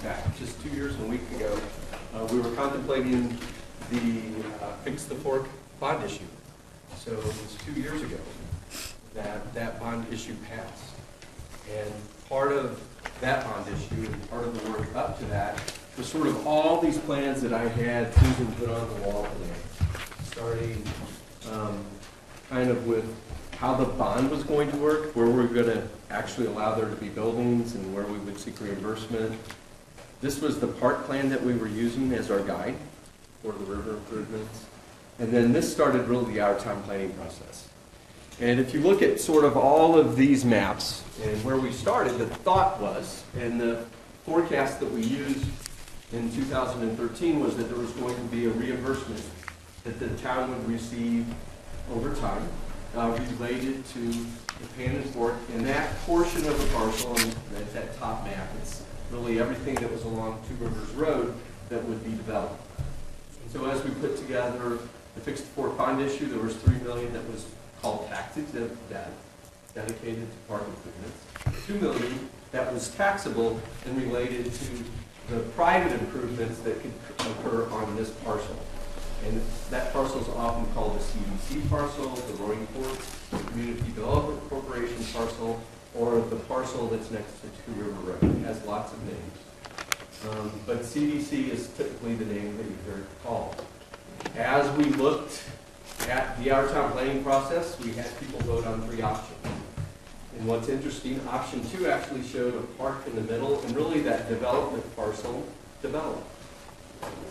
back just 2 years and a week ago, we were contemplating the Fix the Fork bond issue. So it was 2 years ago that that bond issue passed. And part of that bond issue and part of the work up to that was sort of all these plans that I had Susan put on the wall today, starting kind of with how the bond was going to work, where we're going to actually allow there to be buildings and where we would seek reimbursement. This was the park plan that we were using as our guide for the river improvements. And then this started really the out-of-town planning process. And if you look at sort of all of these maps and where we started, the thought was, and the forecast that we used in 2013 was that there was going to be a reimbursement that the town would receive over time related to the Pan and Fork. And that portion of the parcel, and that's that top map, it's really everything that was along Two Rivers Road that would be developed. And so as we put together the Fixed Fork bond issue, there was $3 million that was called tax-exempt debt, dedicated to park improvements. $2 million that was taxable and related to the private improvements that could occur on this parcel. And that parcel is often called the CDC parcel, the Roaring Fork Community Development Corporation parcel, or the parcel that's next to Two River Road. It has lots of names. But CDC is typically the name that you hear it called. As we looked at the out-of-town planning process, we had people vote on 3 options. And what's interesting, option 2 actually showed a park in the middle, and really that development parcel developed.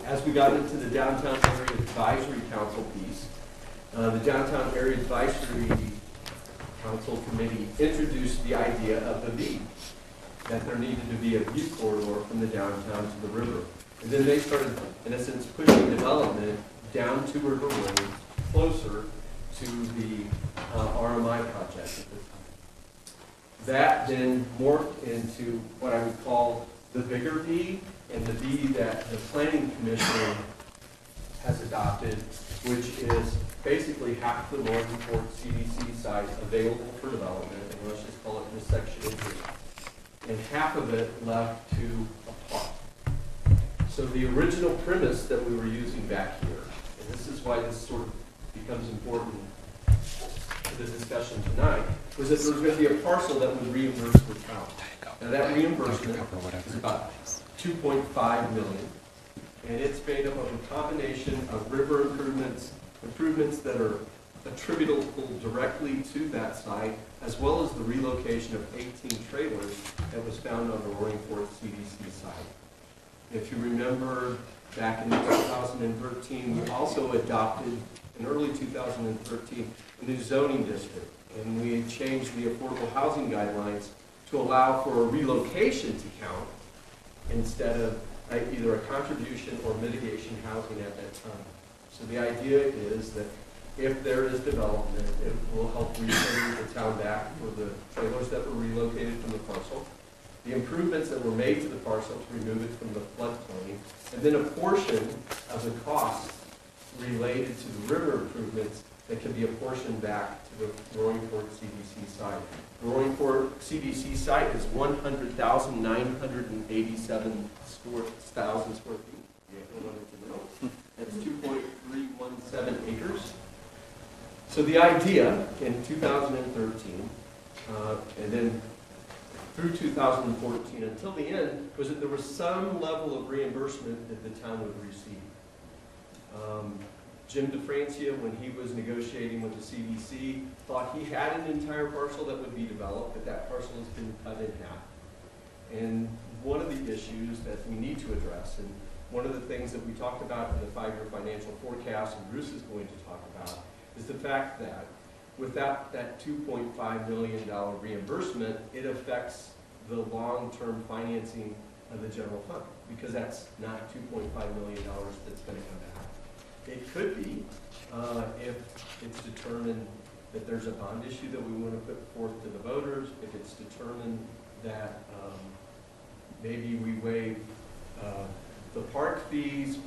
As we got into the Downtown Area Advisory Council piece, the Downtown Area Advisory Council Committee introduced the idea of the V, that there needed to be a view corridor from the downtown to the river. And then they started, in a sense, pushing development down Two River Road, closer to the RMI project at the time. That then morphed into what I would call the bigger V, and the V that the Planning Commission has adopted, which is basically half the Northern Fork CDC site available for development, and let's just call it this section in here, and half of it left to a park. So the original premise that we were using back here, and this is why this sort of becomes important to the discussion tonight, was that there was going to be a parcel that would reimburse the town. Now that reimbursement is about $2.5 million, and it's made up of a combination of river improvements that are attributable directly to that site, as well as the relocation of 18 trailers that was found on the Roaring Fork CDC site. If you remember, back in 2013, we also adopted, in early 2013, a new zoning district, and we had changed the affordable housing guidelines to allow for a relocation to count instead of either a contribution or mitigation housing at that time. So the idea is that if there is development, it will help reclaim the town back for the trailers that were relocated from the parcel, the improvements that were made to the parcel to remove it from the floodplain, and then a portion of the cost related to the river improvements that can be apportioned back to the Roaring Fork CDC site. The Roaring Fork CDC site is 100,987 square feet. That's 2.317 acres. So the idea in 2013, and then through 2014 until the end, was that there was some level of reimbursement that the town would receive. Jim DeFrancia, when he was negotiating with the CDC, thought he had an entire parcel that would be developed, but that parcel has been cut in half. And one of the issues that we need to address, and one of the things that we talked about in the 5-year financial forecast, and Bruce is going to talk about, is the fact that without that $2.5 million reimbursement, it affects the long-term financing of the general fund, because that's not $2.5 million that's going to come back. It could be, if it's determined that there's a bond issue that we want to put forth to the voters, if it's determined that maybe we waive the park fees,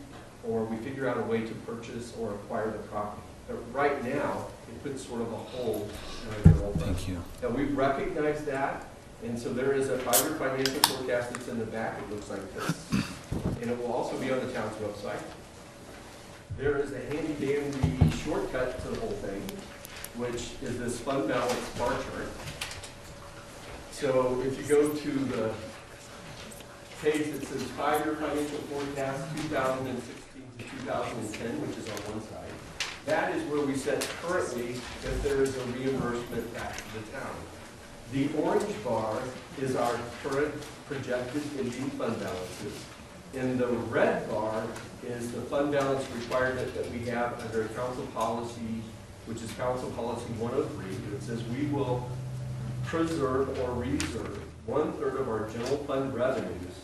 or we figure out a way to purchase or acquire the property. But right now, it puts sort of a hold in our general fund. Thank you. Now, we've recognized that, And so there is a 5-year financial forecast that's in the back. It looks like this. And it will also be on the town's website. There is a handy-dandy shortcut to the whole thing, which is this fund balance bar chart. So if you go to the page that says 5-year financial forecast 2016 to 2010, which is on one side, that is where we set currently if there is a reimbursement back to the town. The orange bar is our current projected ending fund balances. And the red bar is the fund balance requirement that we have under council policy, which is council policy 103. It says we will preserve or reserve 1/3 of our general fund revenues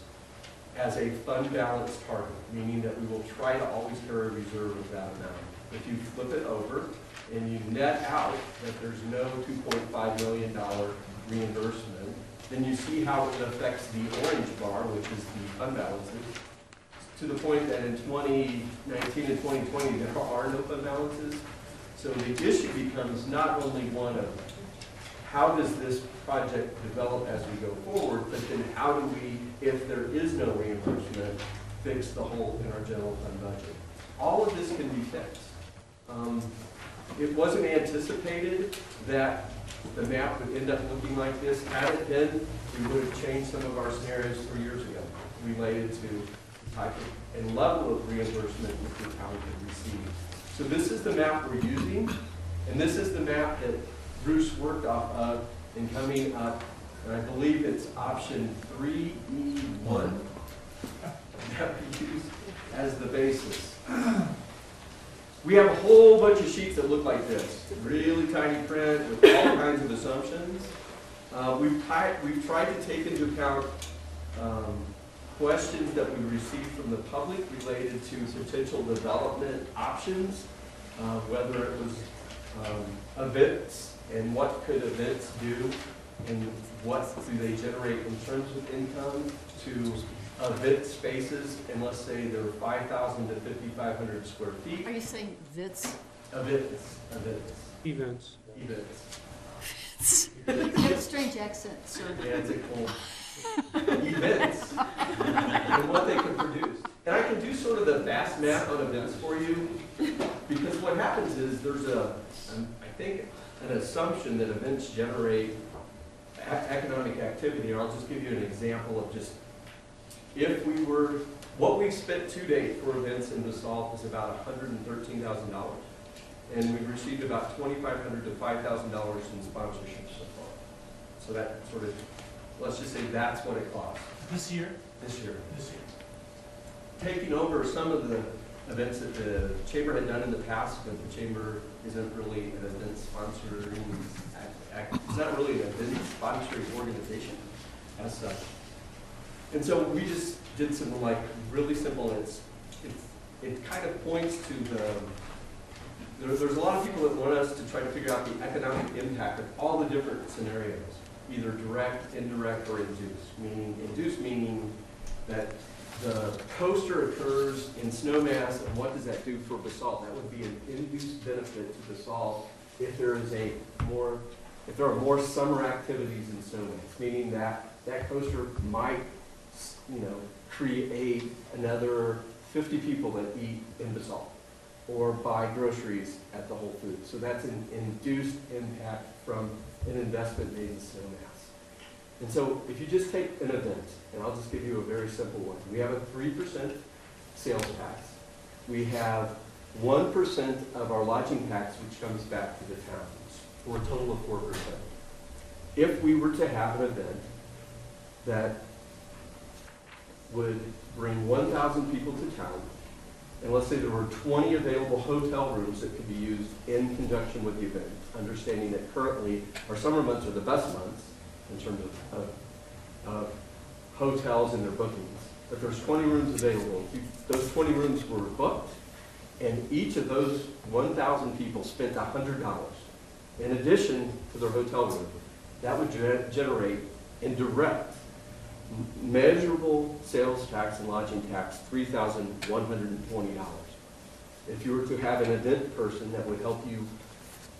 as a fund balance target, meaning that we will try to always carry a reserve of that amount. If you flip it over and you net out that there's no $2.5 million reimbursement, then you see how it affects the orange bar, which is the fund balances, to the point that in 2019 and 2020, there are no fund balances. So the issue becomes not only one of how does this project develop as we go forward, but then how do we, if there is no reimbursement, fix the hole in our general fund budget. All of this can be fixed. It wasn't anticipated that the map would end up looking like this. Had it been, we would have changed some of our scenarios 3 years ago related to the type of and level of reimbursement which the town could receive. So this is the map we're using, and this is the map that Bruce worked off of in coming up, and I believe it's option 3E1 that we use as the basis. We have a whole bunch of sheets that look like this, really tiny print with all kinds of assumptions. We've tried to take into account questions that we received from the public related to potential development options, whether it was events and what could events do and what do they generate in terms of income, to event spaces, and let's say they're 5,000 to 5,500 square feet. Are you saying VITs? Events. Events. You have a strange accent, sir. Yeah, it's a cool events and what they can produce. And I can do sort of the fast math on events for you, because what happens is there's I think, an assumption that events generate economic activity. And I'll just give you an example of just if we were, what we've spent to date for events in Basalt is about $113,000. And we've received about $2,500 to $5,000 in sponsorships so far. So that sort of, let's just say that's what it costs. This year? This year. This year. Taking over some of the events that the chamber had done in the past, but the chamber isn't really an event sponsoring, it's not really an event sponsoring organization as such. And so we just did some like really simple, it kind of points to there's a lot of people that want us to try to figure out the economic impact of all the different scenarios, either direct, indirect, or induced meaning that the coaster occurs in snowmass, and what does that do for Basalt? That would be an induced benefit to Basalt if there are more summer activities in snowmass, meaning that that coaster might, create another 50 people that eat in Basalt or buy groceries at the Whole Foods. So that's an induced impact from an investment made in snowmass. And so if you just take an event, and I'll just give you a very simple one. We have a 3% sales tax. We have 1% of our lodging tax, which comes back to the towns, for a total of 4%. If we were to have an event that would bring 1,000 people to town, and let's say there were 20 available hotel rooms that could be used in conjunction with the event, understanding that currently our summer months are the best months in terms of hotels and their bookings. But there's 20 rooms available. Those 20 rooms were booked, and each of those 1,000 people spent $100 in addition to their hotel room. That would generate indirect, measurable sales tax and lodging tax, $3,120. If you were to have an event person that would help you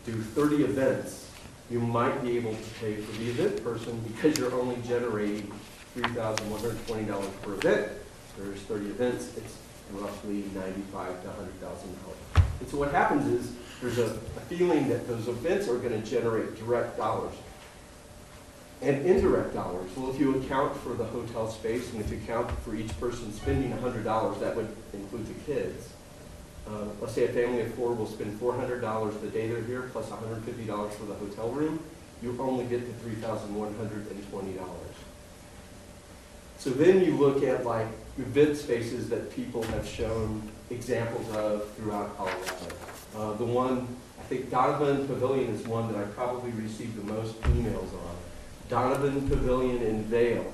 do 30 events, you might be able to pay for the event person because you're only generating $3,120 per event. There's 30 events, it's roughly $95,000 to $100,000. And so what happens is there's a feeling that those events are going to generate direct dollars and indirect dollars. Well, if you account for the hotel space and if you account for each person spending $100, that would include the kids. Let's say a family of 4 will spend $400 the day they're here plus $150 for the hotel room. You only get to $3,120. So then you look at like event spaces that people have shown examples of throughout Colorado. The one, I think Donovan Pavilion is one that I probably received the most emails on. Donovan Pavilion in Vail.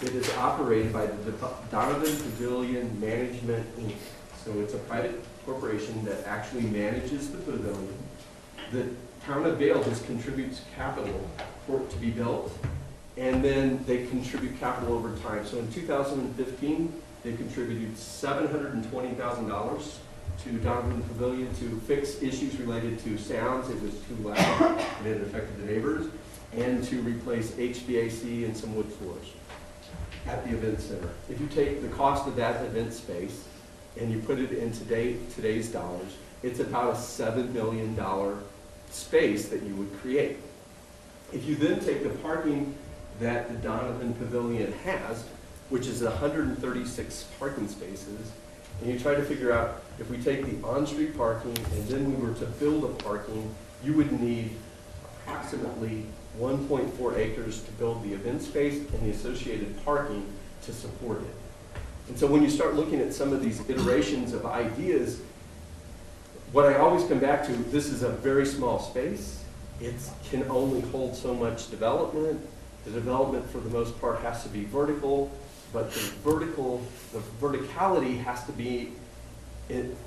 It is operated by the Donovan Pavilion Management Inc. So it's a private corporation that actually manages the pavilion. The town of Vail just contributes capital for it to be built, and then they contribute capital over time. So in 2015, they contributed $720,000 to Donovan Pavilion to fix issues related to sounds. It was too loud and it affected the neighbors, and to replace HVAC and some wood floors at the event center. If you take the cost of that event space and you put it in today's dollars, it's about a $7 million space that you would create. If you then take the parking that the Donovan Pavilion has, which is 136 parking spaces, and you try to figure out if we take the on-street parking and then we were to build a parking, you would need approximately 1.4 acres to build the event space and the associated parking to support it. And so when you start looking at some of these iterations of ideas, what I always come back to, this is a very small space. It can only hold so much development. The development, for the most part, has to be vertical, but the verticality has to be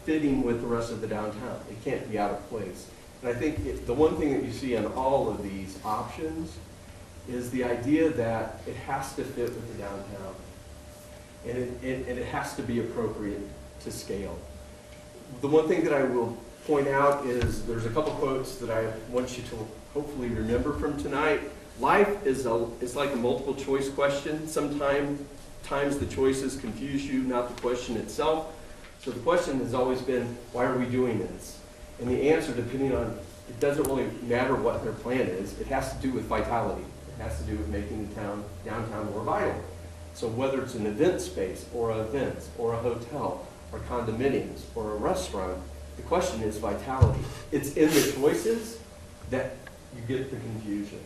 fitting with the rest of the downtown. It can't be out of place. And I think the one thing that you see on all of these options is the idea that it has to fit with the downtown. And it has to be appropriate to scale. The one thing that I will point out is there's a couple quotes that I want you to hopefully remember from tonight. Life is like a multiple choice question. Sometimes the choices confuse you, not the question itself. So the question has always been, why are we doing this? And the answer, depending on, it doesn't really matter what their plan is. It has to do with vitality. It has to do with making the downtown more vital. So whether it's an event space, or events, or a hotel, or condominiums, or a restaurant, the question is vitality. It's in the choices that you get the confusion.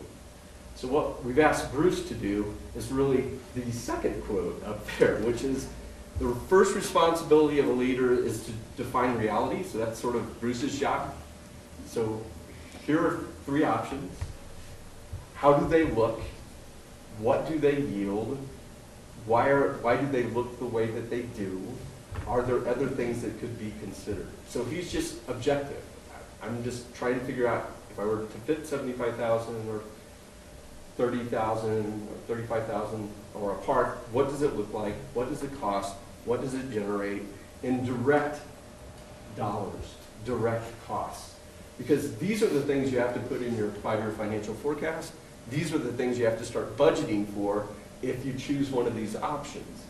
So what we've asked Bruce to do is really the second quote up there, which is the first responsibility of a leader is to define reality. So that's sort of Bruce's job. So here are 3 options. How do they look? What do they yield? Why do they look the way that they do? Are there other things that could be considered? So he's just objective. I'm just trying to figure out if I were to fit 75,000 or 30,000 or 35,000 or a park, what does it look like? What does it cost? What does it generate in direct dollars, direct costs? Because these are the things you have to put in your 5-year financial forecast. These are the things you have to start budgeting for if you choose one of these options.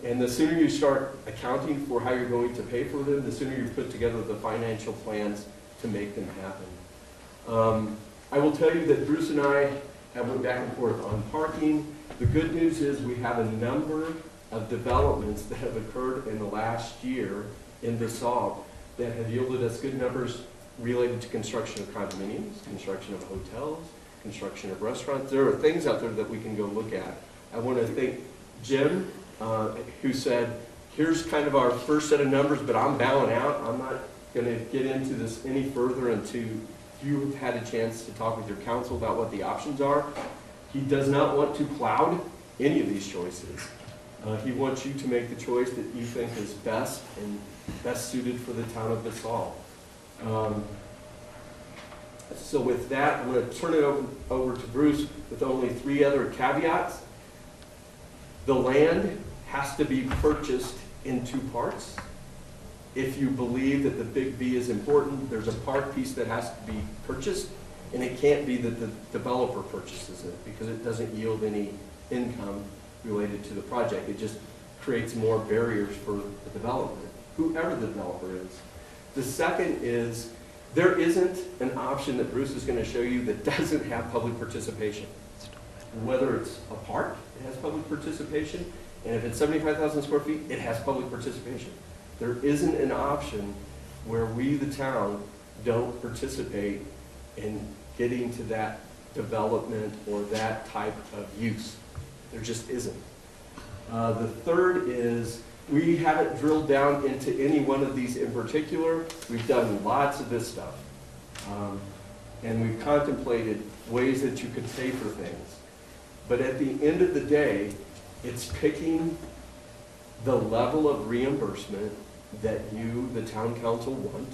And the sooner you start accounting for how you're going to pay for them, the sooner you put together the financial plans to make them happen. I will tell you that Bruce and I have went back and forth on parking. The good news is we have a number of developments that have occurred in the last year in Basalt that have yielded us good numbers related to construction of condominiums, construction of hotels, construction of restaurants. There are things out there that we can go look at. I want to thank Jim, who said, here's kind of our first set of numbers, but I'm bowing out. I'm not going to get into this any further until you've had a chance to talk with your council about what the options are. He does not want to cloud any of these choices. He wants you to make the choice that you think is best and best suited for the town of Basalt. So with that, I'm going to turn it over to Bruce with only 3 other caveats. The land has to be purchased in 2 parts. If you believe that the big B is important, there's a part piece that has to be purchased. And it can't be that the developer purchases it because it doesn't yield any income related to the project. It just creates more barriers for the development, whoever the developer is. The second is there isn't an option that Bruce is going to show you that doesn't have public participation. Whether it's a park, it has public participation, and if it's 75,000 square feet, it has public participation. There isn't an option where we, the town, don't participate in getting to that development or that type of use. There just isn't. The third is we haven't drilled down into any one of these in particular. We've done lots of this stuff. And we've contemplated ways that you could pay for things. But at the end of the day, it's picking the level of reimbursement that you, the town council, want,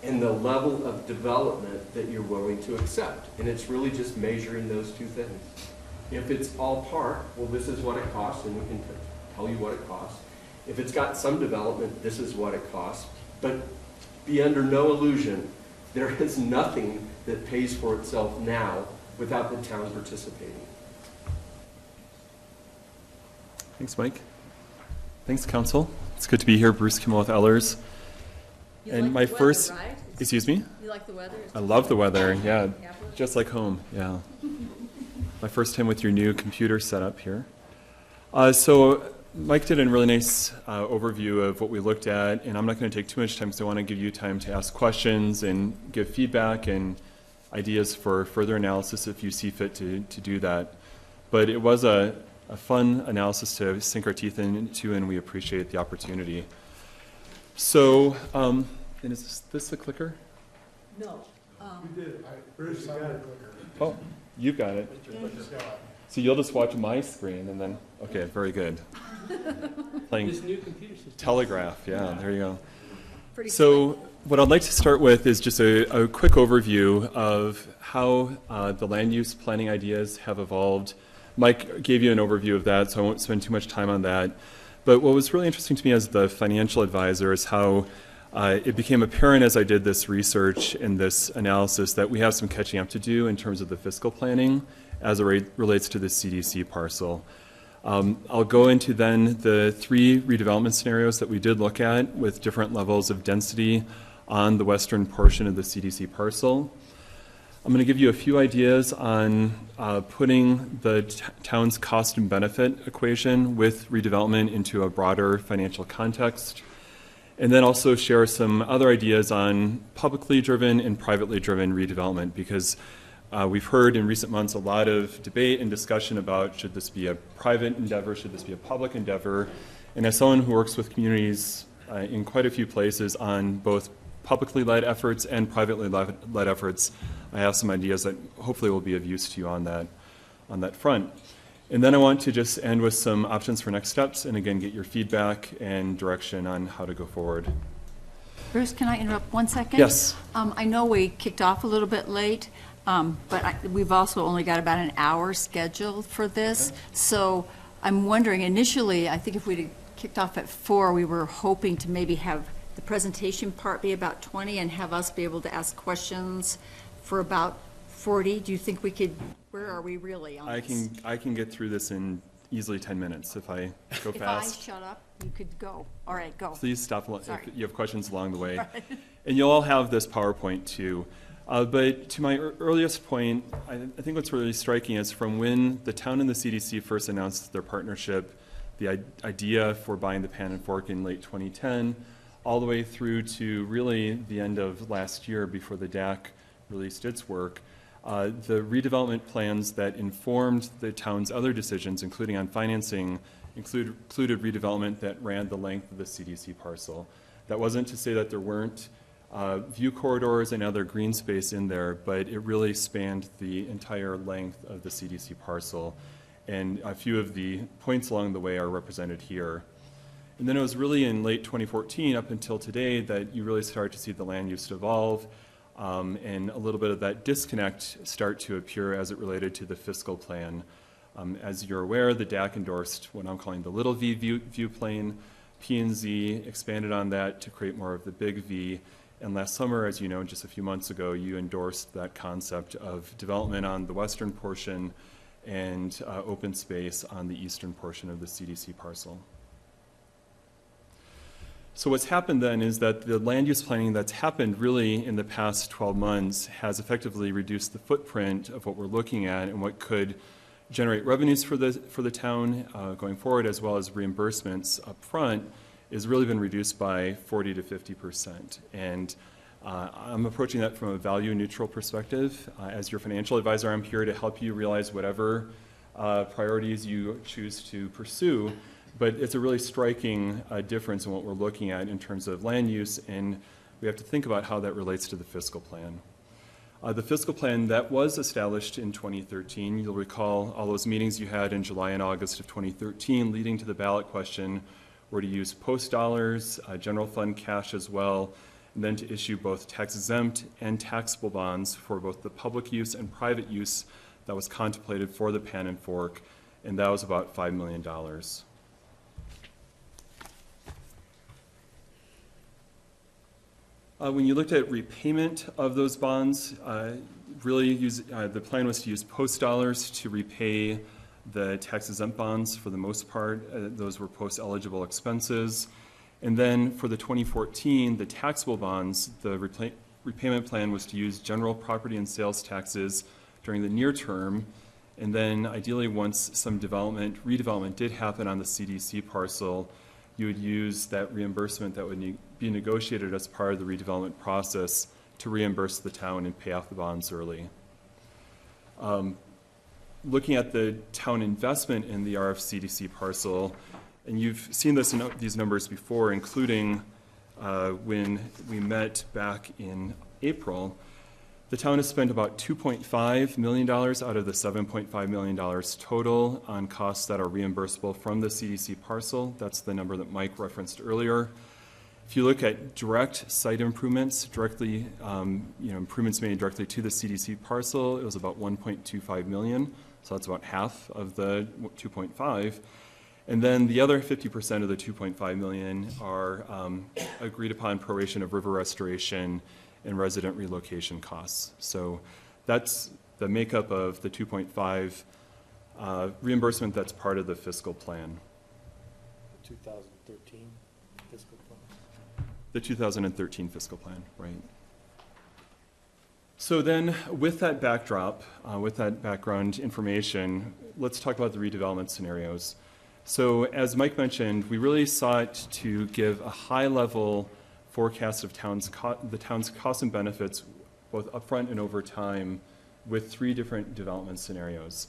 and the level of development that you're willing to accept. And it's really just measuring those two things. If it's all park, well, this is what it costs, and we can tell you what it costs. If it's got some development, this is what it costs. But be under no illusion, there is nothing that pays for itself now without the town participating. Thanks, Mike. Thanks, Council. It's good to be here. Bruce Kimmel with Ellers. You And like my the first, weather, right? excuse me? You like the weather? I love the weather, yeah. Capital? Just like home, yeah. My first time with your new computer setup here. So Mike did a really nice overview of what we looked at, and I'm not going to take too much time because I want to give you time to ask questions and give feedback and ideas for further analysis if you see fit to do that. But it was a fun analysis to sink our teeth into, and we appreciate the opportunity. So, and is this the clicker? No. We did. Bruce, I got a clicker. Oh, you've got it. So you'll just watch my screen and then, okay, very good. Playing This new computer system. telegraph, yeah, there you go. Pretty So what I'd like to start with is just a quick overview of how the land use planning ideas have evolved. Mike gave you an overview of that, so I won't spend too much time on that. But what was really interesting to me as the financial advisor is how it became apparent as I did this research and this analysis that we have some catching up to do in terms of the fiscal planning as it relates to the CDC parcel. I'll go into then the 3 redevelopment scenarios that we did look at with different levels of density on the western portion of the CDC parcel. I'm going to give you a few ideas on putting the town's cost and benefit equation with redevelopment into a broader financial context, and then also share some other ideas on publicly driven and privately driven redevelopment, because we've heard in recent months a lot of debate and discussion about should this be a private endeavor, should this be a public endeavor, and as someone who works with communities in quite a few places on both publicly led efforts and privately led efforts, I have some ideas that hopefully will be of use to you on that front. And then I want to just end with some options for next steps, and again, get your feedback and direction on how to go forward. Bruce, can I interrupt 1 second? Yes. I know we kicked off a little bit late, but we've also only got about an hour scheduled for this. Okay. So I'm wondering, initially, I think if we'd kicked off at 4, we were hoping to maybe have the presentation part be about 20 and have us be able to ask questions for about 40. Do you think we could, where are we really on this? I can get through this in easily 10 minutes if I go fast. If I shut up, you could go. All right, go. Please stop if you have questions along the way. Right. And you'll all have this PowerPoint too. But to my earliest point, I think what's really striking is from when the town and the CDC first announced their partnership, the idea for buying the Pan and Fork in late 2010, all the way through to really the end of last year before the DAC released its work, the redevelopment plans that informed the town's other decisions, including on financing, included redevelopment that ran the length of the CDC parcel. That wasn't to say that there weren't view corridors and other green space in there, but it really spanned the entire length of the CDC parcel. And a few of the points along the way are represented here. And then it was really in late 2014 up until today that you really started to see the land use evolve and a little bit of that disconnect start to appear as it related to the fiscal plan. As you're aware, the DAC endorsed what I'm calling the little v view plane. P&Z expanded on that to create more of the big V. And last summer, as you know, just a few months ago, you endorsed that concept of development on the western portion and open space on the eastern portion of the CDC parcel. So what's happened then is that the land use planning that's happened really in the past 12 months has effectively reduced the footprint of what we're looking at and what could generate revenues for the town going forward, as well as reimbursements up front, has really been reduced by 40 to 50%. And I'm approaching that from a value neutral perspective. As your financial advisor, I'm here to help you realize whatever priorities you choose to pursue. But it's a really striking difference in what we're looking at in terms of land use, and we have to think about how that relates to the fiscal plan. The fiscal plan that was established in 2013, you'll recall all those meetings you had in July and August of 2013 leading to the ballot question were to use post dollars, general fund cash as well, and then to issue both tax-exempt and taxable bonds for both the public use and private use that was contemplated for the Pan and Fork, and that was about $5 million. When you looked at repayment of those bonds, the plan was to use post dollars to repay the tax-exempt bonds for the most part. Those were post-eligible expenses. And then for the 2014, the taxable bonds, the repayment plan was to use general property and sales taxes during the near term. And then ideally, once some redevelopment did happen on the CDC parcel, you would use that reimbursement that would be negotiated as part of the redevelopment process to reimburse the town and pay off the bonds early. Looking at the town investment in the RFCDC parcel, and you've seen these numbers before, including when we met back in April, the town has spent about $2.5 million out of the $7.5 million total on costs that are reimbursable from the CDC parcel. That's the number that Mike referenced earlier. If you look at direct site improvements, improvements made directly to the CDC parcel, it was about $1.25 million. So that's about half of the 2.5. And then the other 50% of the 2.5 million are agreed upon proration of river restoration and resident relocation costs. So that's the makeup of the 2.5 reimbursement that's part of the fiscal plan. 2013 fiscal plan. The 2013 fiscal plan, right. So then with that backdrop, with that background information, let's talk about the redevelopment scenarios. So as Mike mentioned, we really sought to give a high-level forecast of the town's costs and benefits, both upfront and over time, with 3 different development scenarios.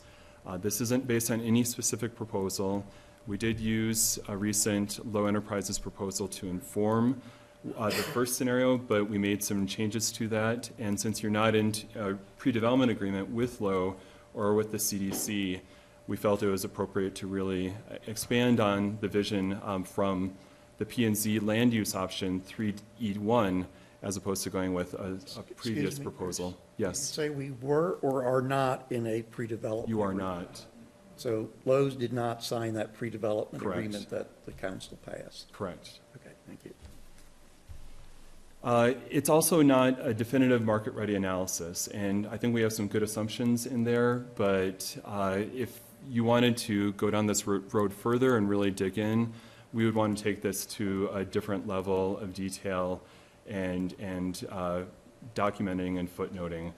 This isn't based on any specific proposal. We did use a recent Low Enterprises proposal to inform the first scenario, but we made some changes to that. And since you're not in a pre-development agreement with Low or with the CDC, we felt it was appropriate to really expand on the vision from the P&Z land use option 3E1 as opposed to going with a previous proposal. Yes. Say we were or are not in a pre-development You are agreement. not. So Lowe's did not sign that pre-development Correct. agreement that the council passed. Correct. Okay, thank you. It's also not a definitive market-ready analysis, and I think we have some good assumptions in there, but if you wanted to go down this road further and really dig in, we would want to take this to a different level of detail and documenting and footnoting.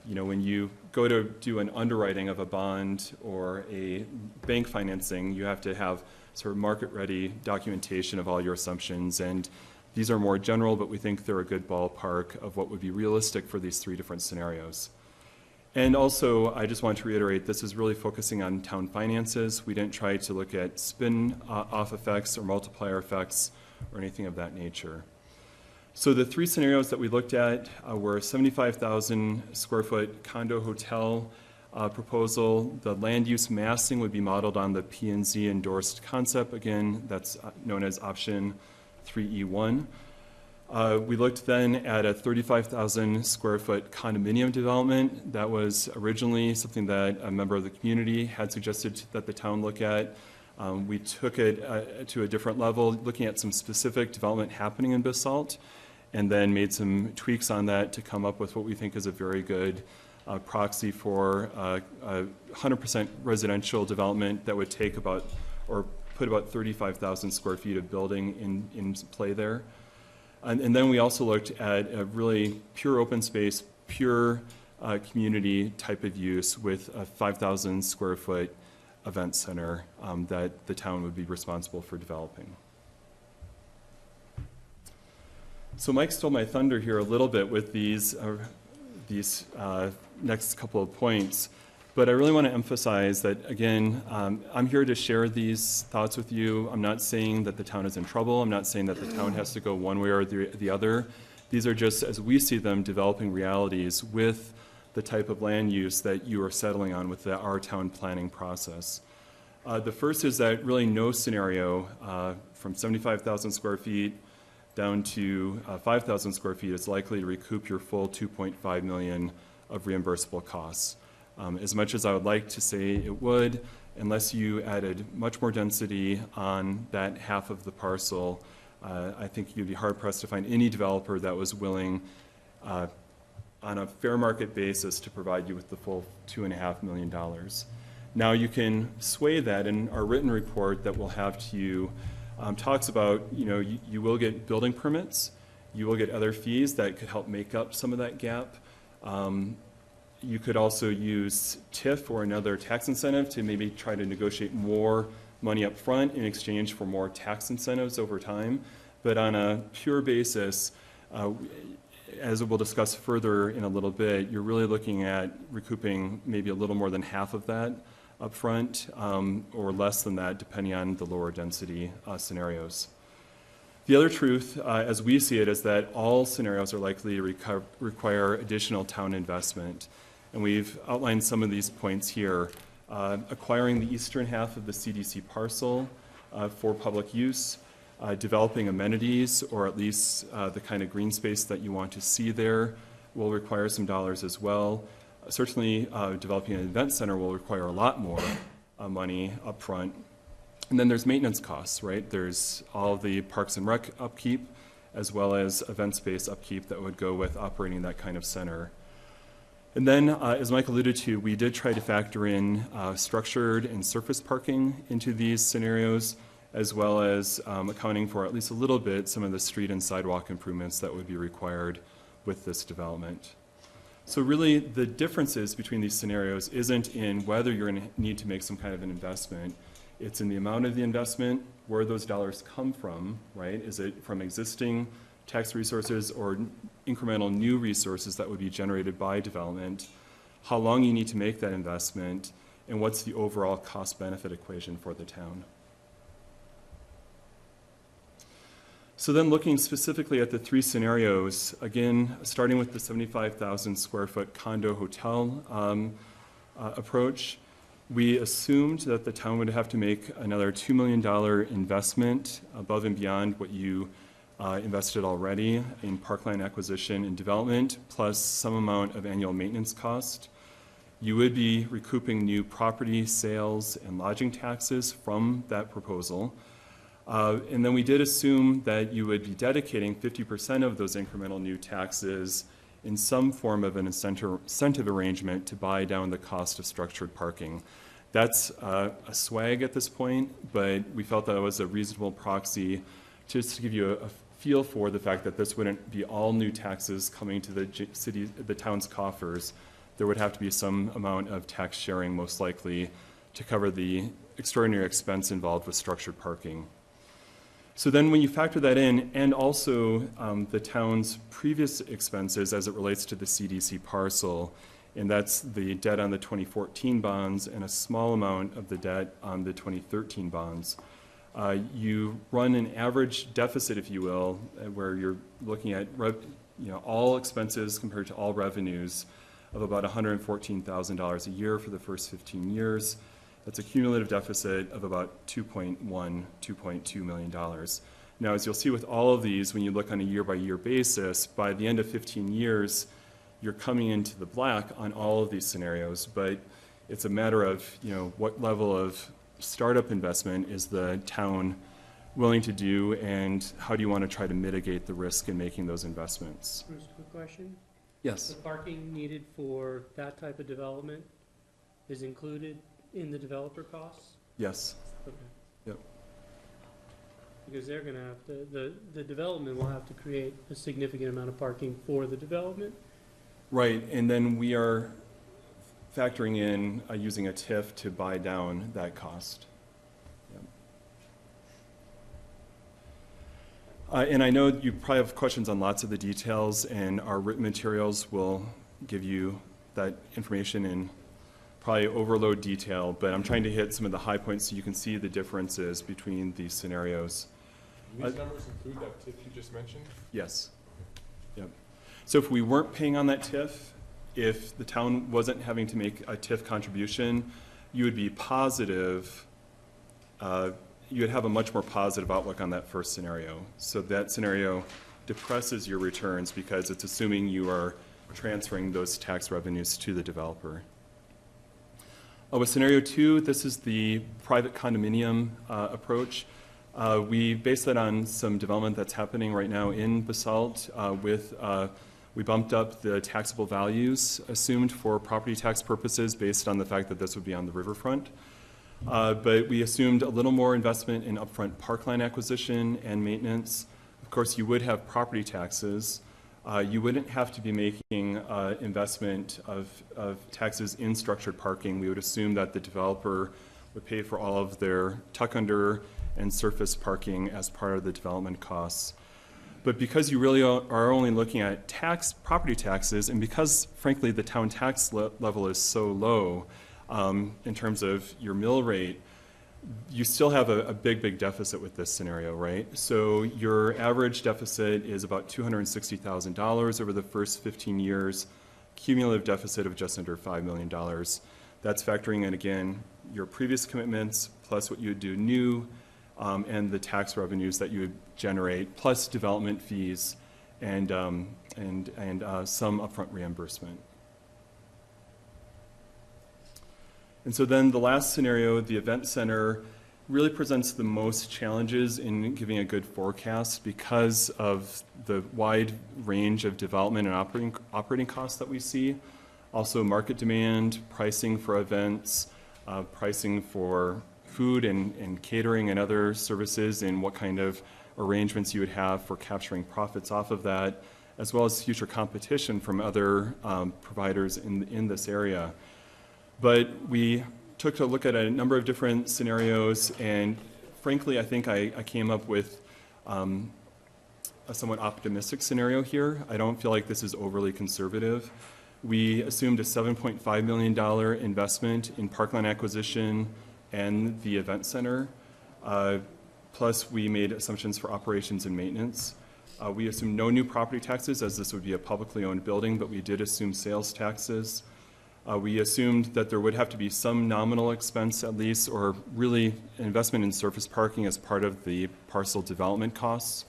When you go to do an underwriting of a bond or a bank financing, you have to have sort of market-ready documentation of all your assumptions, and these are more general, but we think they're a good ballpark of what would be realistic for these 3 different scenarios. And also, I just want to reiterate, this is really focusing on town finances. We didn't try to look at spin-off effects or multiplier effects or anything of that nature. So the 3 scenarios that we looked at were a 75,000 square foot condo hotel proposal. The land use massing would be modeled on the P&Z endorsed concept. Again, that's known as option 3E1. We looked then at a 35,000 square foot condominium development. That was originally something that a member of the community had suggested that the town look at. We took it to a different level, looking at some specific development happening in Basalt, and then made some tweaks on that to come up with what we think is a very good proxy for 100% residential development that would take about, or put about 35,000 square feet of building in play there. And then we also looked at a really pure open space, pure community type of use with a 5,000 square foot event center that the town would be responsible for developing. So Mike stole my thunder here a little bit with these next couple of points, but I really want to emphasize that, again, I'm here to share these thoughts with you. I'm not saying that the town is in trouble. I'm not saying that the town has to go one way or the other. These are just, as we see them, developing realities with the type of land use that you are settling on with our town planning process. The first is that really no scenario from 75,000 square feet down to 5,000 square feet is likely to recoup your full 2.5 million of reimbursable costs. As much as I would like to say it would, unless you added much more density on that half of the parcel, I think you'd be hard pressed to find any developer that was willing on a fair market basis to provide you with the full $2.5 million. Now you can sway that, in our written report that we'll have to you talks about, you will get building permits, you will get other fees that could help make up some of that gap. You could also use TIF or another tax incentive to maybe try to negotiate more money up front in exchange for more tax incentives over time. But on a pure basis, as we'll discuss further in a little bit, you're really looking at recouping maybe a little more than half of that up front, or less than that, depending on the lower density scenarios. The other truth, as we see it, is that all scenarios are likely to require additional town investment. And we've outlined some of these points here. Acquiring the eastern half of the CDC parcel for public use, developing amenities, or at least the kind of green space that you want to see there, will require some dollars as well. Certainly, developing an event center will require a lot more money up front. And then there's maintenance costs, right? There's all the Parks and Rec upkeep, as well as event space upkeep that would go with operating that kind of center. And then, as Mike alluded to, we did try to factor in structured and surface parking into these scenarios, as well as accounting for at least a little bit some of the street and sidewalk improvements that would be required with this development. So really, the differences between these scenarios isn't in whether you're going to need to make some kind of an investment. It's in the amount of the investment, where those dollars come from, right? Is it from existing tax resources or incremental new resources that would be generated by development, how long you need to make that investment, and what's the overall cost-benefit equation for the town. So then looking specifically at the three scenarios, again, starting with the 75,000 square foot condo hotel approach, we assumed that the town would have to make another $2 million investment above and beyond what you invested already in parkland acquisition and development, plus some amount of annual maintenance cost. You would be recouping new property sales and lodging taxes from that proposal. And then we did assume that you would be dedicating 50% of those incremental new taxes in some form of an incentive arrangement to buy down the cost of structured parking. That's a swag at this point, but we felt that it was a reasonable proxy just to give you a feel for the fact that this wouldn't be all new taxes coming to the town's coffers. There would have to be some amount of tax sharing, most likely, to cover the extraordinary expense involved with structured parking. So then when you factor that in, and also the town's previous expenses as it relates to the CDC parcel, and that's the debt on the 2014 bonds and a small amount of the debt on the 2013 bonds, you run an average deficit, if you will, where you're looking at all expenses compared to all revenues of about $114,000 a year for the first 15 years. That's a cumulative deficit of about $2.2 million. Now, as you'll see with all of these, when you look on a year-by-year basis, by the end of 15 years, you're coming into the black on all of these scenarios, but it's a matter of what level of startup investment is the town willing to do, and how do you want to try to mitigate the risk in making those investments? Bruce, quick question. Yes. The parking needed for that type of development is included in the developer costs? Yes. Okay. Yep. Because they're gonna have to, the development will have to create a significant amount of parking for the development. Right, and then we are factoring in using a TIF to buy down that cost. Yep. And I know you probably have questions on lots of the details, and our written materials will give you that information in probably overload detail, but I'm trying to hit some of the high points so you can see the differences between these scenarios. These numbers include that tip you just mentioned? Yes. Yep. So if we weren't paying on that TIF, if the town wasn't having to make a TIF contribution, you would be positive, you would have a much more positive outlook on that first scenario. So that scenario depresses your returns because it's assuming you are transferring those tax revenues to the developer. With scenario 2, this is the private condominium approach. We base that on some development that's happening right now in Basalt we bumped up the taxable values assumed for property tax purposes based on the fact that this would be on the riverfront. But we assumed a little more investment in upfront parkland acquisition and maintenance. Of course, you would have property taxes. You wouldn't have to be making investment of taxes in structured parking. We would assume that the developer would pay for all of their tuck under and surface parking as part of the development costs. But because you really are only looking at property taxes, and because, frankly, the town tax level is so low in terms of your mill rate, you still have a big deficit with this scenario, right? So your average deficit is about $260,000 over the first 15 years, cumulative deficit of just under $5 million. That's factoring in, again, your previous commitments plus what you would do new, and the tax revenues that you would generate, plus development fees and some upfront reimbursement. And so then the last scenario, the event center, really presents the most challenges in giving a good forecast because of the wide range of development and operating costs that we see. Also market demand, pricing for events, pricing for food and catering and other services, and what kind of arrangements you would have for capturing profits off of that, as well as future competition from other providers in this area. But we took a look at a number of different scenarios, and frankly, I think I came up with a somewhat optimistic scenario here. I don't feel like this is overly conservative. We assumed a $7.5 million investment in parkland acquisition and the event center. Plus, we made assumptions for operations and maintenance. We assumed no new property taxes, as this would be a publicly owned building, but we did assume sales taxes. We assumed that there would have to be some nominal expense at least, or really investment in surface parking as part of the parcel development costs.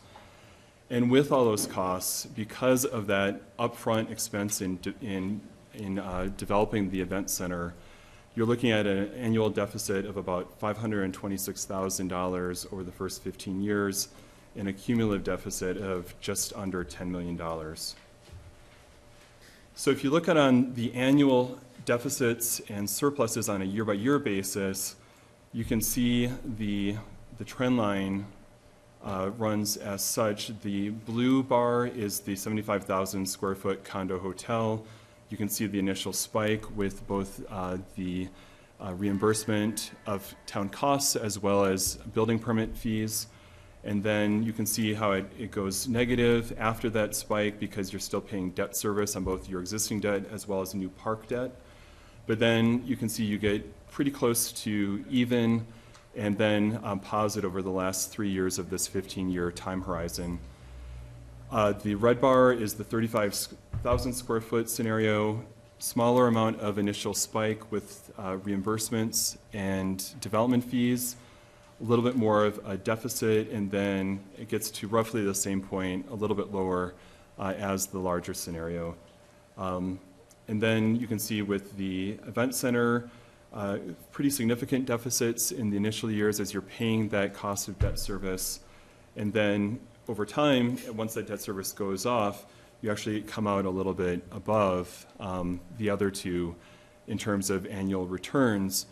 And with all those costs, because of that upfront expense in developing the event center, you're looking at an annual deficit of about $526,000 over the first 15 years and a cumulative deficit of just under $10 million. So if you look at on the annual deficits and surpluses on a year-by-year basis, you can see the trend line runs as such. The blue bar is the 75,000 square foot condo hotel. You can see the initial spike with both the reimbursement of town costs as well as building permit fees. And then you can see how it goes negative after that spike because you're still paying debt service on both your existing debt as well as new park debt. But then you can see you get pretty close to even and then positive over the last 3 years of this 15-year time horizon. The red bar is the 35,000 square foot scenario, smaller amount of initial spike with reimbursements and development fees, a little bit more of a deficit, and then it gets to roughly the same point, a little bit lower as the larger scenario. And then you can see with the event center, pretty significant deficits in the initial years as you're paying that cost of debt service And then over time, once that debt service goes off, you actually come out a little bit above the other two in terms of annual returns,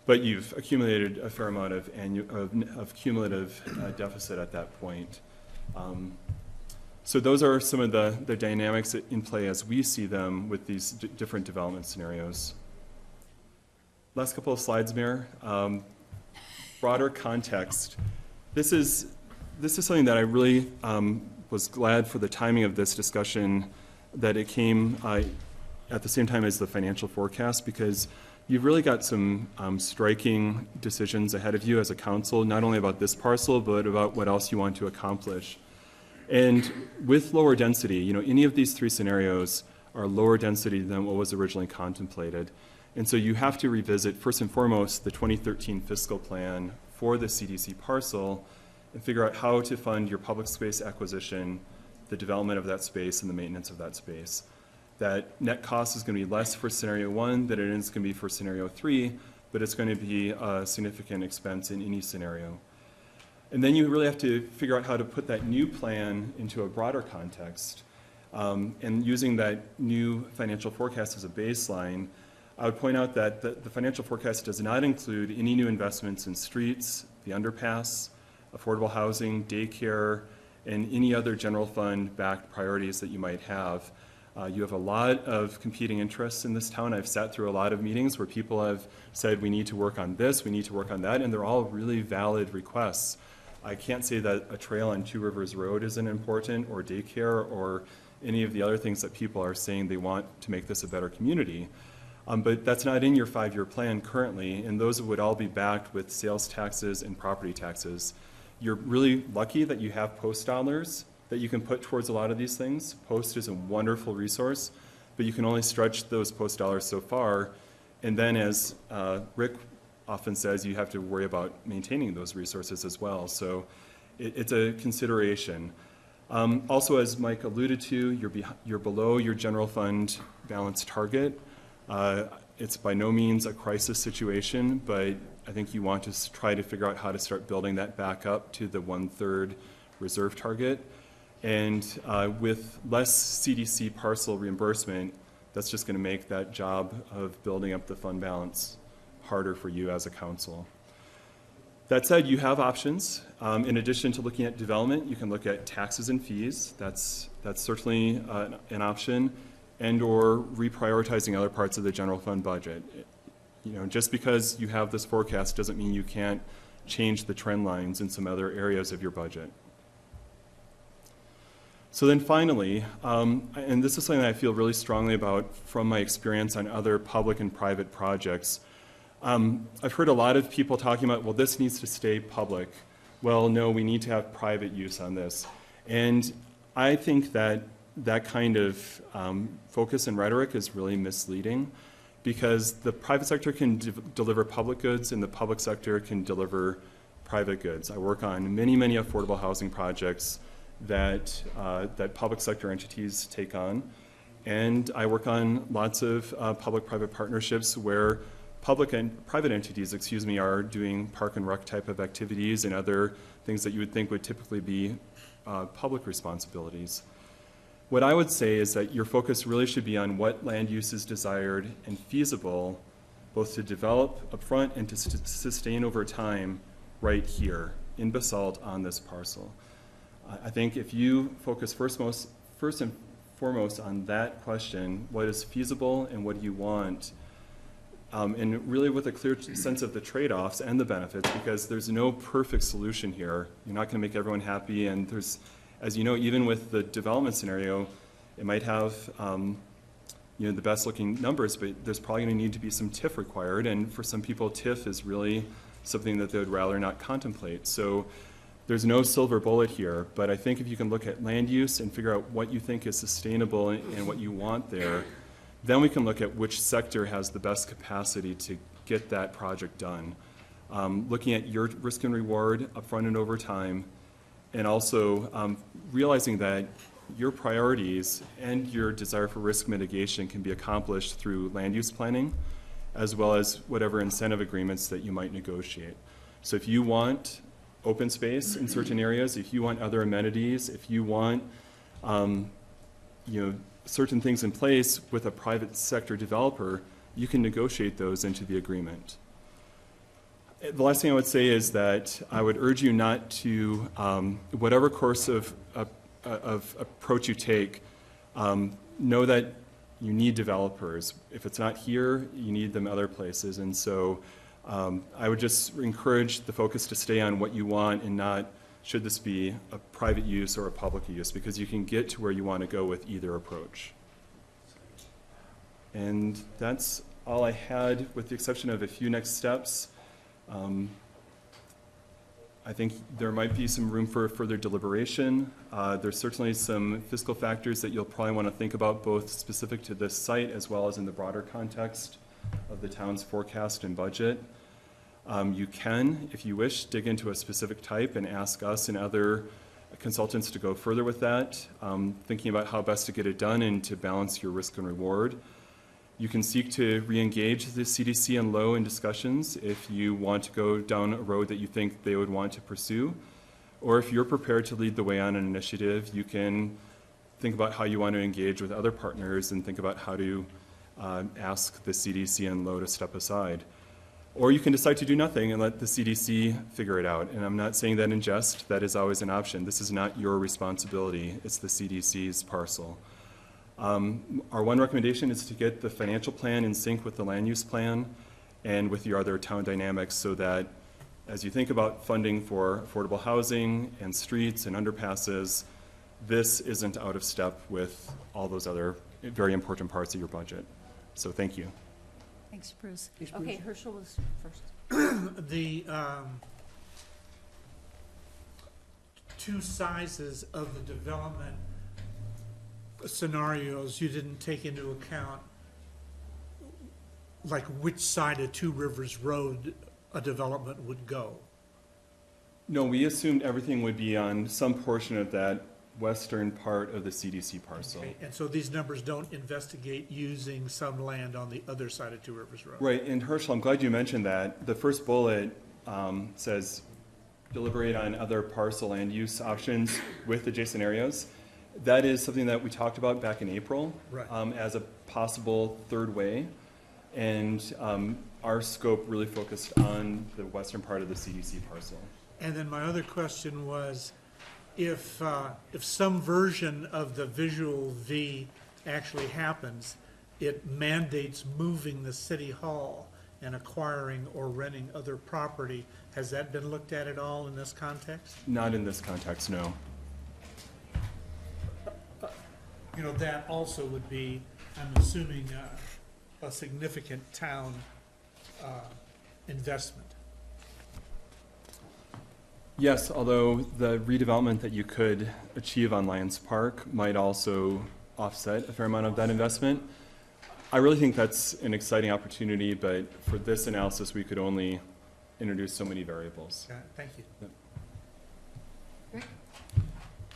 but you've accumulated a fair amount of cumulative deficit at that point. So those are some of the dynamics in play as we see them with these different development scenarios. Last couple of slides, Mayor. Broader context. This is something that I really was glad for the timing of this discussion, that it came at the same time as the financial forecast, because you've really got some striking decisions ahead of you as a council, not only about this parcel, but about what else you want to accomplish. And with lower density, any of these three scenarios are lower density than what was originally contemplated. And so you have to revisit, first and foremost, the 2013 fiscal plan for the CDC parcel and figure out how to fund your public space acquisition, the development of that space, and the maintenance of that space. That net cost is going to be less for scenario 1 than it is going to be for scenario 3, but it's going to be a significant expense in any scenario. And then you really have to figure out how to put that new plan into a broader context. And using that new financial forecast as a baseline, I would point out that the financial forecast does not include any new investments in streets, the underpass, affordable housing, daycare, and any other general fund backed priorities that you might have. You have a lot of competing interests in this town. I've sat through a lot of meetings where people have said, we need to work on this, we need to work on that, and they're all really valid requests. I can't say that a trail on Two Rivers Road isn't important, or daycare, or any of the other things that people are saying they want to make this a better community. But that's not in your 5-year plan currently, and those would all be backed with sales taxes and property taxes. You're really lucky that you have post dollars that you can put towards a lot of these things. Post is a wonderful resource, but you can only stretch those post dollars so far. And then, as Rick often says, you have to worry about maintaining those resources as well. So it's a consideration. Also, as Mike alluded to, you're below your general fund balance target. It's by no means a crisis situation, but I think you want to try to figure out how to start building that back up to the 1/3 reserve target. And with less CDC parcel reimbursement, that's just going to make that job of building up the fund balance harder for you as a council. That said, you have options. In addition to looking at development, you can look at taxes and fees. That's certainly an option, and or reprioritizing other parts of the general fund budget. Just because you have this forecast doesn't mean you can't change the trend lines in some other areas of your budget. So then finally, and this is something that I feel really strongly about from my experience on other public and private projects. I've heard a lot of people talking about, well, this needs to stay public. Well, no, we need to have private use on this. And I think that that kind of focus and rhetoric is really misleading, because the private sector can deliver public goods and the public sector can deliver private goods. I work on many, many affordable housing projects that public sector entities take on. And I work on lots of public-private partnerships where public and private entities, are doing park and rec type of activities and other things that you would think would typically be public responsibilities. What I would say is that your focus really should be on what land use is desired and feasible, both to develop upfront and to sustain over time right here in Basalt on this parcel. I think if you focus first and foremost on that question, what is feasible and what do you want, and really with a clear sense of the trade-offs and the benefits, because there's no perfect solution here. You're not going to make everyone happy, and there's, as you know, even with the development scenario, it might have the best looking numbers, but there's probably going to need to be some TIF required, and for some people TIF is really something that they would rather not contemplate. So there's no silver bullet here, but I think if you can look at land use and figure out what you think is sustainable and what you want there, then we can look at which sector has the best capacity to get that project done. Looking at your risk and reward upfront and over time, and also realizing that your priorities and your desire for risk mitigation can be accomplished through land use planning, as well as whatever incentive agreements that you might negotiate. So if you want open space in certain areas, if you want other amenities, if you want, certain things in place with a private sector developer, you can negotiate those into the agreement. The last thing I would say is that I would urge you not to, whatever course of approach you take, know that you need developers. If it's not here, you need them other places. And so I would just encourage the focus to stay on what you want and not, should this be a private use or a public use, because you can get to where you want to go with either approach. And that's all I had, with the exception of a few next steps. I think there might be some room for further deliberation. There's certainly some fiscal factors that you'll probably want to think about, both specific to this site as well as in the broader context of the town's forecast and budget. You can, if you wish, dig into a specific type and ask us and other consultants to go further with that, thinking about how best to get it done and to balance your risk and reward. You can seek to re-engage the CDC and Lowe in discussions if you want to go down a road that you think they would want to pursue. Or if you're prepared to lead the way on an initiative, you can think about how you want to engage with other partners and think about how to ask the CDC and Lowe to step aside. Or you can decide to do nothing and let the CDC figure it out. And I'm not saying that in jest, that is always an option. This is not your responsibility, it's the CDC's parcel. Our one recommendation is to get the financial plan in sync with the land use plan and with your other town dynamics, so that as you think about funding for affordable housing and streets and underpasses, this isn't out of step with all those other very important parts of your budget. So thank you. Thanks, Bruce. Thanks, Bruce. Okay, Herschel was first. The two sizes of the development scenarios you didn't take into account, like which side of Two Rivers Road a development would go. No, we assumed everything would be on some portion of that western part of the CDC parcel. Okay, and so these numbers don't investigate using some land on the other side of Two Rivers Road. Right, and Herschel, I'm glad you mentioned that. The first bullet says deliberate on other parcel land use options with adjacent areas. That is something that we talked about back in April. Right. As a possible third way. And our scope really focused on the western part of the CDC parcel. And then my other question was, if some version of the Visual V actually happens, it mandates moving the city hall and acquiring or renting other property. Has that been looked at all in this context? Not in this context, no. You know, that also would be, I'm assuming, a significant town investment. Yes, although the redevelopment that you could achieve on Lions Park might also offset a fair amount of that investment. I really think that's an exciting opportunity, but for this analysis, we could only introduce so many variables. Thank you.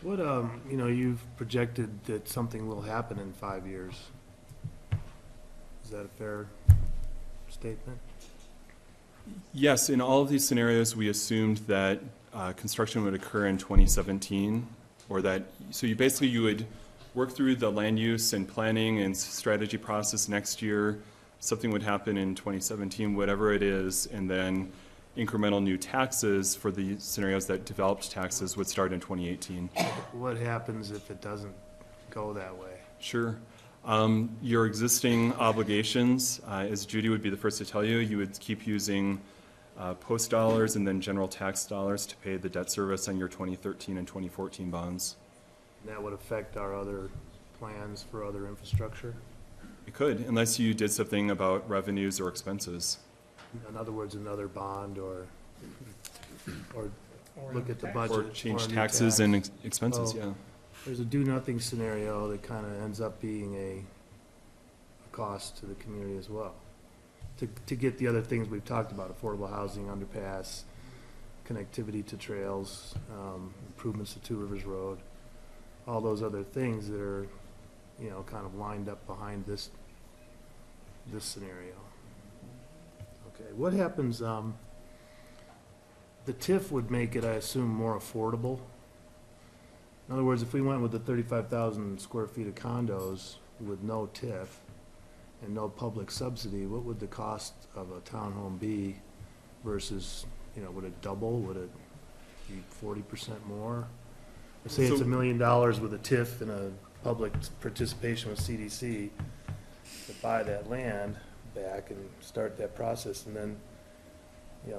What, you've projected that something will happen in 5 years. Is that a fair statement? Yes, in all of these scenarios, we assumed that construction would occur in 2017, or that, so you would work through the land use and planning and strategy process next year. Something would happen in 2017, whatever it is, and then incremental new taxes for the scenarios that developed taxes would start in 2018. What happens if it doesn't go that way? Sure. Your existing obligations, as Judy would be the first to tell you, you would keep using post dollars and then general tax dollars to pay the debt service on your 2013 and 2014 bonds. And that would affect our other plans for other infrastructure? It could, unless you did something about revenues or expenses. In other words, another bond or look at the budget. Or change a new taxes tax. and expenses, So, yeah. There's a do-nothing scenario that kind of ends up being a cost to the community as well. To get the other things we've talked about, affordable housing, underpass, connectivity to trails, improvements to Two Rivers Road, all those other things that are, kind of lined up behind this scenario. Okay, what happens, the TIF would make it, I assume, more affordable. In other words, if we went with the 35,000 square feet of condos with no TIF and no public subsidy, what would the cost of a townhome be versus, would it double? Would it be 40% more? Let's say it's So- $1 million with a TIF and a public participation with CDC to buy that land back and start that process, and then,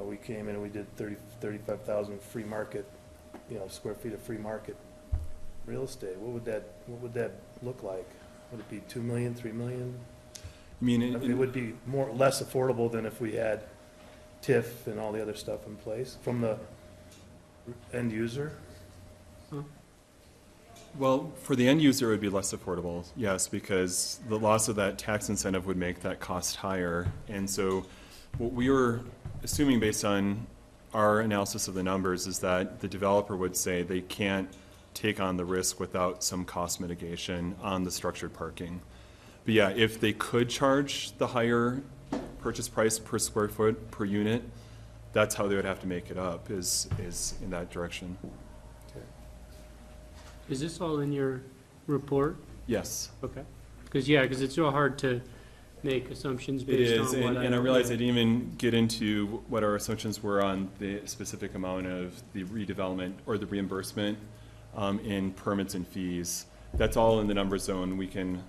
we came in and we did 35,000 free market, square feet of free market real estate. What would that look like? Would it be 2 million, 3 million? I mean, It would be less affordable than if we had TIF and all the other stuff in place from the end user? well, for the end user, it would be less affordable, yes, because the loss of that tax incentive would make that cost higher. And so what we were assuming based on our analysis of the numbers is that the developer would say they can't take on the risk without some cost mitigation on the structured parking. But yeah, if they could charge the higher purchase price per square foot per unit, that's how they would have to make it up, is in that direction. Is this all in your report? Yes. Okay. Because it's so hard to make assumptions It based is, on what and I don't realize I know. didn't even get into what our assumptions were on the specific amount of the redevelopment or the reimbursement in permits and fees. That's all in the number zone. We can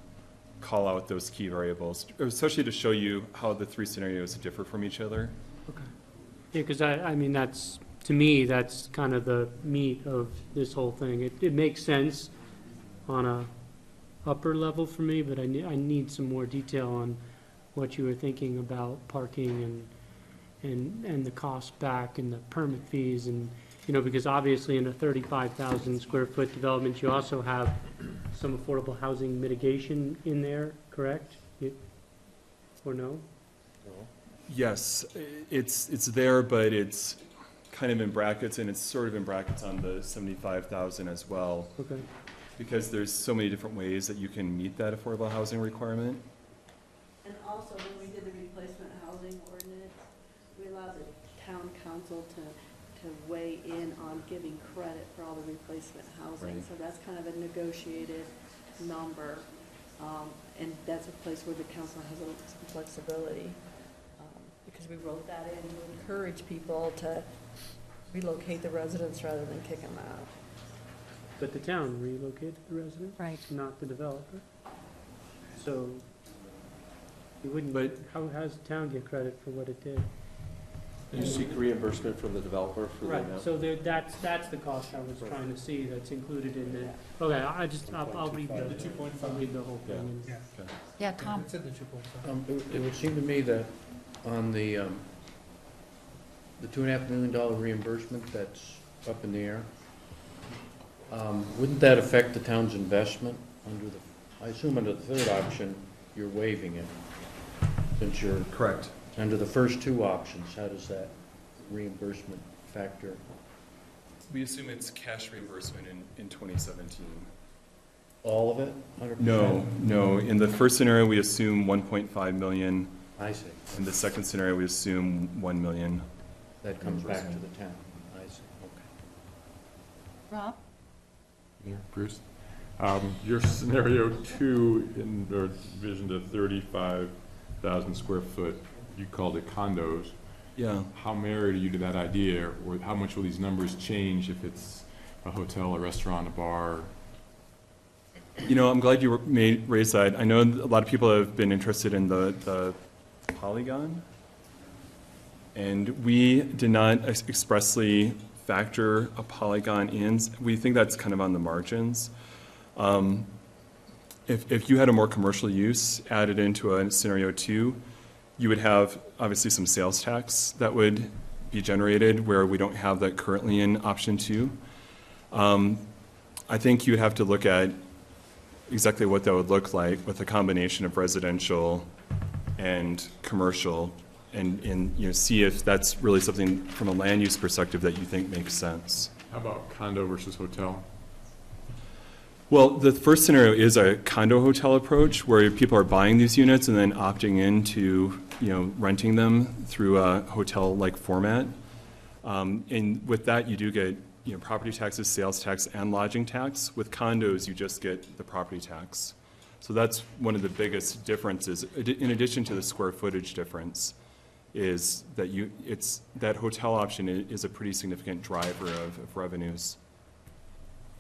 call out those key variables, especially to show you how the three scenarios differ from each other. Yeah, because I mean, to me, that's kind of the meat of this whole thing. It makes sense on a upper level for me, but I need some more detail on what you were thinking about parking and the cost back and the permit fees and, because obviously in a 35,000 square foot development, you also have some affordable housing mitigation in there, correct? Or no? Yes, it's there, but it's kind of in brackets, and it's sort of in brackets on the 75,000 as well, Okay. because there's so many different ways that you can meet that affordable housing requirement. And also, when we did the replacement housing ordinance, we allowed the town council to weigh in on giving credit for all the replacement housing. Right. So that's kind of a negotiated number, and that's a place where the council has some flexibility. Because we wrote that in to encourage people to relocate the residents rather than kick them out. But the town relocated the resident, Right. not the developer. So you wouldn't, But- how does the town get credit for what it did? You seek reimbursement from the developer for the Right, amount. so that's the cost I was trying to see, that's included in the, okay, I'll read I'll read the whole thing. Yeah. Yeah, Tom? It's in the 2.5. It would seem to me that on the $2.5 million reimbursement that's up in the air, wouldn't that affect the town's investment I assume under the third option, you're waiving it, since you're, Correct. under the first two options, how does that reimbursement factor? We assume it's cash reimbursement in 2017. All of it, 100%? No. In the first scenario, we assume 1.5 million. I see. In the second scenario, we assume 1 million. That comes back to the town. I see, okay. Rob? Yeah, Bruce? Your scenario two envisioned a 35,000 square foot, you called it condos. Yeah. How married are you to that idea, or how much will these numbers change if it's a hotel, a restaurant, a bar? I'm glad you raised that. I know a lot of people have been interested in the polygon. And we did not expressly factor a polygon in. We think that's kind of on the margins. If you had a more commercial use added into a scenario two, you would have obviously some sales tax that would be generated where we don't have that currently in option two. I think you'd have to look at exactly what that would look like with a combination of residential and commercial and see if that's really something from a land use perspective that you think makes sense. How about condo versus hotel? Well, the first scenario is a condo hotel approach where people are buying these units and then opting into renting them through a hotel-like format. And with that, you do get, property taxes, sales tax, and lodging tax. With condos, you just get the property tax. So that's one of the biggest differences, in addition to the square footage difference, is that that hotel option is a pretty significant driver of revenues.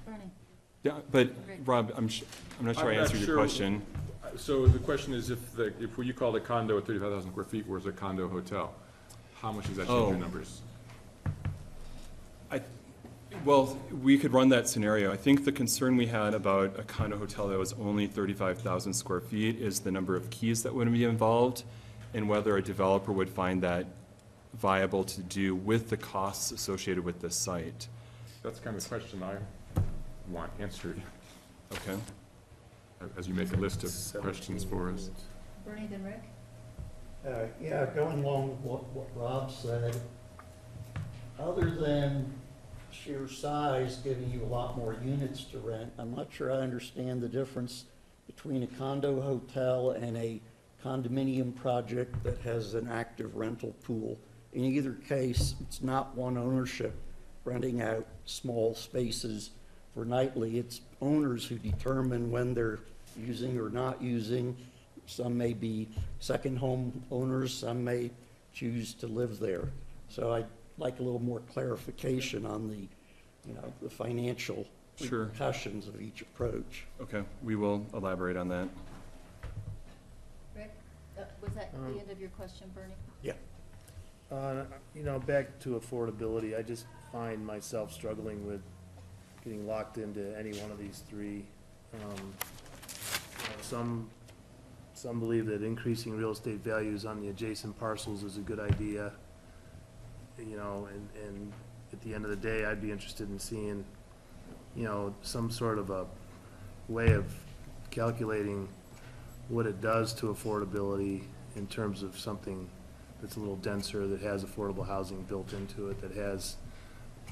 Bernie? Yeah, but Rob, I'm not sure I answered your question. So the question is, if you called a condo at 35,000 square feet, where's a condo hotel? How much does that change your numbers? Well, we could run that scenario. I think the concern we had about a condo hotel that was only 35,000 square feet is the number of keys that would be involved and whether a developer would find that viable to do with the costs associated with this site. That's kind of the question I want answered, Okay. as you make a list of questions for us. Bernie, then Rick? Yeah, going along with what Rob said, other than sheer size giving you a lot more units to rent, I'm not sure I understand the difference between a condo hotel and a condominium project that has an active rental pool. In either case, it's not one ownership renting out small spaces for nightly. It's owners who determine when they're using or not using. Some may be second home owners, some may choose to live there. So I'd like a little more clarification on the, the financial Sure. repercussions of each approach. Okay, we will elaborate on that. Rick, was that the end of your question, Bernie? Yeah. Back to affordability, I just find myself struggling with getting locked into any one of these three. Some believe that increasing real estate values on the adjacent parcels is a good idea. And at the end of the day, I'd be interested in seeing, some sort of a way of calculating what it does to affordability in terms of something that's a little denser, that has affordable housing built into it, that has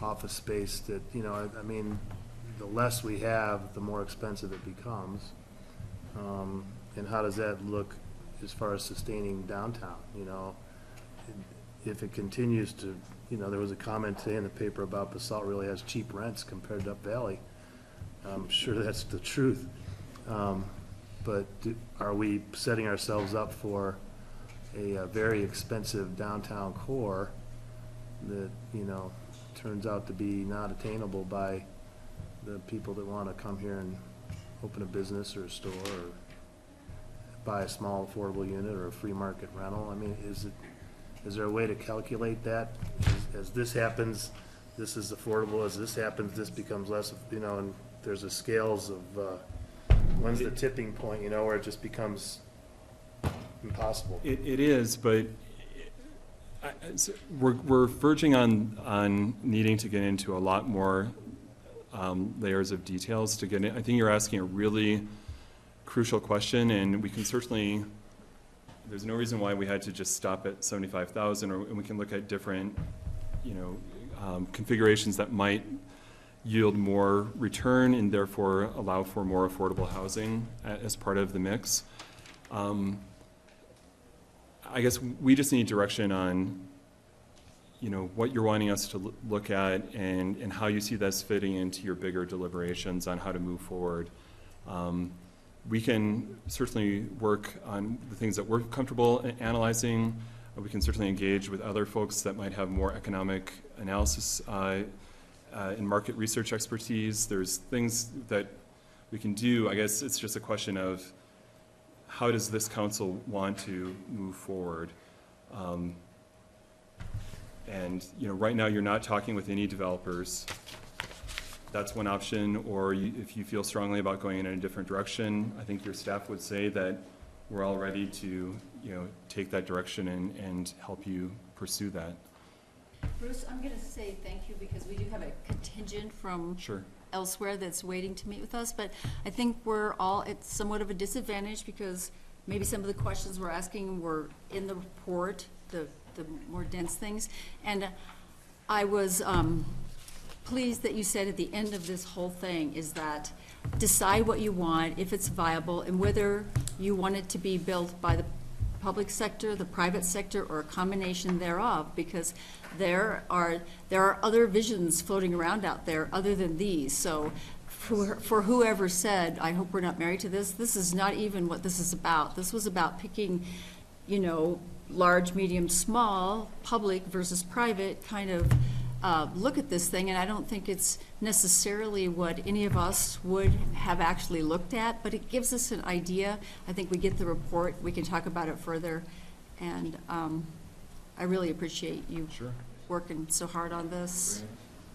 office space that, the less we have, the more expensive it becomes. And how does that look as far as sustaining downtown, If it continues to, there was a comment today in the paper about Basalt really has cheap rents compared to Up Valley. I'm sure that's the truth. But are we setting ourselves up for a very expensive downtown core that, turns out to be not attainable by the people that want to come here and open a business or a store or buy a small affordable unit or a free market rental? I mean, is there a way to calculate that? As this happens, this is affordable. As this happens, this becomes less, and there's a scales of, when's the tipping point, where it just becomes impossible? It is, but we're verging on needing to get into a lot more layers of details to get in. I think you're asking a really crucial question, and we can certainly, there's no reason why we had to just stop at 75,000, and we can look at different, configurations that might yield more return and therefore allow for more affordable housing as part of the mix. I guess we just need direction on, what you're wanting us to look at and how you see this fitting into your bigger deliberations on how to move forward. We can certainly work on the things that we're comfortable analyzing. We can certainly engage with other folks that might have more economic analysis and market research expertise. There's things that we can do. I guess it's just a question of how does this council want to move forward? And right now you're not talking with any developers. That's one option, or if you feel strongly about going in a different direction, I think your staff would say that we're all ready to, take that direction and help you pursue that. Bruce, I'm going to say thank you because we do have a contingent from Sure. elsewhere that's waiting to meet with us, but I think we're all at somewhat of a disadvantage because maybe some of the questions we're asking were in the report, the more dense things. And I was pleased that you said at the end of this whole thing is that decide what you want, if it's viable, and whether you want it to be built by the public sector, the private sector, or a combination thereof, because there are other visions floating around out there other than these. So for whoever said, I hope we're not married to this, this is not even what this is about. This was about picking, you know, large, medium, small, public versus private kind of look at this thing, and I don't think it's necessarily what any of us would have actually looked at, but it gives us an idea. I think we get the report, we can talk about it further, and I really appreciate you working so hard on this.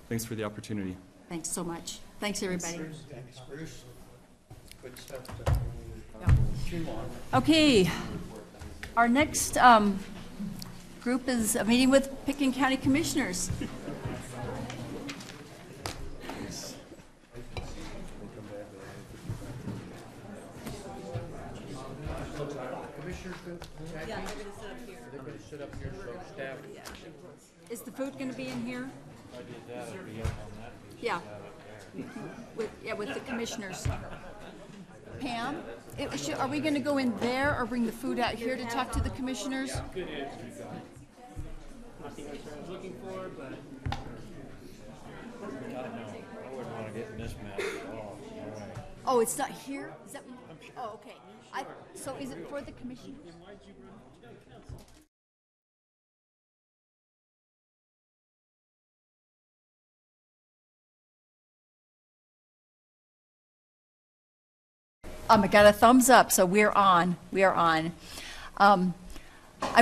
Thanks for the opportunity. Thanks so much. Thanks, everybody. Thanks, Bruce. Good stuff. Okay, our next group is a meeting with Pickens County Commissioners. They're gonna sit up here, so staff. Is the food going to be in here? I did that, it'll be up on that piece. Yeah. With the commissioners. Pam, are we going to go in there or bring the food out here to talk to the commissioners? Good answer, you got it. Not the answer I was looking for, but. I wouldn't wanna get in this mess at all. All right. Oh, it's not here? Is that? Oh, okay. So is it for the commissioners? I got a thumbs up, so we're on. We are on. I'm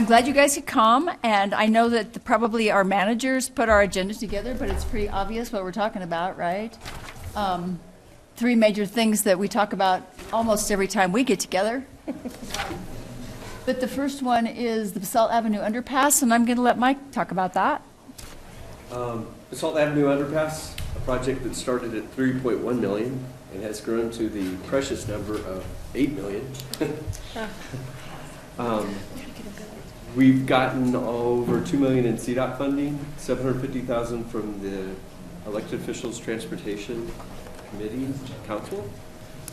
glad you guys could come, and I know that probably our managers put our agenda together, but it's pretty obvious what we're talking about, right? 3 major things that we talk about almost every time we get together. But the first one is the Basalt Avenue underpass, and I'm going to let Mike talk about that. Basalt Avenue Underpass, a project that started at $3.1 million and has grown to the precious number of $8 million. We've gotten over $2 million in CDOT funding, $750,000 from the elected officials Transportation Committee Council.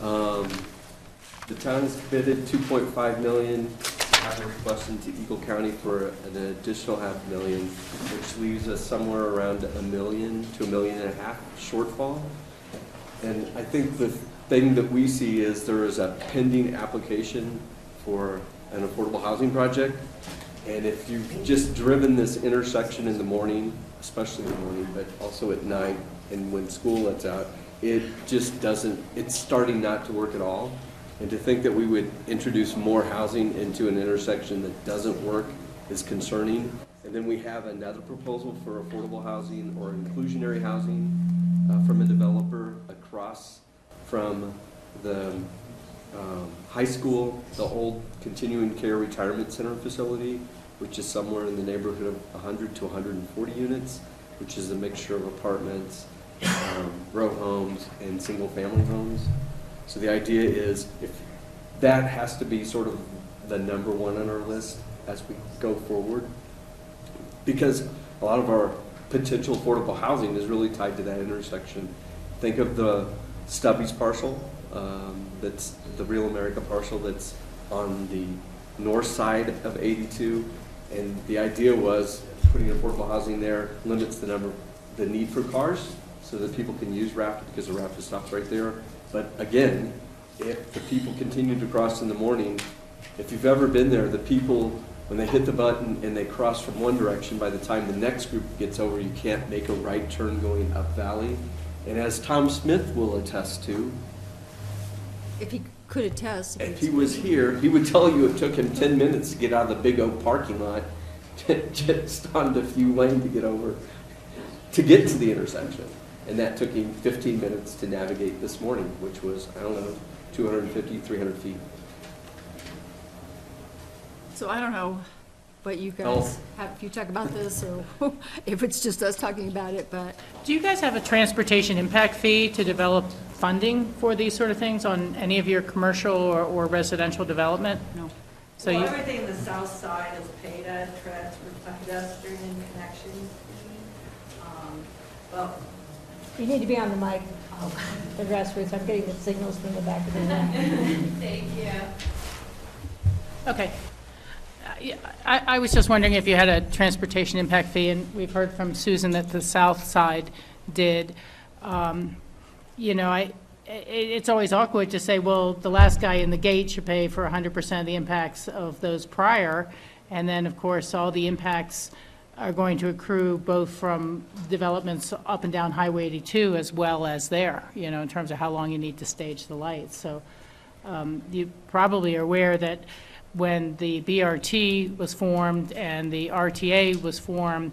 The town has committed $2.5 million, requesting to Eagle County for an additional $500,000, which leaves us somewhere around $1 million to $1.5 million shortfall. And I think the thing that we see is there is a pending application for an affordable housing project. And if you've just driven this intersection in the morning, especially in the morning, but also at night and when school lets out, it just doesn't, it's starting not to work at all. And to think that we would introduce more housing into an intersection that doesn't work is concerning. And then we have another proposal for affordable housing or inclusionary housing from a developer across from the high school, the old continuing care retirement center facility, which is somewhere in the neighborhood of 100 to 140 units, which is a mixture of apartments, row homes, and single-family homes. So the idea is if that has to be sort of the number one on our list as we go forward, because a lot of our potential affordable housing is really tied to that intersection. Think of the Stubby's parcel, that's the Real America parcel that's on the north side of 82, and the idea was putting affordable housing there limits the need for cars so that people can use RAFTA because the RAFTA stops right there. But again, if the people continue to cross in the morning, if you've ever been there, the people, when they hit the button and they cross from one direction, by the time the next group gets over, you can't make a right turn going up valley. And as Tom Smith will attest to, If he could attest. if he was here, he would tell you it took him 10 minutes to get out of the Big Oak parking lot just on the few lane to get over, to get to the intersection. And that took him 15 minutes to navigate this morning, which was, I don't know, 250, 300 feet. So I don't know what you guys have, if you talk about this, or if it's just us talking about it, but. Do you guys have a transportation impact fee to develop funding for these sort of things on any of your commercial or residential development? No. So Well, you, everything in the south side is paid at pedestrian connection fee. Well, You need to be on the mic, the grassroots. I'm getting the signals from the back of the room. thank you. okay. I was just wondering if you had a transportation impact fee, and we've heard from Susan that the south side did. You know, it's always awkward to say, well, the last guy in the gate should pay for 100% of the impacts of those prior, and then, of course, all the impacts are going to accrue both from developments up and down Highway 82 as well as there, you know, in terms of how long you need to stage the lights. So you probably are aware that when the BRT was formed and the RTA was formed,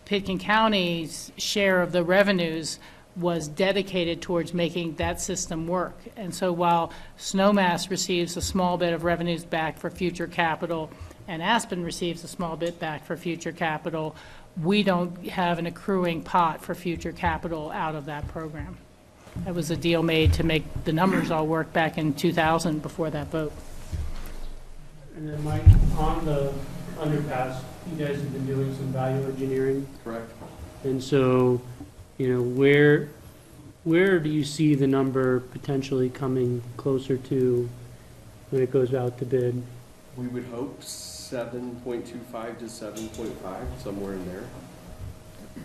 Pitkin County's share of the revenues was dedicated towards making that system work. And so while Snowmass receives a small bit of revenues back for future capital, and Aspen receives a small bit back for future capital, we don't have an accruing pot for future capital out of that program. That was a deal made to make the numbers all work back in 2000 before that vote. And then Mike, on the underpass, you guys have been doing some value engineering. Correct. And so, you know, where do you see the number potentially coming closer to when it goes out to bid? We would hope 7.25 to 7.5, somewhere in there.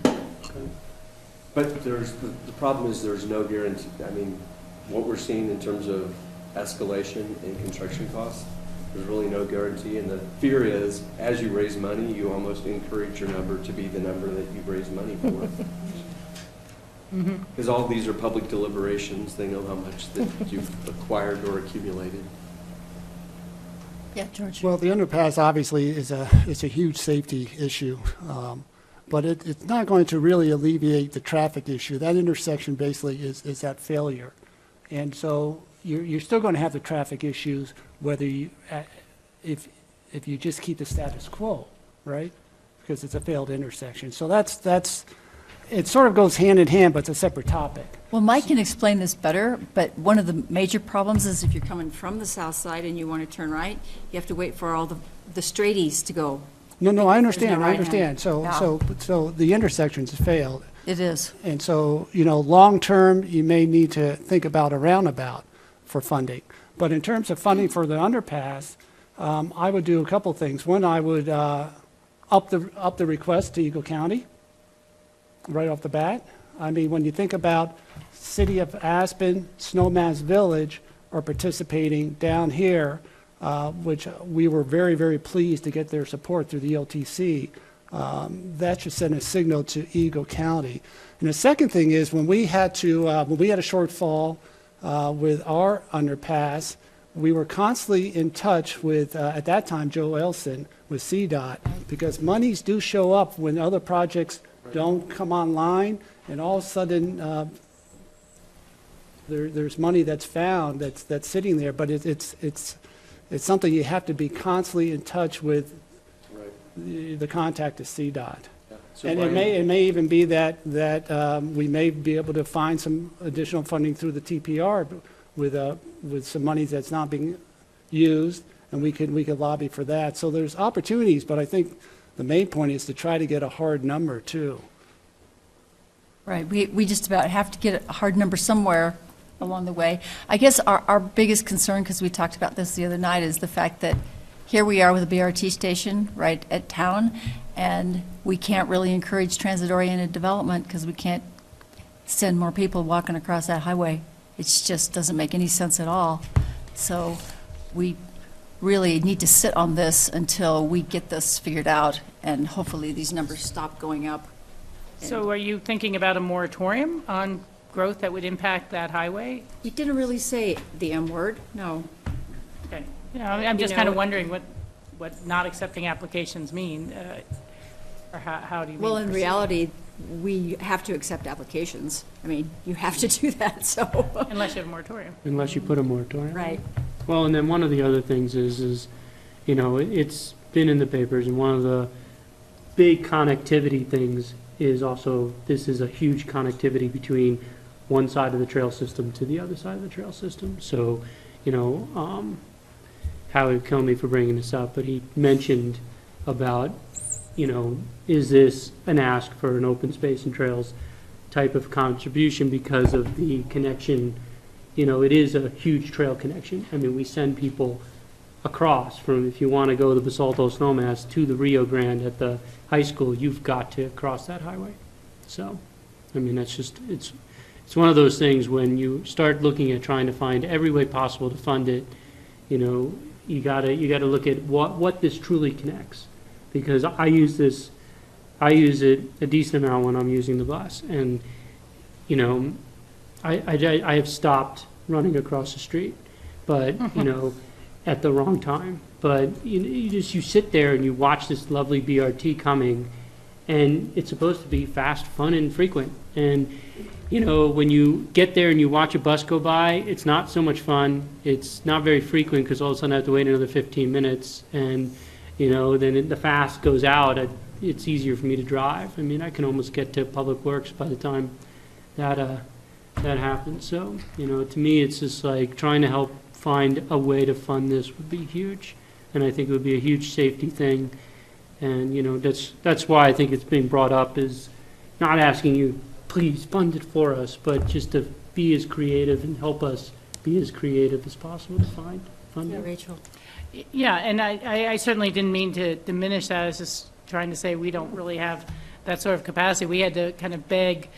Okay. But the problem is there's no guarantee. I mean, what we're seeing in terms of escalation in construction costs, there's really no guarantee. And the fear is, as you raise money, you almost encourage your number to be the number that you've raised money for. Because all these are public deliberations. They know how much that you've acquired or accumulated. Yeah, George. Well, the underpass obviously is a huge safety issue, but it's not going to really alleviate the traffic issue. That intersection basically is at failure. And so you're still going to have the traffic issues whether you, if you just keep the status quo, right? Because it's a failed intersection. So that's it sort of goes hand in hand, but it's a separate topic. Well, Mike can explain this better, but one of the major problems is if you're coming from the south side and you want to turn right, you have to wait for all the straighties to go. No, I There's no understand, I right understand. hand. So the intersection's failed. It is. And so, you know, long-term, you may need to think about a roundabout for funding. But in terms of funding for the underpass, I would do a couple things. One, I would up the request to Eagle County right off the bat. I mean, when you think about City of Aspen, Snowmass Village are participating down here, which we were very, very pleased to get their support through the LTC. That should send a signal to Eagle County. And the second thing is when we had a shortfall with our underpass, we were constantly in touch with, at that time, Joe Elson with CDOT, because monies do show up when other projects don't come online, and all of a sudden there's money that's found that's sitting there, but it's something you have to be constantly in touch with. Right. The contact is CDOT. Yeah. So and it may even be that we may be able to find some additional funding through the TPR with some money that's not being used, and we could lobby for that. So there's opportunities, but I think the main point is to try to get a hard number too. Right, we just about have to get a hard number somewhere along the way. I guess our biggest concern, because we talked about this the other night, is the fact that here we are with a BRT station right at town, and we can't really encourage transit-oriented development because we can't send more people walking across that highway. It just doesn't make any sense at all. So we really need to sit on this until we get this figured out, and hopefully these numbers stop going up. So are you thinking about a moratorium on growth that would impact that highway? We didn't really say the M word, no. Okay. I'm just kind of wondering what not accepting applications mean, or how do you Well, in proceed? reality, we have to accept applications. I mean, you have to do that, so. Unless you have a moratorium. Unless you put a moratorium. Right. Well, and then one of the other things is, you know, it's been in the papers, and one of the big connectivity things is also, this is a huge connectivity between one side of the trail system to the other side of the trail system. So, you know, Howie would kill me for bringing this up, but he mentioned about, you know, is this an ask for an open space and trails type of contribution because of the connection? You know, it is a huge trail connection. I mean, we send people across from, if you want to go the Basalto Snowmass to the Rio Grande at the high school, you've got to cross that highway. So, I mean, that's just, it's one of those things when you start looking at trying to find every way possible to fund it, you know, you gotta look at what this truly connects. Because I use it a decent amount when I'm using the bus. And, you know, I have stopped running across the street, but, you know, at the wrong time. But you sit there and you watch this lovely BRT coming, and it's supposed to be fast, fun, and frequent. And, you know, when you get there and you watch a bus go by, it's not so much fun. It's not very frequent because all of a sudden I have to wait another 15 minutes. And, you know, then the fast goes out. It's easier for me to drive. I mean, I can almost get to Public Works by the time that happens. So, you know, to me, it's just like trying to help find a way to fund this would be huge. And I think it would be a huge safety thing. And, you know, that's why I think it's being brought up, is not asking you, please fund it for us, but just to be as creative and help us be as creative as possible to fund it. Rachel? Yeah, and I certainly didn't mean to diminish that. I was just trying to say we don't really have that sort of capacity. We had to kind of beg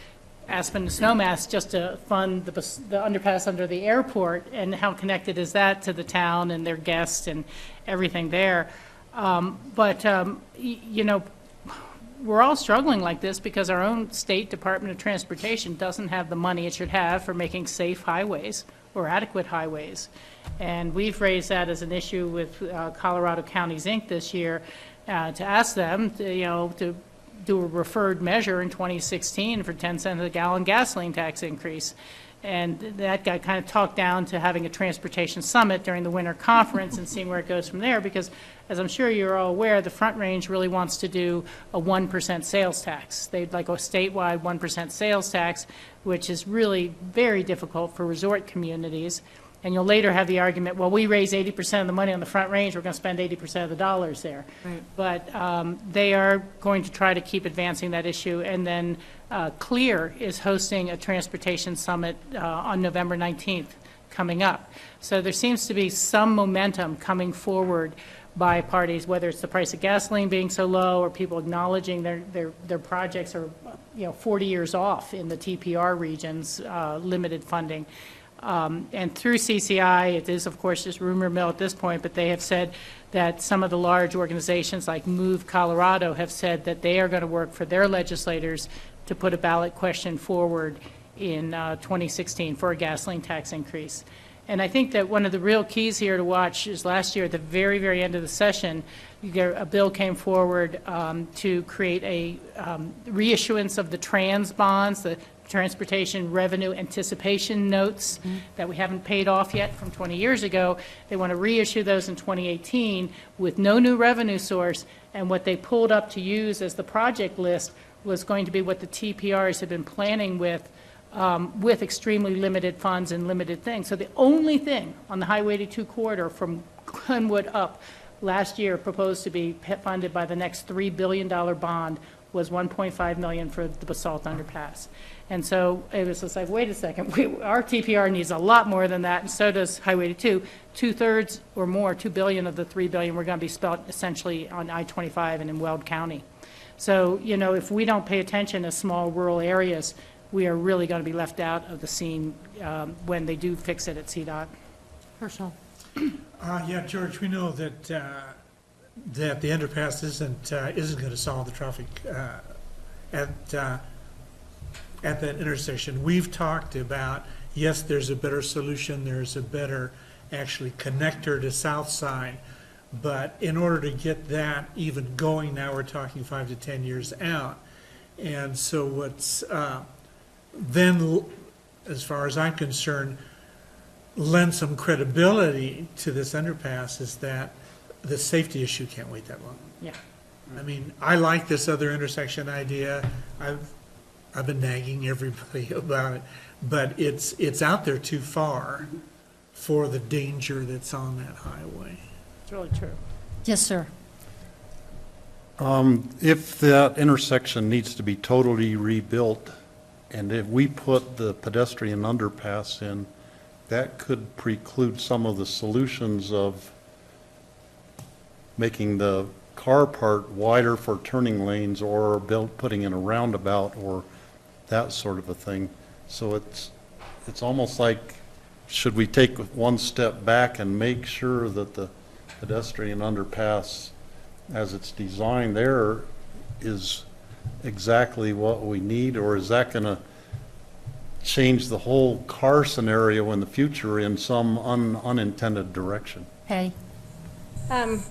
Aspen and Snowmass just to fund the underpass under the airport, and how connected is that to the town and their guests and everything there. You know, we're all struggling like this because our own state Department of Transportation doesn't have the money it should have for making safe highways or adequate highways. And we've raised that as an issue with Colorado Counties, Inc. this year to ask them to do a referred measure in 2016 for 10 cents a gallon gasoline tax increase. And that got kind of talked down to having a transportation summit during the winter conference and seeing where it goes from there, because as I'm sure you're all aware, the Front Range really wants to do a 1% sales tax. They'd like a statewide 1% sales tax, which is really very difficult for resort communities. And you'll later have the argument, well, we raise 80% of the money on the Front Range, we're going to spend 80% of the dollars there. Right. But they are going to try to keep advancing that issue. And then Clear is hosting a transportation summit on November 19th coming up. So there seems to be some momentum coming forward by parties, whether it's the price of gasoline being so low or people acknowledging their projects are 40 years off in the TPR regions, limited funding. And through CCI, it is, of course, just rumor mill at this point, but they have said that some of the large organizations like Move Colorado have said that they are going to work for their legislators to put a ballot question forward in 2016 for a gasoline tax increase. And I think that one of the real keys here to watch is last year at the very, very end of the session, a bill came forward to create a reissuance of the trans bonds, the transportation revenue anticipation notes that we haven't paid off yet from 20 years ago. They want to reissue those in 2018 with no new revenue source, and what they pulled up to use as the project list was going to be what the TPRs have been planning with extremely limited funds and limited things. So the only thing on the Highway 82 corridor from Glenwood up last year proposed to be funded by the next $3 billion bond was $1.5 million for the Basalt underpass. And so it was just like, wait a second, our TPR needs a lot more than that, and so does Highway 82. 2/3 or more, $2 billion of the $3 billion, we're going to be spent essentially on I-25 and in Weld County. So, if we don't pay attention to small rural areas, we are really going to be left out of the scene when they do fix it at CDOT. Herschel? Yeah, George, we know that that the underpass isn't going to solve the traffic at that intersection. We've talked about, yes, there's a better solution, there's a better actually connector to South Side, but in order to get that even going, now we're talking 5 to 10 years out. And so what's then, as far as I'm concerned, lend some credibility to this underpass is that the safety issue can't wait that long. Yeah. I mean, I like this other intersection idea. I've been nagging everybody about it, but it's out there too far for the danger that's on that highway. It's really true. Yes, sir. If that intersection needs to be totally rebuilt, and if we put the pedestrian underpass in, that could preclude some of the solutions of making the car part wider for turning lanes or putting in a roundabout or that sort of a thing. So it's almost like, should we take one step back and make sure that the pedestrian underpass as it's designed there is exactly what we need, or is that going to change the whole car scenario in the future in some unintended direction? Patty? On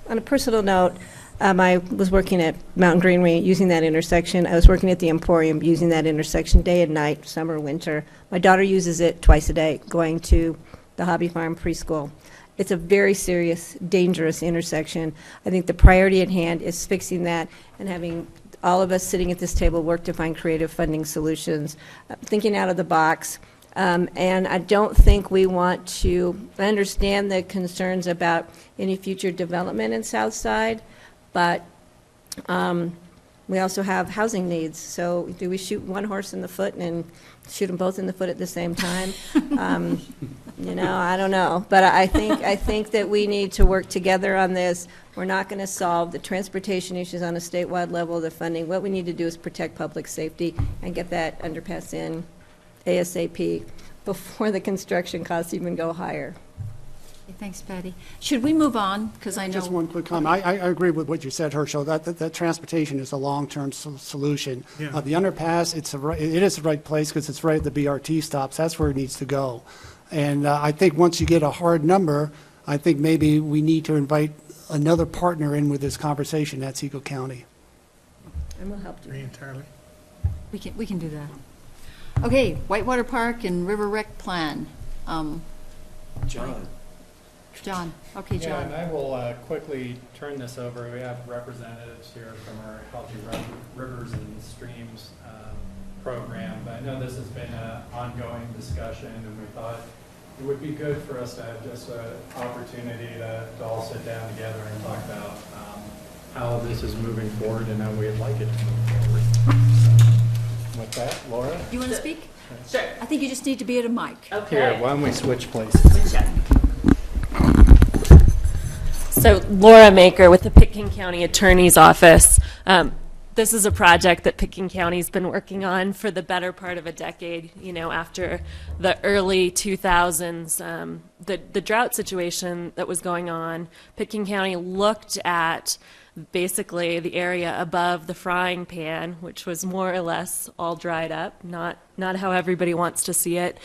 a personal note, I was working at Mountain Greenway using that intersection. I was working at the Emporium using that intersection day and night, summer, winter. My daughter uses it twice a day, going to the Hobby Farm preschool. It's a very serious, dangerous intersection. I think the priority at hand is fixing that and having all of us sitting at this table work to find creative funding solutions, thinking out of the box. And I don't think we want to understand the concerns about any future development in Southside, but we also have housing needs. So do we shoot one horse in the foot and shoot them both in the foot at the same time? I don't know. But I think that we need to work together on this. We're not going to solve the transportation issues on a statewide level, the funding. What we need to do is protect public safety and get that underpass in ASAP before the construction costs even go higher. Thanks, Patty. Should we move on? Because I know. Just one quick comment. I agree with what you said, Herschel, that transportation is a long-term solution. Yeah. The underpass, it is the right place because it's right at the BRT stops. That's where it needs to go. And I think once you get a hard number, I think maybe we need to invite another partner in with this conversation. That's Eagle County. And we'll help you. Agree entirely. We can do that. Okay, Whitewater Park and River Rec Plan. John. Okay, Yeah, John. and I will quickly turn this over. We have representatives here from our Healthy Rivers and Streams program. But I know this has been an ongoing discussion, and we thought it would be good for us to have just an opportunity to all sit down together and talk about how this is moving forward and how we'd like it to move forward. So, with that, Laura? You want to speak? Sure. I think you just need to be at a mic. Okay. Here, why don't we switch places? So Laura Maker with the Pitkin County Attorney's Office. This is a project that Pitkin County's been working on for the better part of a decade. After the early 2000s, the drought situation that was going on, Pitkin County looked at basically the area above the frying pan, which was more or less all dried up, not how everybody wants to see it,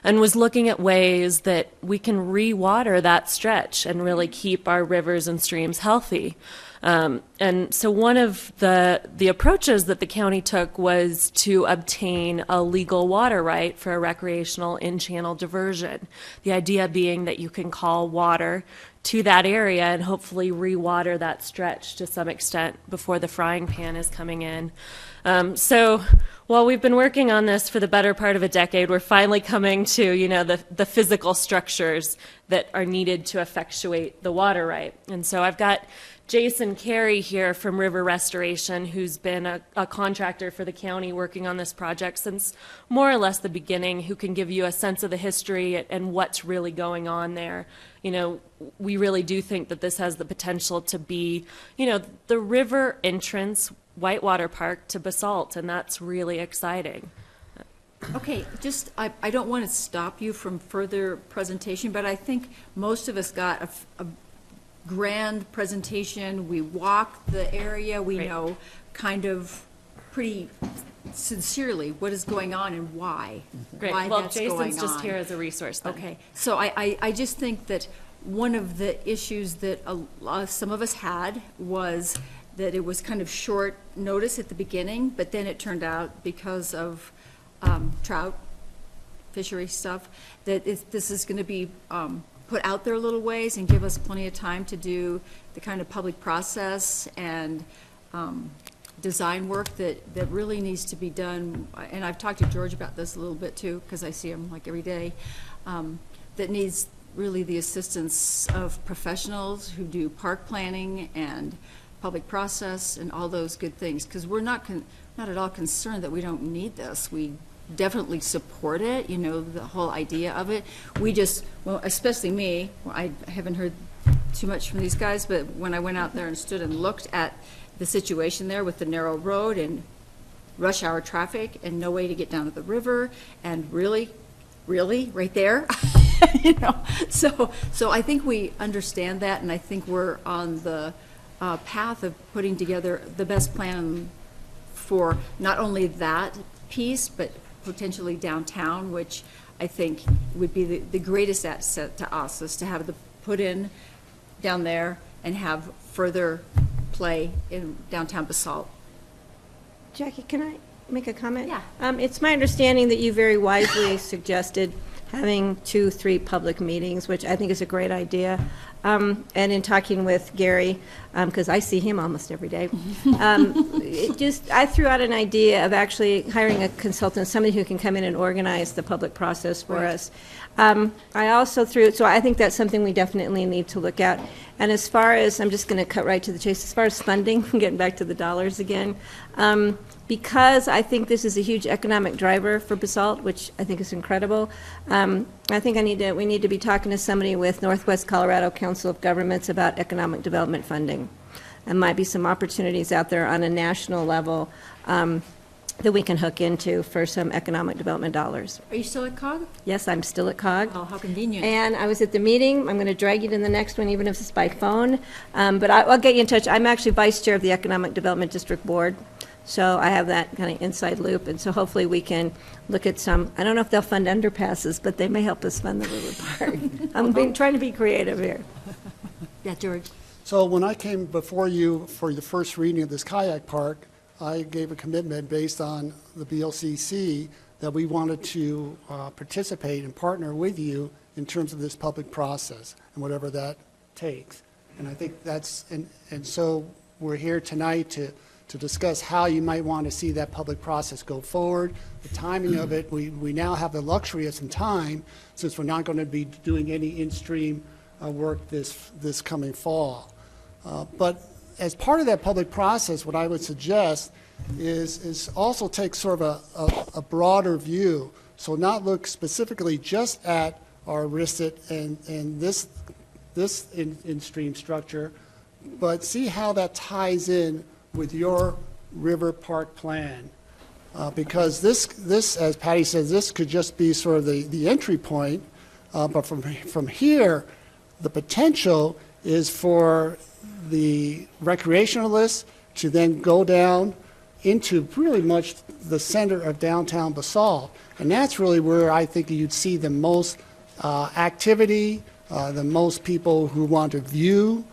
and was looking at ways that we can re-water that stretch and really keep our rivers and streams healthy. And so one of the approaches that the county took was to obtain a legal water right for a recreational in-channel diversion. The idea being that you can call water to that area and hopefully re-water that stretch to some extent before the frying pan is coming in. So while we've been working on this for the better part of a decade, we're finally coming to, the physical structures that are needed to effectuate the water right. And so I've got Jason Carey here from River Restoration, who's been a contractor for the county working on this project since more or less the beginning, who can give you a sense of the history and what's really going on there. We really do think that this has the potential to be, the river entrance Whitewater Park to Basalt, and that's really exciting. Okay, I don't want to stop you from further presentation, but I think most of us got a grand presentation. We walked the area. We know kind of pretty sincerely what is going on and why. Great. Why Well, that's Jason's going just on. here as a resource then. Okay, so I just think that one of the issues that some of us had was that it was kind of short notice at the beginning, but then it turned out because of trout fishery stuff that this is going to be put out there a little ways and give us plenty of time to do the kind of public process and design work that really needs to be done. And I've talked to George about this a little bit too, because I see him like every day, that needs really the assistance of professionals who do park planning and public process and all those good things, because we're not at all concerned that we don't need this. We definitely support it, the whole idea of it. We just, well, especially me, I haven't heard too much from these guys, but when I went out there and stood and looked at the situation there with the narrow road and rush hour traffic and no way to get down to the river, and really, right there? You know, so I think we understand that, and I think we're on the path of putting together the best plan for not only that piece, but potentially downtown, which I think would be the greatest asset to us, is to have the put in down there and have further play in downtown Basalt. Jackie, can I make a comment? Yeah. It's my understanding that you very wisely suggested having 2-3 public meetings, which I think is a great idea. And in talking with Gary, because I see him almost every day, I threw out an idea of actually hiring a consultant, somebody who can come in and organize the public process for us. I also so I think that's something we definitely need to look at. And as far as, I'm just going to cut right to the chase, as far as funding, getting back to the dollars again, because I think this is a huge economic driver for Basalt, which I think is incredible. I think we need to be talking to somebody with Northwest Colorado Council of Governments about economic development funding. There might be some opportunities out there on a national level that we can hook into for some economic development dollars. Are you still at COG? Yes, I'm still at COG. Oh, how convenient. And I was at the meeting. I'm going to drag you to the next one, even if it's by phone. But I'll get you in touch. I'm actually vice chair of the Economic Development District Board. So I have that kind of inside loop. And so hopefully we can look at some, I don't know if they'll fund underpasses, but they may help us fund the river park. I'm trying to be creative here. Yeah, George. So when I came before you for the first reading of this kayak park, I gave a commitment based on the BLCC that we wanted to participate and partner with you in terms of this public process and whatever that takes. And I think that's, and so we're here tonight to discuss how you might want to see that public process go forward, the timing of it. We now have the luxury of some time, since we're not going to be doing any in-stream work this coming fall. But as part of that public process, what I would suggest is also take sort of a broader view. So not look specifically just at our RISIT and this in-stream structure, but see how that ties in with your river park plan. Because this, as Patty says, this could just be sort of the entry point, but from here, the potential is for the recreationalists to then go down into really much the center of downtown Basalt. And that's really where I think you'd see the most activity, the most people who want to view,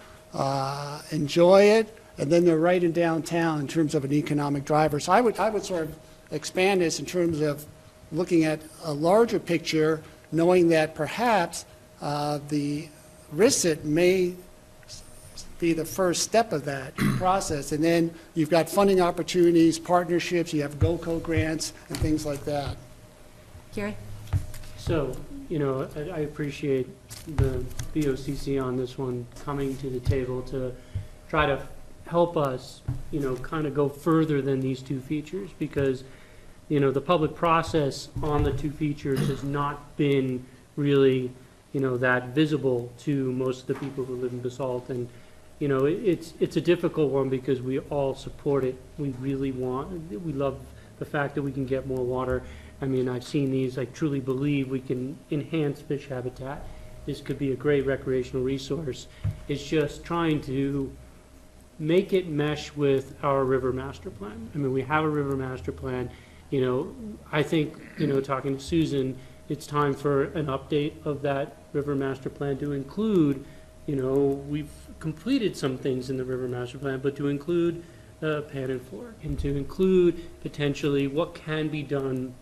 enjoy it, and then they're right in downtown in terms of an economic driver. So I would sort of expand this in terms of looking at a larger picture, knowing that perhaps the RISIT may be the first step of that process. And then you've got funding opportunities, partnerships, you have GOCO grants, and things like that. Gary? So, you know, I appreciate the BOCC on this one coming to the table to try to help us, you know, kind of go further than these two features, because, you know, the public process on the two features has not been really, you know, that visible to most of the people who live in Basalt. And, you know, it's a difficult one because we all support it. We really we love the fact that we can get more water. I mean, I've seen these. I truly believe we can enhance fish habitat. This could be a great recreational resource. It's just trying to make it mesh with our river master plan. I mean, we have a river master plan. You know, I think, you know, talking to Susan, it's time for an update of that river master plan to include, you know, we've completed some things in the river master plan, but to include Pan and Fork, and to include potentially what can be done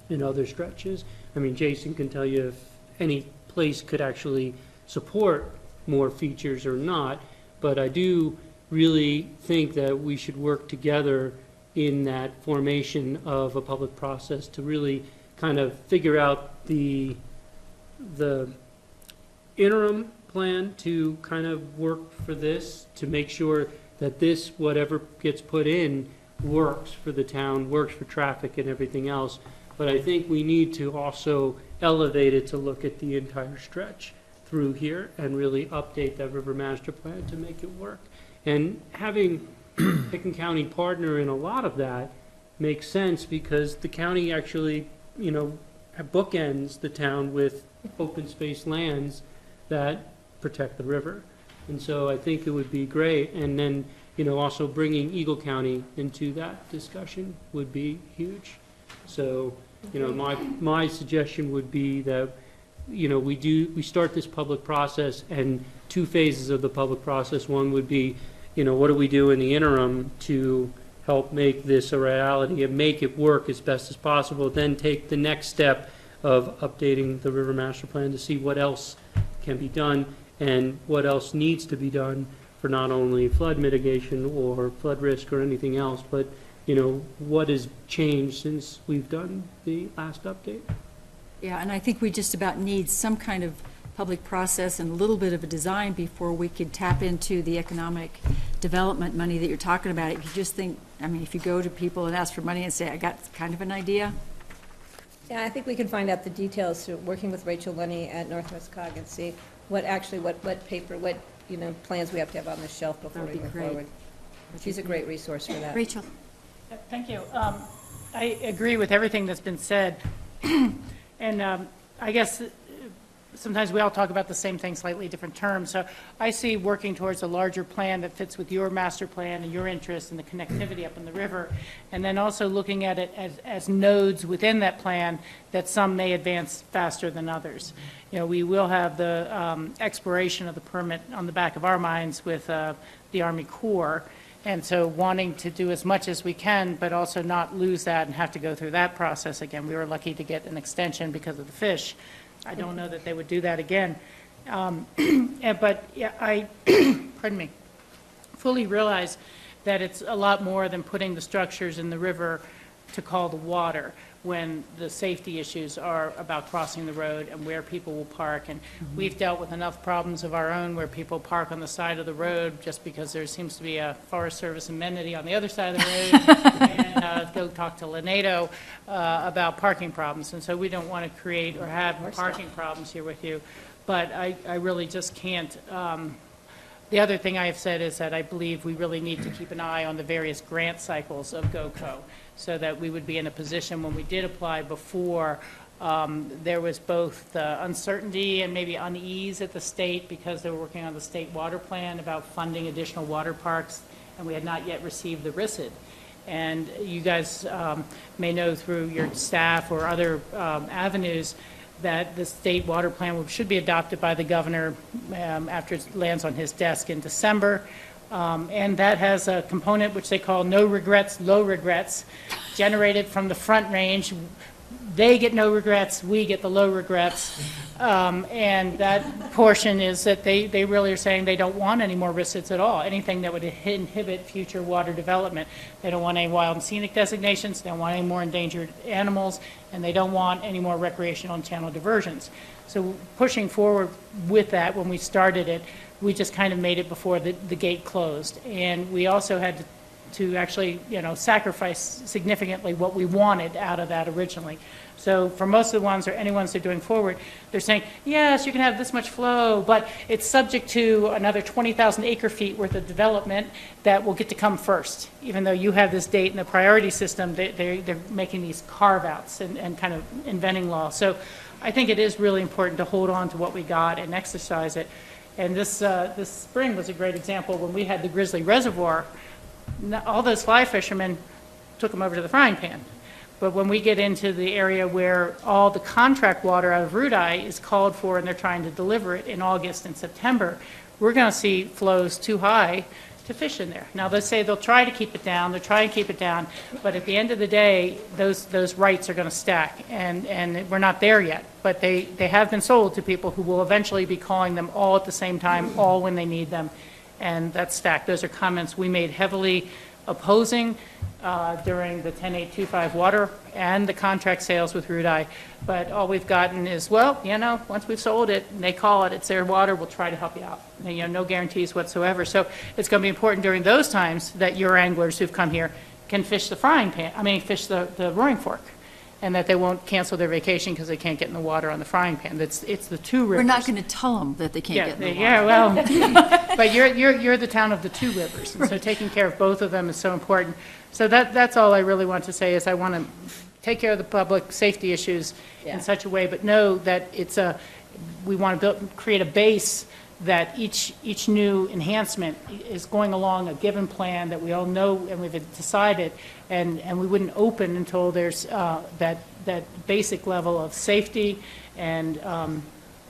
in other stretches. I mean, Jason can tell you if any place could actually support more features or not, but I do really think that we should work together in that formation of a public process to really kind of figure out the interim plan to kind of work for this, to make sure that this, whatever gets put in, works for the town, works for traffic and everything else. But I think we need to also elevate it to look at the entire stretch through here and really update that river master plan to make it work. And having Picken County partner in a lot of that makes sense because the county actually, bookends the town with open space lands that protect the river. And so I think it would be great. And then, also bringing Eagle County into that discussion would be huge. So, my suggestion would be that, we start this public process and 2 phases of the public process. One would be, what do we do in the interim to help make this a reality and make it work as best as possible, then take the next step of updating the river master plan to see what else can be done and what else needs to be done for not only flood mitigation or flood risk or anything else, but, what has changed since we've done the last update. Yeah, and I think we just about need some kind of public process and a little bit of a design before we could tap into the economic development money that you're talking about. If you just think, if you go to people and ask for money and say, I got kind of an idea. Yeah, I think we can find out the details through working with Rachel Lenny at Northwest Cog and see what paper, plans we have to have on the shelf before we move forward. She's a great resource for that. Rachel. Thank you. I agree with everything that's been said. And I guess sometimes we all talk about the same thing, slightly different terms. So I see working towards a larger plan that fits with your master plan and your interests and the connectivity up in the river, and then also looking at it as nodes within that plan that some may advance faster than others. We will have the expiration of the permit on the back of our minds with the Army Corps, and so wanting to do as much as we can, but also not lose that and have to go through that process again. We were lucky to get an extension because of the fish. I don't know that they would do that again. But yeah, I, pardon me, fully realize that it's a lot more than putting the structures in the river to call the water, when the safety issues are about crossing the road and where people will park. And we've dealt with enough problems of our own where people park on the side of the road just because there seems to be a Forest Service amenity on the other side of the road, and go talk to Lanedo about parking problems. And so we don't want to create or have parking problems here with you. But I really just can't. The other thing I have said is that I believe we really need to keep an eye on the various grant cycles of GOCO, so that we would be in a position when we did apply before, there was both uncertainty and maybe unease at the state because they were working on the state water plan about funding additional water parks, and we had not yet received the RISD. And you guys may know through your staff or other avenues that the state water plan should be adopted by the governor after it lands on his desk in December. And that has a component which they call no regrets, low regrets, generated from the Front Range. They get no regrets, we get the low regrets. And that portion is that they really are saying they don't want any more RISDs at all, anything that would inhibit future water development. They don't want any wild and scenic designations, they don't want any more endangered animals, and they don't want any more recreational and channel diversions. So pushing forward with that, when we started it, we just kind of made it before the gate closed. And we also had to actually, sacrifice significantly what we wanted out of that originally. So for most of the ones or any ones they're doing forward, they're saying, yes, you can have this much flow, but it's subject to another 20,000 acre feet worth of development that will get to come first. Even though you have this date in the priority system, they're making these carve-outs and kind of inventing law. So I think it is really important to hold on to what we got and exercise it. And this spring was a great example. When we had the Grizzly Reservoir, all those fly fishermen took them over to the frying pan. But when we get into the area where all the contract water out of Rudai is called for and they're trying to deliver it in August and September, we're going to see flows too high to fish in there. Now, they say they'll try to keep it down, but at the end of the day, those rights are going to stack, and we're not there yet. But they have been sold to people who will eventually be calling them all at the same time, all when they need them, and that's stacked. Those are comments we made heavily opposing during the 10.825 water and the contract sales with Rudai. But all we've gotten is, well, once we've sold it and they call it, it's their water, we'll try to help you out. No guarantees whatsoever. So it's going to be important during those times that your anglers who've come here can fish the fish the Roaring Fork. and that they won't cancel their vacation because they can't get in the water on the frying pan. It's the two rivers. We're not going to tell them that they can't get in the water. Yeah, well, but you're the town of the two rivers, and so taking care of both of them is so important. So that's all I really want to say, is I want to take care of the public safety issues in such a way, but know that we want to create a base that each new enhancement is going along a given plan that we all know and we've decided, and we wouldn't open until there's that basic level of safety and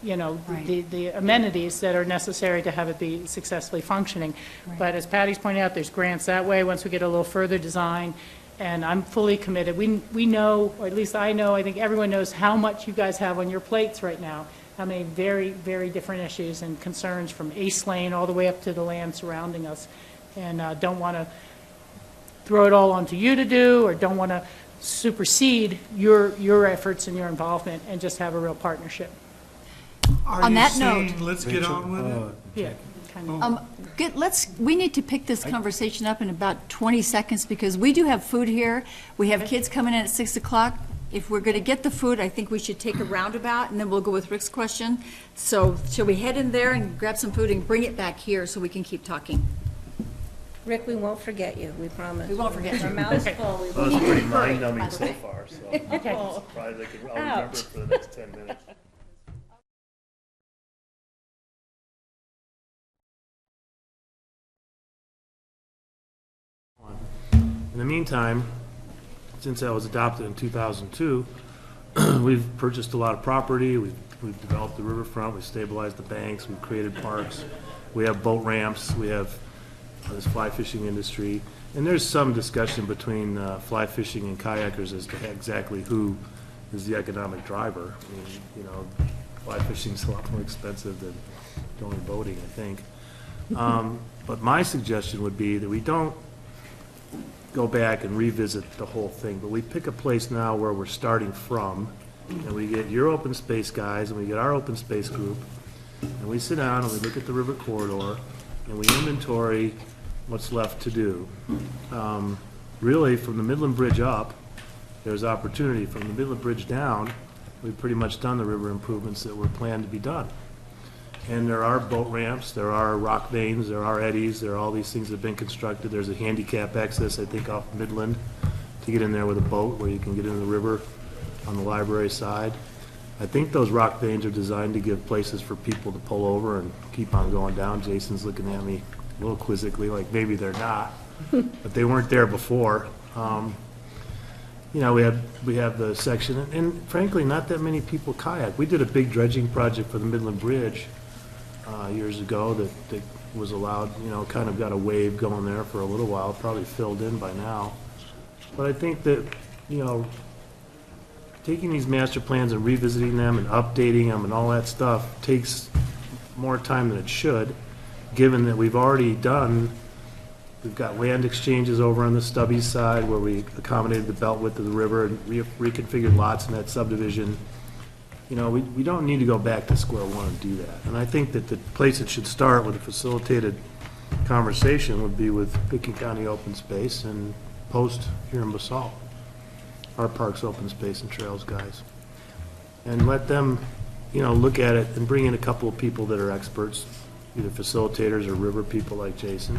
the amenities that are necessary to have it be successfully functioning. Right. But as Patty's pointed out, there's grants that way once we get a little further design, and I'm fully committed. We know, or at least I know, I think everyone knows how much you guys have on your plates right now, how many very, very different issues and concerns from Ace Lane all the way up to the land surrounding us, and don't want to throw it all onto you to do, or don't want to supersede your efforts and your involvement, and just have a real partnership. On that note, Let's get on with it. Yeah, kind of. We need to pick this conversation up in about 20 seconds, because we do have food here. We have kids coming in at 6 o'clock. If we're going to get the food, I think we should take a roundabout, and then we'll go with Rick's question. So shall we head in there and grab some food and bring it back here so we can keep talking? Rick, we won't forget you, we promise. We won't forget Our you. mouths full. We Well, won't it's pretty forget. mind-numbing so far, so I'm surprised I'll remember it for the next 10 minutes. In the meantime, since I was adopted in 2002, we've purchased a lot of property, we've developed the riverfront, we've stabilized the banks, we've created parks, we have boat ramps, we have this fly fishing industry, and there's some discussion between fly fishing and kayakers as to exactly who is the economic driver. I mean, fly fishing's a lot more expensive than going boating, I think. But my suggestion would be that we don't go back and revisit the whole thing, but we pick a place now where we're starting from, and we get your open space guys, and we get our open space group, and we sit down and we look at the river corridor, and we inventory what's left to do. Really, from the Midland Bridge up, there's opportunity. From the Midland Bridge down, we've pretty much done the river improvements that were planned to be done. And there are boat ramps, there are rock veins, there are eddies, there are all these things that have been constructed. There's a handicap access, I think, off Midland to get in there with a boat where you can get into the river on the library side. I think those rock veins are designed to give places for people to pull over and keep on going down. Jason's looking at me a little quizzically, like maybe they're not, but they weren't there before. We have the section, and frankly, not that many people kayak. We did a big dredging project for the Midland Bridge years ago that was allowed, kind of got a wave going there for a little while, probably filled in by now. But I think that, taking these master plans and revisiting them and updating them and all that stuff takes more time than it should, given that we've got land exchanges over on the Stubby side where we accommodated the belt width of the river and reconfigured lots in that subdivision. We don't need to go back to square one and do that. And I think that the place it should start with a facilitated conversation would be with Pickens County Open Space and Post here in Basalt, our Parks Open Space and Trails guys. And let them, look at it and bring in a couple of people that are experts, either facilitators or river people like Jason,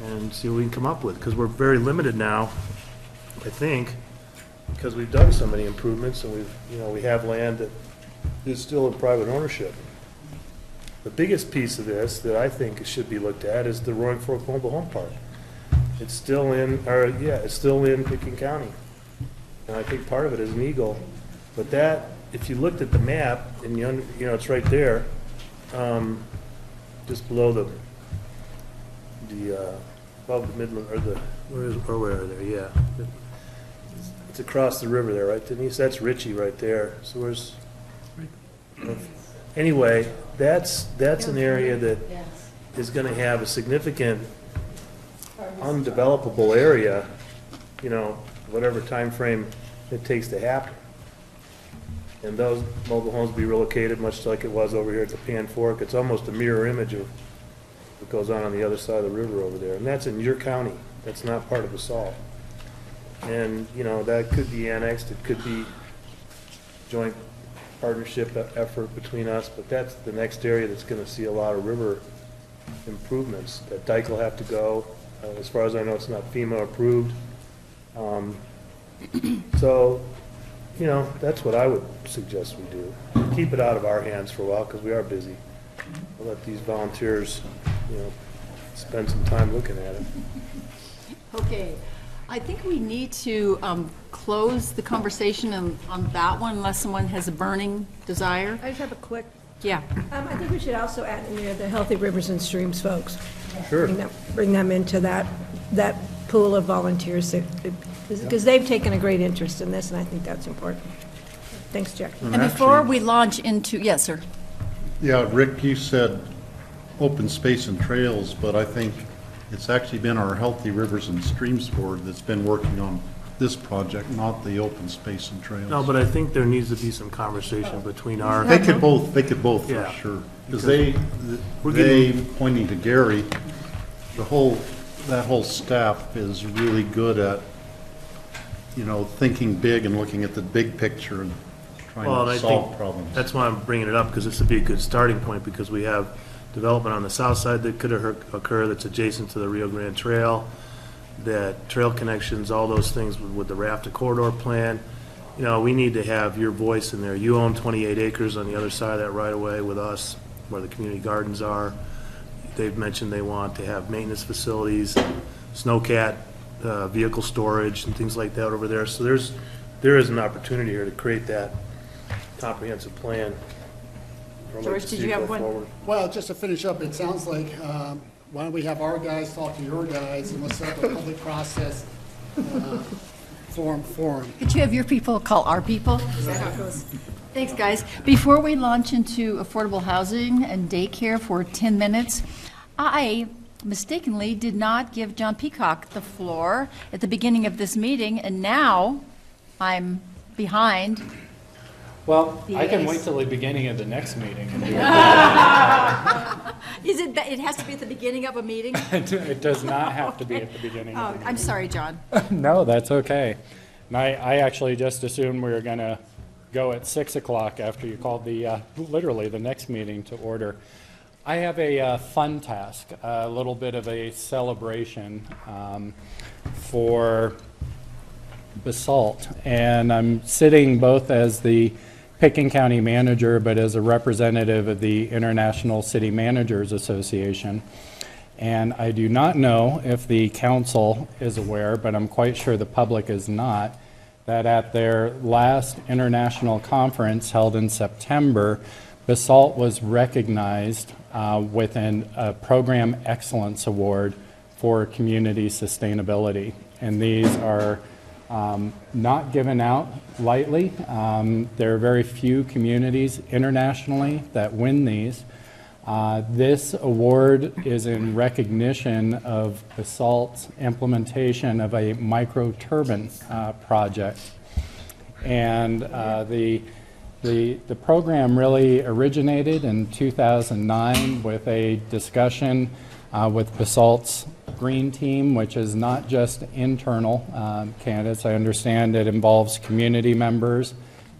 and see what we can come up with. Because we're very limited now, I think, because we've done so many improvements and we have land that is still in private ownership. The biggest piece of this that I think should be looked at is the Roaring Fork Mobile Home Park. It's still in Pickens County. And I think part of it is an Eagle. But that, if you looked at the map, and it's right there, just below above the Midland, where are there, yeah. It's across the river there, right, Denise? That's Ritchie right there. So where's, anyway, that's an area that is gonna have a significant undevelopable area, whatever time frame it takes to happen. And those mobile homes will be relocated, much like it was over here at the Pan Fork. It's almost a mirror image of what goes on the other side of the river over there. And that's in your county. That's not part of Basalt. And, you know, that could be annexed, it could be joint partnership effort between us, but that's the next area that's gonna see a lot of river improvements. That dike will have to go. As far as I know, it's not FEMA approved. So, you know, that's what I would suggest we do. Keep it out of our hands for a while, because we are busy. We'll let these volunteers, you know, spend some time looking at it. Okay, I think we need to close the conversation on that one unless someone has a burning desire. I just have a quick, Yeah. I think we should also add in there the Healthy Rivers and Streams folks. Sure. Bring them into that pool of volunteers, because they've taken a great interest in this, and I think that's important. Thanks, Jackie. And before we launch into, yes, sir. Yeah, Rick, you said open space and trails, but I think it's actually been our Healthy Rivers and Streams Board that's been working on this project, not the open space and trails. No, but I think there needs to be some conversation between our. They could both for Yeah. sure. Because We're they, getting- pointing to Gary, that whole staff is really good at, you know, thinking big and looking at the big picture and trying Well, and to I solve think problems. that's why I'm bringing it up, because this would be a good starting point, because we have development on the south side that could occur that's adjacent to the Rio Grande Trail, that trail connections, all those things with the RAFTA corridor plan. You know, we need to have your voice in there. You own 28 acres on the other side of that right of way with us, where the community gardens are. They've mentioned they want to have maintenance facilities, snowcat, vehicle storage and things like that over there. So there is an opportunity here to create that comprehensive plan. I'd like to George, see did you it have go one? forward. Well, just to finish up, it sounds like, why don't we have our guys talk to your guys, and let's set up a public process forum. Could you have your people call our people? Is that how it goes? Thanks, guys. Before we launch into affordable housing and daycare for 10 minutes, I mistakenly did not give John Peacock the floor at the beginning of this meeting, and now I'm behind. Well, The I can ace. wait till the beginning of the next meeting. And do Is it, it has to be at the beginning of a meeting? it. It does not have to be at the beginning Oh, of the meeting. I'm sorry, John. No, that's okay. And I actually just assumed we were going to go at 6 o'clock after you called literally the next meeting to order. I have a fun task, a little bit of a celebration for Basalt. And I'm sitting both as the Pickens County manager, but as a representative of the International City Managers Association. And I do not know if the council is aware, but I'm quite sure the public is not, that at their last international conference held in September, Basalt was recognized with a Program Excellence Award for community sustainability. And these are not given out lightly. There are very few communities internationally that win these. This award is in recognition of Basalt's implementation of a microturbine project. And the program really originated in 2009 with a discussion with Basalt's Green Team, which is not just internal candidates. I understand it involves community members.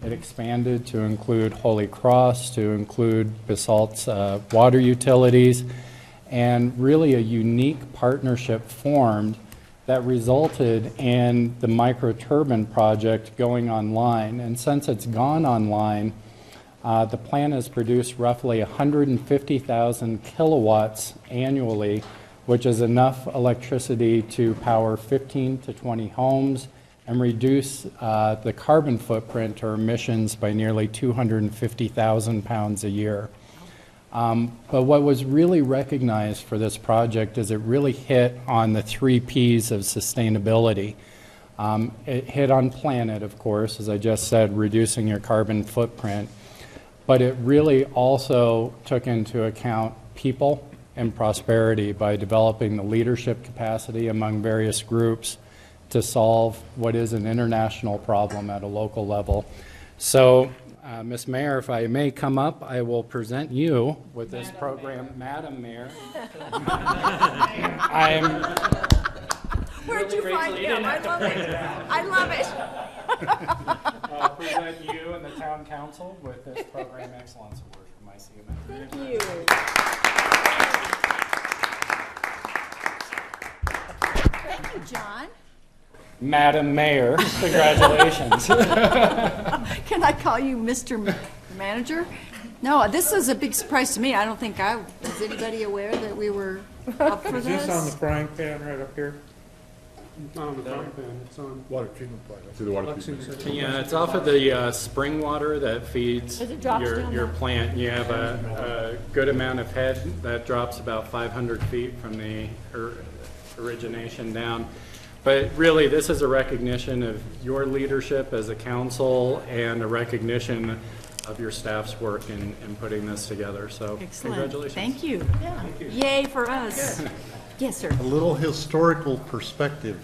It expanded to include Holy Cross, to include Basalt's water utilities, and really a unique partnership formed that resulted in the microturbine project going online. And since it's gone online, the plan has produced roughly 150,000 kilowatts annually, which is enough electricity to power 15 to 20 homes and reduce the carbon footprint or emissions by nearly 250,000 pounds a year. But what was really recognized for this project is it really hit on the 3 Ps of sustainability. It hit on planet, of course, as I just said, reducing your carbon footprint, but it really also took into account people and prosperity by developing the leadership capacity among various groups to solve what is an international problem at a local level. So, Ms. Mayor, if I may come up, I will present you with this program. Madam Mayor. Where'd you Really, find Rachel, you him? didn't I have to love point it. it out. I love it. Present you and the town council with this Program Excellence Award from ICMA. Thank you. Thank you, John. Madam Mayor, congratulations. Can I call you Mr. Manager? No, this is a big surprise to me. I don't think was anybody aware that we were up for Is this on the this? frying pan right up here? It's not on the frying pan, it's on Water treatment plant. To the water treatment. Lexington. Yeah, it's off of the spring water that feeds As it drops down your there. plant. You have a good amount of head that drops about 500 feet from the origination down. But really, this is a recognition of your leadership as a council and a recognition of your staff's work in putting this together. So Excellent. congratulations. Thank you. Yay for us. Yes, sir. A little historical perspective.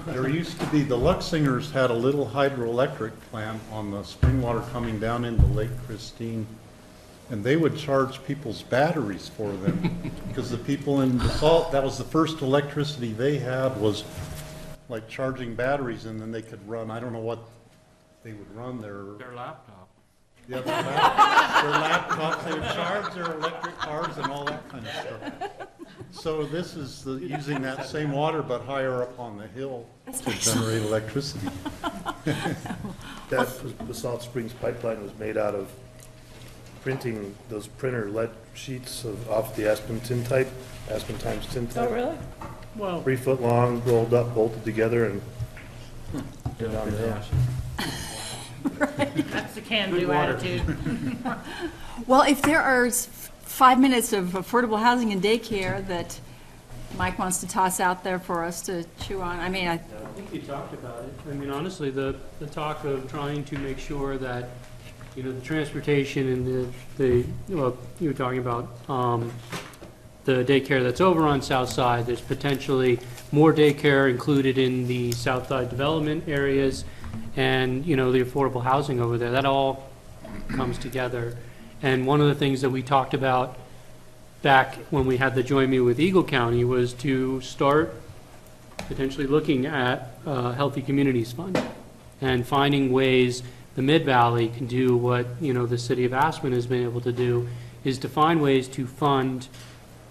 There used to be, the Luxingers had a little hydroelectric plant on the spring water coming down into Lake Christine, and they would charge people's batteries for them, because the people in Basalt, that was the first electricity they had, was like charging batteries, and then they could run, I don't know what they would run, their laptop. yeah, their laptops, they would charge their electric cars and all that kind of stuff. So this is using that same water, but higher up on the hill to generate electricity. That Basalt Springs pipeline was made out of printing those printer lead sheets off the Aspen tintype, Aspen times tintype. Oh, really? Well, 3 foot long, rolled up, bolted together, and get on the hill. That's the Good can-do water. attitude. Well, if there are 5 minutes of affordable housing and daycare that Mike wants to toss out there for us to chew on, I mean, I think you talked about it. I mean, honestly, the talk of trying to make sure that, you know, the transportation and well, you were talking about the daycare that's over on South Side. There's potentially more daycare included in the South Side development areas and, you know, the affordable housing over there. That all comes together. And one of the things that we talked about back when we had the joint meeting with Eagle County was to start potentially looking at Healthy Communities Fund and finding ways the Mid-Valley can do what, you know, the city of Aspen has been able to do, is to find ways to fund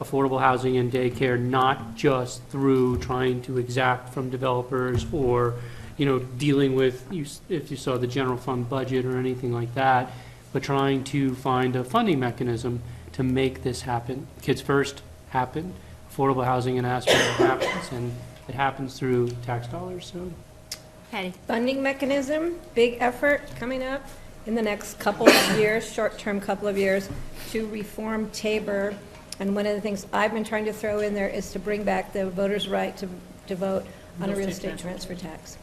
affordable housing and daycare, not just through trying to exact from developers or, you know, dealing with, if you saw the general fund budget or anything like that, but trying to find a funding mechanism to make this happen. Kids First happened, affordable housing in Aspen happens, and it happens through tax dollars, so. Patty. Funding mechanism, big effort coming up in the next couple of years, short-term couple of years, to reform Tabor. And one of the things I've been trying to throw in there is to bring back the voters' right to vote on a real estate transfer tax.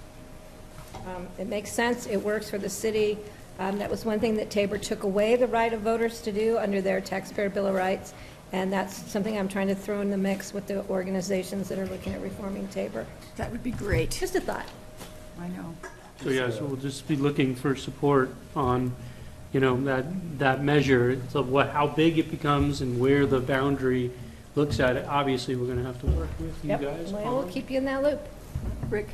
It makes sense, it works for the city. That was one thing that Tabor took away the right of voters to do under their taxpayer bill of rights. And that's something I'm trying to throw in the mix with the organizations that are looking at reforming Tabor. That would be great. Just a thought. I know. So, yeah, so we'll just be looking for support on, you know, that measure, so how big it becomes and where the boundary looks at it. Obviously, we're gonna have to work with you Yep. guys. Well, we'll keep you in that loop. Rick?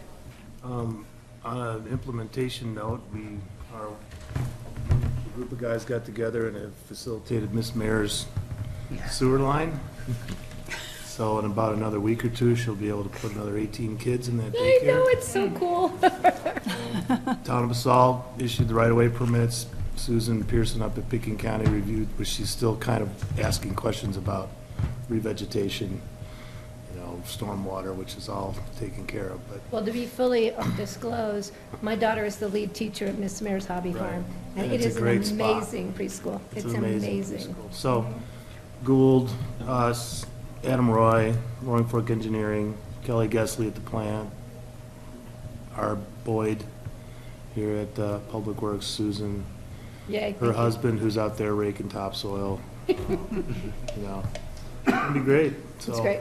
On an implementation note, a group of guys got together and have facilitated Miss Mayor's sewer line. So in about another week or two, she'll be able to put another 18 kids in that I daycare. know, it's so cool. Town of Basalt issued the right-of-way permits. Susan Pearson up at Pickens County reviewed, but she's still kind of asking questions about revegetation, you know, stormwater, which is all taken care of, but Well, to be fully disclosed, my daughter is the lead teacher at Miss Mayor's Hobby Farm. And it it's a is an great spot. amazing preschool. It's an amazing. preschool. So Gould, us, Adam Roy, Roaring Fork Engineering, Kelly Gessley at the plant, our Boyd here at Public Works, Susan, Yay. her husband who's out there raking topsoil. You know, it'd be great. It's So great.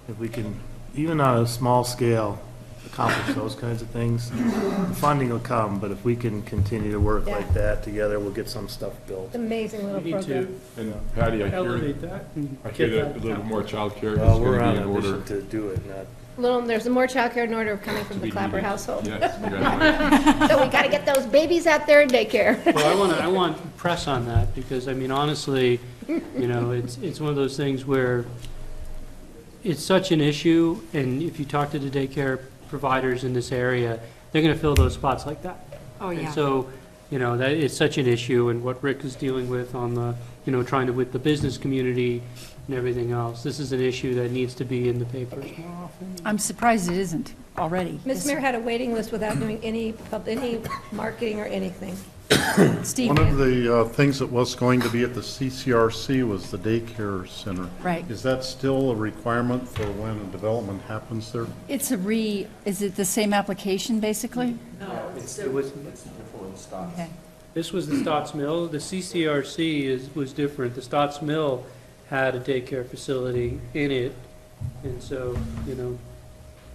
if we can, even on a small scale, accomplish those kinds of things, the funding will come, but if we can continue to work Yeah. like that together, we'll get some stuff built. Amazing little We need to program. And Patty, I hear elevate that and a get little that. bit more childcare is Well, we're going on to be a in order. mission to do it, not there's more childcare in order coming from the be Clapper needed. household. Yes, congratulations. So we gotta get those babies out there in daycare. Well, I want to press on that, because, I mean, honestly, you know, it's one of those things where it's such an issue, and if you talk to the daycare providers in this area, they're going to fill those spots like that. Oh, yeah. And so, you know, that it's such an issue, and what Rick is dealing with on the, you know, trying to, with the business community and everything else, this is an issue that needs to be in the papers more often. I'm surprised it isn't already. Ms. Mayor had a waiting list without doing any marketing or anything. Steve, One of the things that was going to be at the CCRC was the daycare center. Right. Is that still a requirement for when a development happens there? is it the same application, basically? It was, Okay. this was the Stotts Mill. The CCRC was different. The Stotts Mill had a daycare facility in it, and so, you know,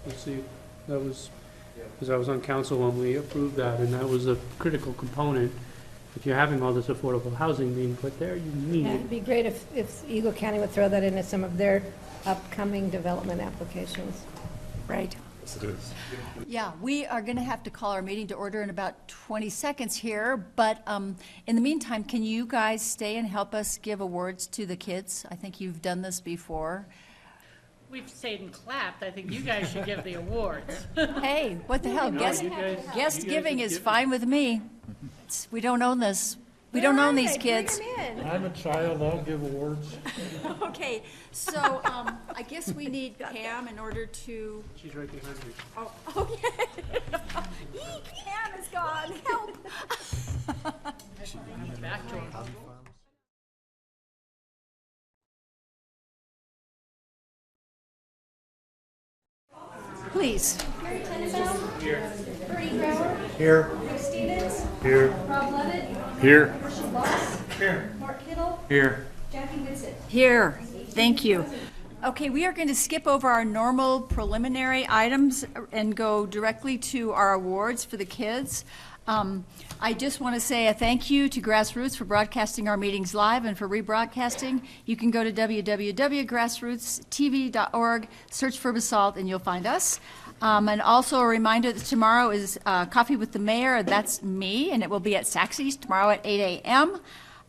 let's see, that was, because I was on council when we approved that, and that was a critical component. If you're having all this affordable housing being put there, you need Yeah, it. it'd be great if Eagle County would throw that into some of their upcoming development applications. Right. Yes, it is. Yeah, we are going to have to call our meeting to order in about 20 seconds here, but in the meantime, can you guys stay and help us give awards to the kids? I think you've done this before. We've stayed and clapped. I think you guys should give the awards. Hey, what the hell? No, Guest you guys giving have is given. fine with me. We don't own this. We don't own these kids. I'm a child, I'll give awards. Okay, so I guess we need Pam in order to, She's right behind me. oh, okay. Eek, Pam is gone, help. Back to her. Please. Here. Here. Here. Here. Mark Kittle. Here. Jackie Vincent. Here, thank you. Okay, we are going to skip over our normal preliminary items and go directly to our awards for the kids. I just want to say a thank you to Grassroots for broadcasting our meetings live and for rebroadcasting. You can go to www.grassrootstv.org, search for Basalt, and you'll find us. And also a reminder that tomorrow is Coffee with the Mayor. That's me, and it will be at Saxy's tomorrow at 8 a.m.,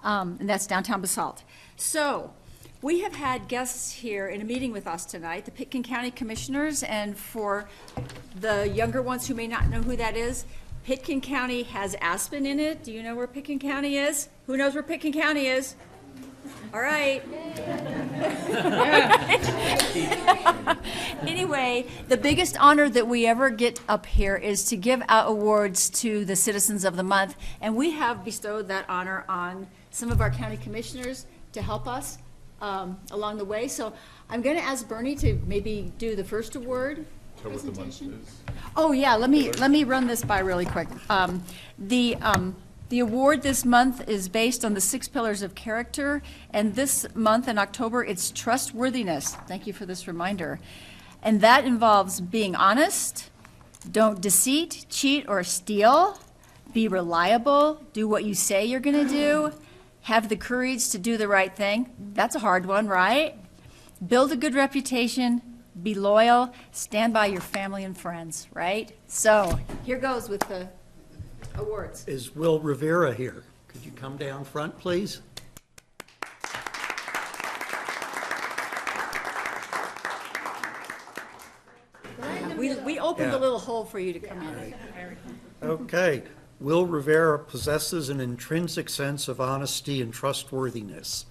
and that's downtown Basalt. So, we have had guests here in a meeting with us tonight, the Pitkin County Commissioners, and for the younger ones who may not know who that is, Pitkin County has Aspen in it. Do you know where Pitkin County is? Who knows where Pitkin County is? All right. Anyway, the biggest honor that we ever get up here is to give out awards to the Citizens of the Month, and we have bestowed that honor on some of our county commissioners to help us along the way. So I'm going to ask Bernie to maybe do the first award presentation. Oh, yeah, let me run this by really quick. The award this month is based on the 6 pillars of character, and this month in October, it's trustworthiness. Thank you for this reminder. And that involves being honest, don't deceit, cheat, or steal, be reliable, do what you say you're going to do, have the courage to do the right thing. That's a hard one, right? Build a good reputation, be loyal, stand by your family and friends, right? So here goes with the awards. Is Will Rivera here? Could you come down front, please? We opened a little hole for you to come in. Okay. Will Rivera possesses an intrinsic sense of honesty and trustworthiness.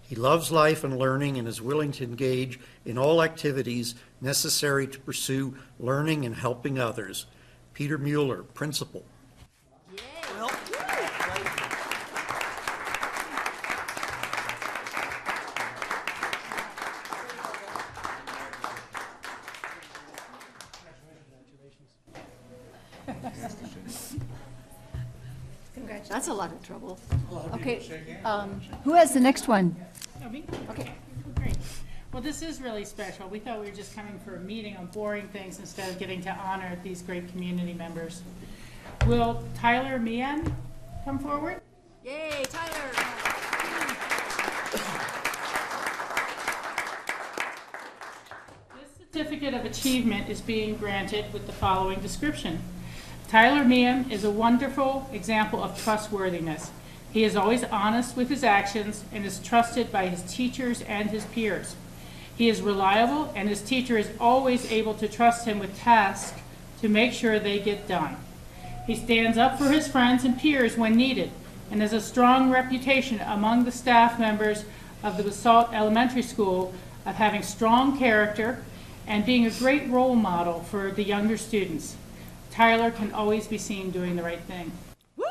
He loves life and learning and is willing to engage in all activities necessary to pursue learning and helping others. Peter Mueller, Principal. Well, That's a lot of trouble. Okay, who has the next one? Oh, me? Okay. Great. Well, this is really special. We thought we were just coming for a meeting on boring things instead of getting to honor these great community members. Will Tyler Meehan come forward? Yay, Tyler. This certificate of achievement is being granted with the following description. Tyler Meehan is a wonderful example of trustworthiness. He is always honest with his actions and is trusted by his teachers and his peers. He is reliable, and his teacher is always able to trust him with tasks to make sure they get done. He stands up for his friends and peers when needed and has a strong reputation among the staff members of the Basalt Elementary School of having strong character and being a great role model for the younger students. Tyler can always be seen doing the right thing. Woo!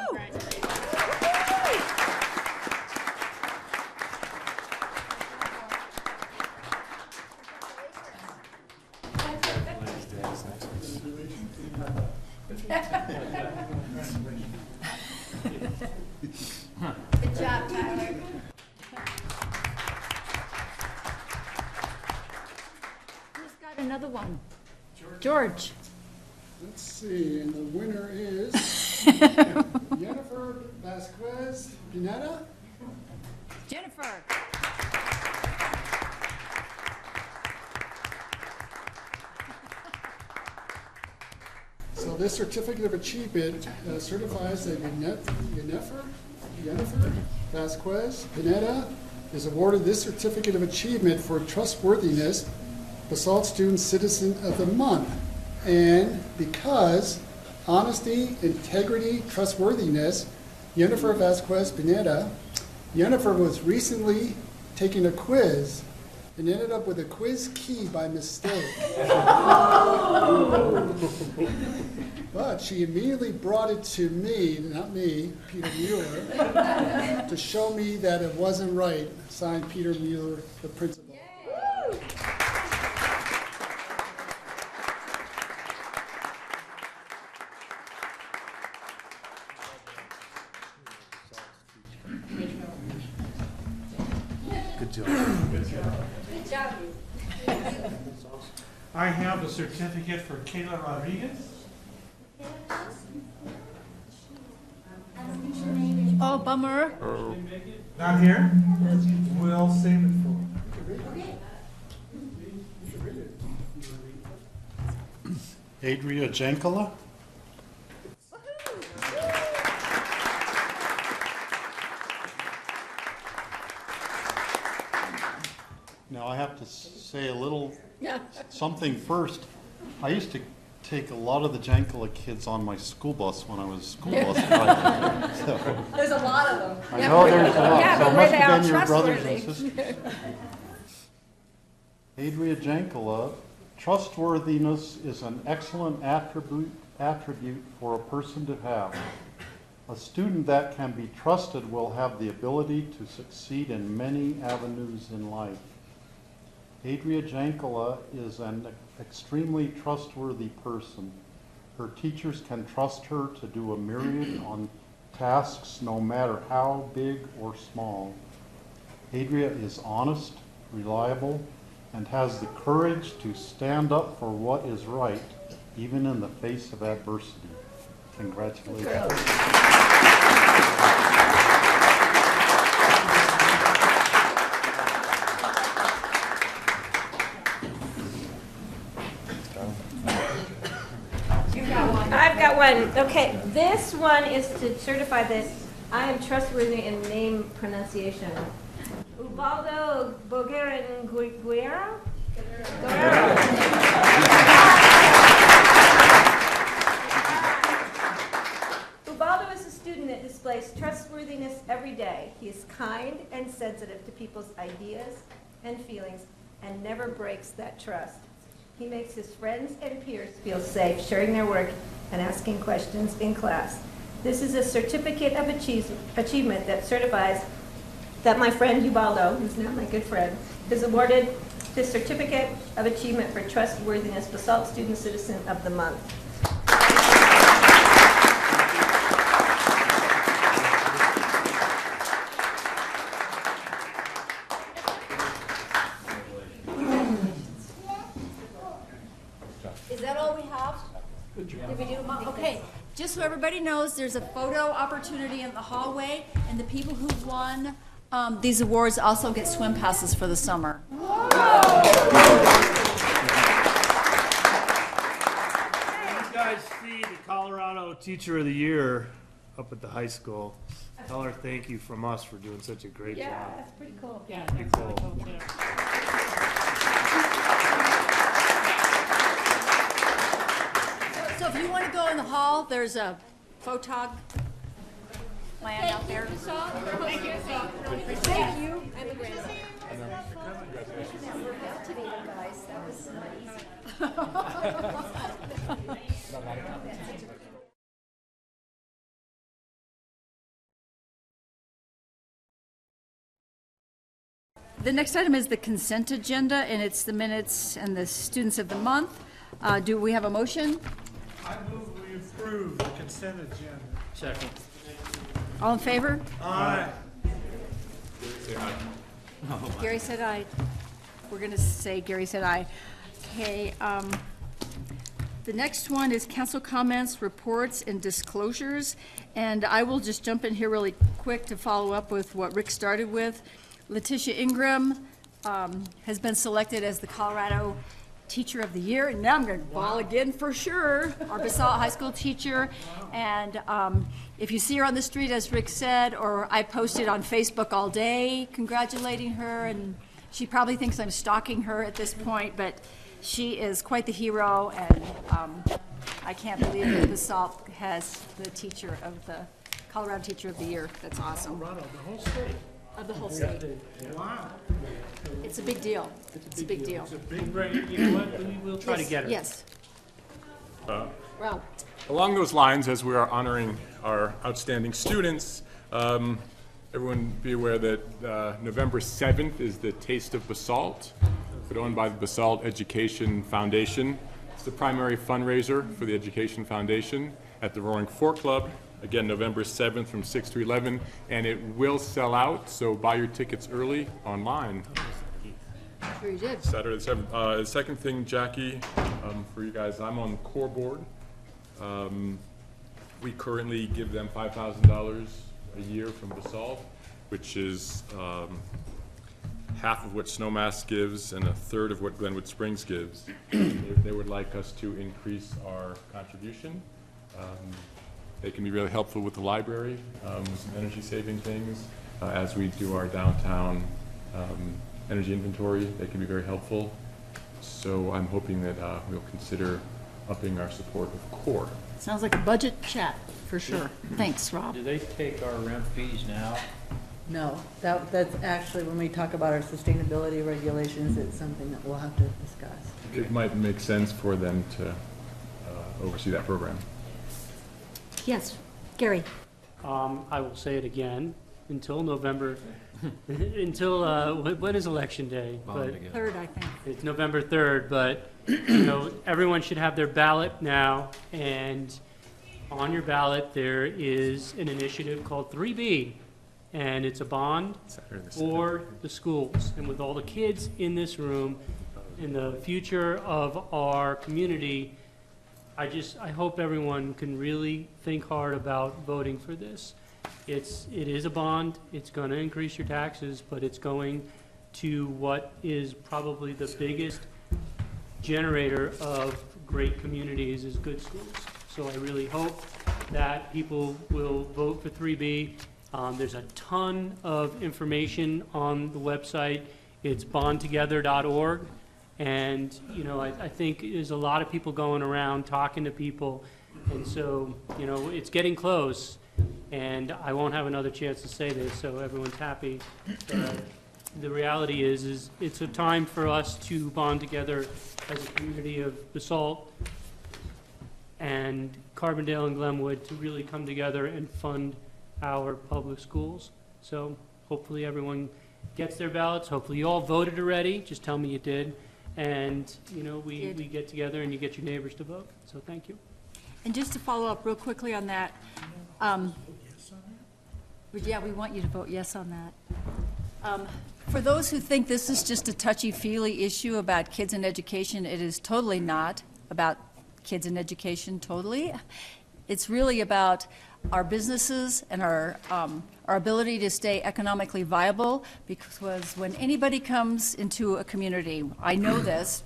Good job, Tyler. Who's got another one? George. Let's see, and the winner is Jennifer Vasquez Pineda. Jennifer. So this certificate of achievement certifies that Jennifer Vasquez Pineda is awarded this certificate of achievement for trustworthiness, Basalt Student Citizen of the Month. And because honesty, integrity, trustworthiness, Jennifer Vasquez Pineda, Jennifer was recently taking a quiz and ended up with a quiz key by mistake. But she immediately brought it to me, not me, Peter Mueller, to show me that it wasn't right. Signed, Peter Mueller, the principal. Yay. Good job. Good job. I have a certificate for Kayla Rodriguez. Oh, bummer. Not here? We'll save it for. Adria Jankola? Now, I have to say a little something first. I used to take a lot of the Jankola kids on my school bus when I was school bus driving. So, There's a lot of them. I know there's a lot, Yeah, so but it were must they have all been your brothers and trustworthy? sisters. Adria Jankola, trustworthiness is an excellent attribute for a person to have. A student that can be trusted will have the ability to succeed in many avenues in life. Adria Jankola is an extremely trustworthy person. Her teachers can trust her to do a myriad on tasks no matter how big or small. Adria is honest, reliable, and has the courage to stand up for what is right, even in the face of adversity. Congratulations. I've got one. Okay, this one is to certify that I am trustworthy in name pronunciation. Ubaldo Boguerin Guerrero? Ubaldo is a student that displays trustworthiness every day. He is kind and sensitive to people's ideas and feelings and never breaks that trust. He makes his friends and peers feel safe sharing their work and asking questions in class. This is a certificate of achievement that certifies that my friend Ubaldo, who's now my good friend, is awarded this certificate of achievement for trustworthiness, Basalt Student Citizen of the Month. Is that all we have? Good job. Did we do? Okay, just so everybody knows, there's a photo opportunity in the hallway, and the people who won these awards also get swim passes for the summer. guys see the Colorado Teacher of the Year up at the high school, tell her thank you from us for doing such a great job. Yeah, that's pretty cool. Yeah, Pretty that's cool. really cool, too. So if you want to go in the hall, there's a photog plan out there. Thank you. Thank you. The next item is the consent agenda, and it's the minutes and the students of the month. Do we have a motion? I move we approve the consent agenda. Second. All in favor? Aye. Gary said aye. We're going to say Gary said aye. Okay, the next one is council comments, reports, and disclosures. And I will just jump in here really quick to follow up with what Rick started with. Letitia Ingram has been selected as the Colorado Teacher of the Year, and now I'm going to ball again for sure, our Basalt High School teacher. And if you see her on the street, as Rick said, or I posted on Facebook all day congratulating her, and she probably thinks I'm stalking her at this point, but she is quite the hero, and I can't believe that Basalt has the teacher of the Colorado Teacher of the Year. That's awesome. Colorado, the whole state. Of the whole state. Wow. It's a big deal. It's a big deal. It's a big, Right, you know what, we'll try to get her. Yes. Well, Along those lines, as we are honoring our outstanding students, everyone be aware that November 7th is the Taste of Basalt, put on by the Basalt Education Foundation. It's the primary fundraiser for the Education Foundation at the Roaring Fork Club. Again, November 7th from 6 to 11, and it will sell out, so buy your tickets early online. sure you did. Saturday the 7th. The second thing, Jackie, for you guys, I'm on the core board. We currently give them $5,000 a year from Basalt, which is half of what Snowmass gives and a third of what Glenwood Springs gives. They would like us to increase our contribution. They can be really helpful with the library, with some energy-saving things. As we do our downtown energy inventory, they can be very helpful. So I'm hoping that we'll consider upping our support of CORE. Sounds like a budget chat, for sure. Thanks, Rob. Do they take our rent fees now? No, that's actually, when we talk about our sustainability regulations, it's something that we'll have to discuss. It might make sense for them to oversee that program. Yes, Gary. I will say it again, until November, until, when is election day? But Third, I think. it's November 3rd, but, you know, everyone should have their ballot now, and on your ballot, there is an initiative called 3B, and it's a bond for the schools. And with all the kids in this room, in the future of our community, I hope everyone can really think hard about voting for this. It is a bond, it's gonna increase your taxes, but it's going to what is probably the biggest generator of great communities is good schools. So I really hope that people will vote for 3B. There's a ton of information on the website. It's bondtogether.org. And, you know, I think there's a lot of people going around talking to people. And so, you know, it's getting close. And I won't have another chance to say this, so everyone's happy. The reality is it's a time for us to bond together as a community of Basalt and Carbondale and Glenwood to really come together and fund our public schools. So hopefully everyone gets their ballots. Hopefully you all voted already. Just tell me you did. And, you know, we get together and you get your neighbors to vote. So thank you. And just to follow up real quickly on that, yeah, we want you to vote yes on that. For those who think this is just a touchy-feely issue about kids and education, it is totally not about kids and education, totally. It's really about our businesses and our ability to stay economically viable, because when anybody comes into a community, I know this,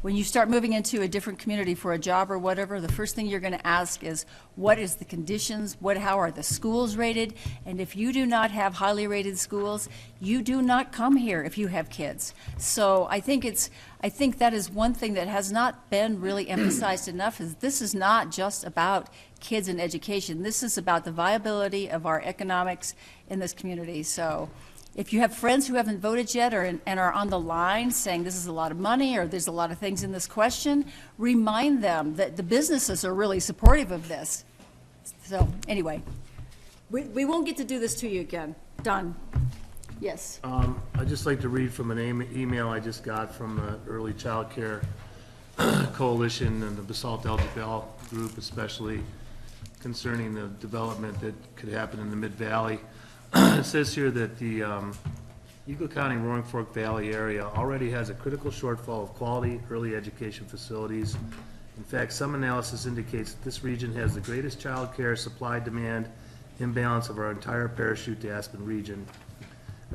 when you start moving into a different community for a job or whatever, the first thing you're going to ask is, what is the conditions? How are the schools rated? And if you do not have highly rated schools, you do not come here if you have kids. So I think that is one thing that has not been really emphasized enough, is this is not just about kids and education. This is about the viability of our economics in this community. So if you have friends who haven't voted yet and are on the line saying this is a lot of money or there's a lot of things in this question, remind them that the businesses are really supportive of this. So anyway, we won't get to do this to you again. Done. Yes. I'd just like to read from an email I just got from the Early Child Care Coalition and the Basalt Eligible group, especially concerning the development that could happen in the Mid-Valley. It says here that the Eagle County Roaring Fork Valley area already has a critical shortfall of quality early education facilities. In fact, some analysis indicates that this region has the greatest child care supply-demand imbalance of our entire Parachute to Aspen region.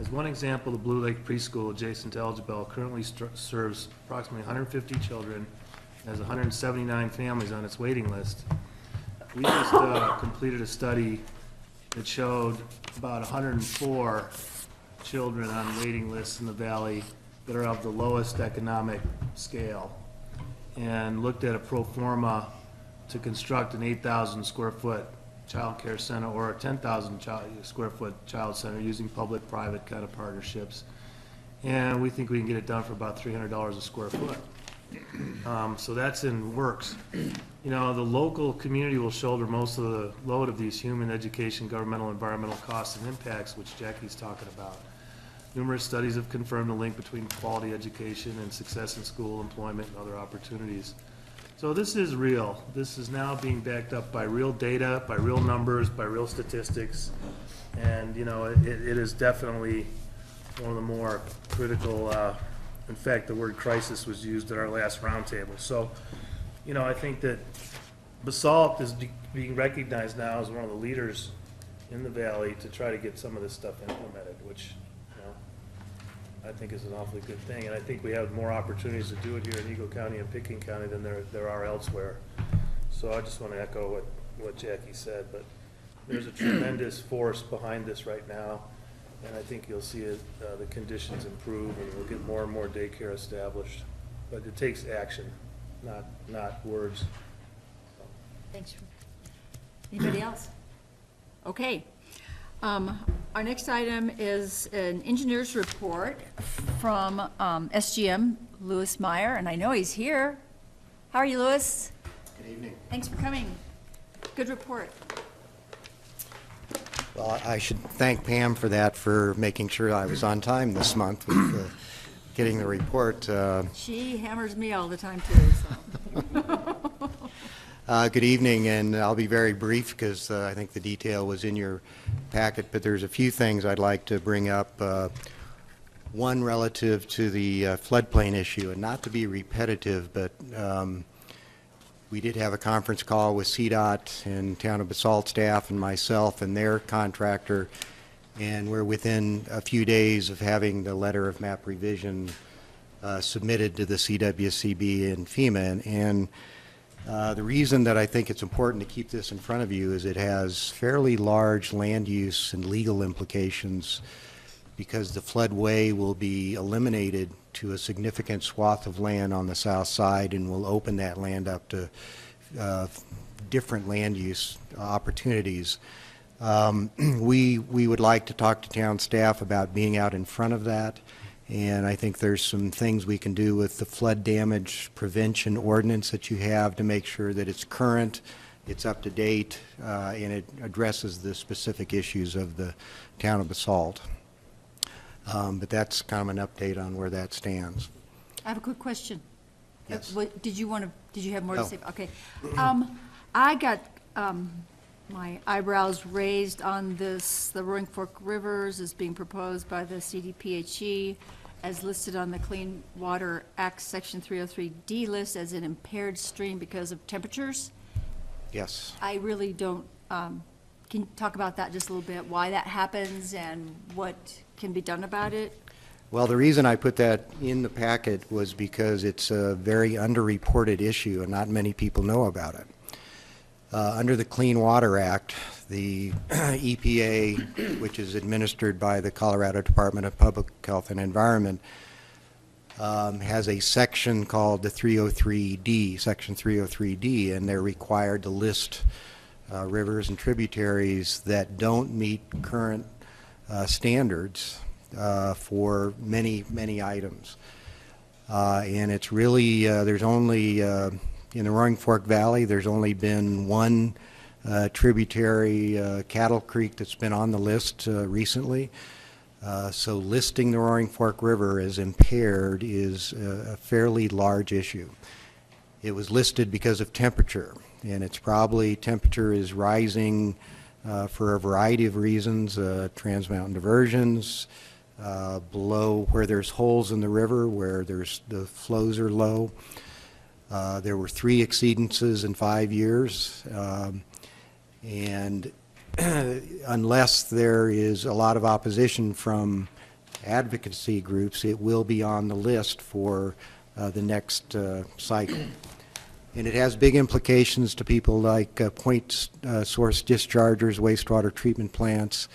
As one example, the Blue Lake Preschool adjacent to Elgibel currently serves approximately 150 children and has 179 families on its waiting list. We just completed a study that showed about 104 children on waiting lists in the valley that are of the lowest economic scale, and looked at a pro forma to construct an 8,000 square foot child care center or a 10,000 square foot child center using public-private kind of partnerships. And we think we can get it done for about $300 a square foot. So that's in works. You know, the local community will shoulder most of the load of these human, education, governmental, environmental costs and impacts, which Jackie's talking about. Numerous studies have confirmed the link between quality education and success in school, employment, and other opportunities. So this is real. This is now being backed up by real data, by real numbers, by real statistics. And, you know, it is definitely one of the more critical, in fact, the word crisis was used at our last roundtable. So, you know, I think that Basalt is being recognized now as one of the leaders in the valley to try to get some of this stuff implemented, which, you know, I think is an awfully good thing. And I think we have more opportunities to do it here in Eagle County and Pickens County than there are elsewhere. So I just want to echo what Jackie said, but there's a tremendous force behind this right now. And I think you'll see the conditions improve, and we'll get more and more daycare established. But it takes action, not words. Thanks. Anybody else? Okay. Our next item is an engineer's report from SGM, Louis Meyer, and I know he's here. How are you, Louis? Good evening. Thanks for coming. Good report. Well, I should thank Pam for that, for making sure I was on time this month with getting the report. She hammers me all the time, too. So. Good evening, and I'll be very brief because I think the detail was in your packet, but there's a few things I'd like to bring up. One relative to the floodplain issue, and not to be repetitive, but we did have a conference call with CDOT and Town of Basalt staff and myself and their contractor, and we're within a few days of having the letter of map revision submitted to the CWCB and FEMA. And the reason that I think it's important to keep this in front of you is it has fairly large land use and legal implications, because the floodway will be eliminated to a significant swath of land on the south side and will open that land up to different land use opportunities. We would like to talk to town staff about being out in front of that, and I think there's some things we can do with the flood damage prevention ordinance that you have to make sure that it's current, it's up to date, and it addresses the specific issues of the town of Basalt. But that's kind of an update on where that stands. I have a quick question. Yes. Did you have more to say? Oh. Okay. I got my eyebrows raised on this. The Roaring Fork Rivers is being proposed by the CDPHE as listed on the Clean Water Act Section 303D list as an impaired stream because of temperatures. Yes. I really don't, can you talk about that just a little bit, why that happens and what can be done about it? Well, the reason I put that in the packet was because it's a very underreported issue and not many people know about it. Under the Clean Water Act, the EPA, which is administered by the Colorado Department of Public Health and Environment, has a section called the 303D, Section 303D, and they're required to list rivers and tributaries that don't meet current standards for many items. And it's really, there's only, in the Roaring Fork Valley, there's only been one tributary, Cattle Creek, that's been on the list recently. So listing the Roaring Fork River as impaired is a fairly large issue. It was listed because of temperature, and it's probably, temperature is rising for a variety of reasons, trans-mountain diversions, below where there's holes in the river where the flows are low. There were 3 exceedances in 5 years, and unless there is a lot of opposition from advocacy groups, it will be on the list for the next cycle. And it has big implications to people like point source dischargers, wastewater treatment plants.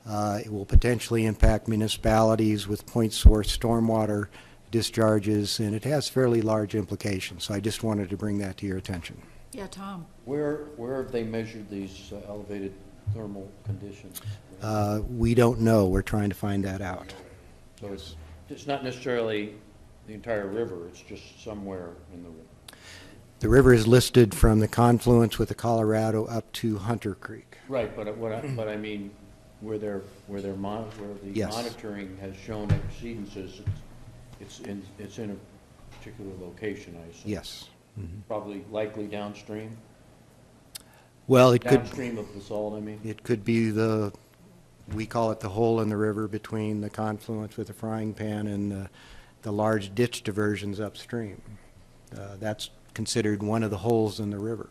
It will potentially impact municipalities with point source stormwater discharges, and it has fairly large implications. So I just wanted to bring that to your attention. Yeah, Tom. Where have they measured these elevated thermal conditions? We don't know. We're trying to find that out. So it's not necessarily the entire river, it's just somewhere in the river. The river is listed from the confluence with the Colorado up to Hunter Creek. Right, but I mean, where the Yes. monitoring has shown exceedances, it's in a particular location, I assume. Yes. Mm-hmm. Probably likely downstream? Well, it could. Downstream of Basalt, I mean? It could be we call it the hole in the river between the confluence with the frying pan and the large ditch diversions upstream. That's considered one of the holes in the river.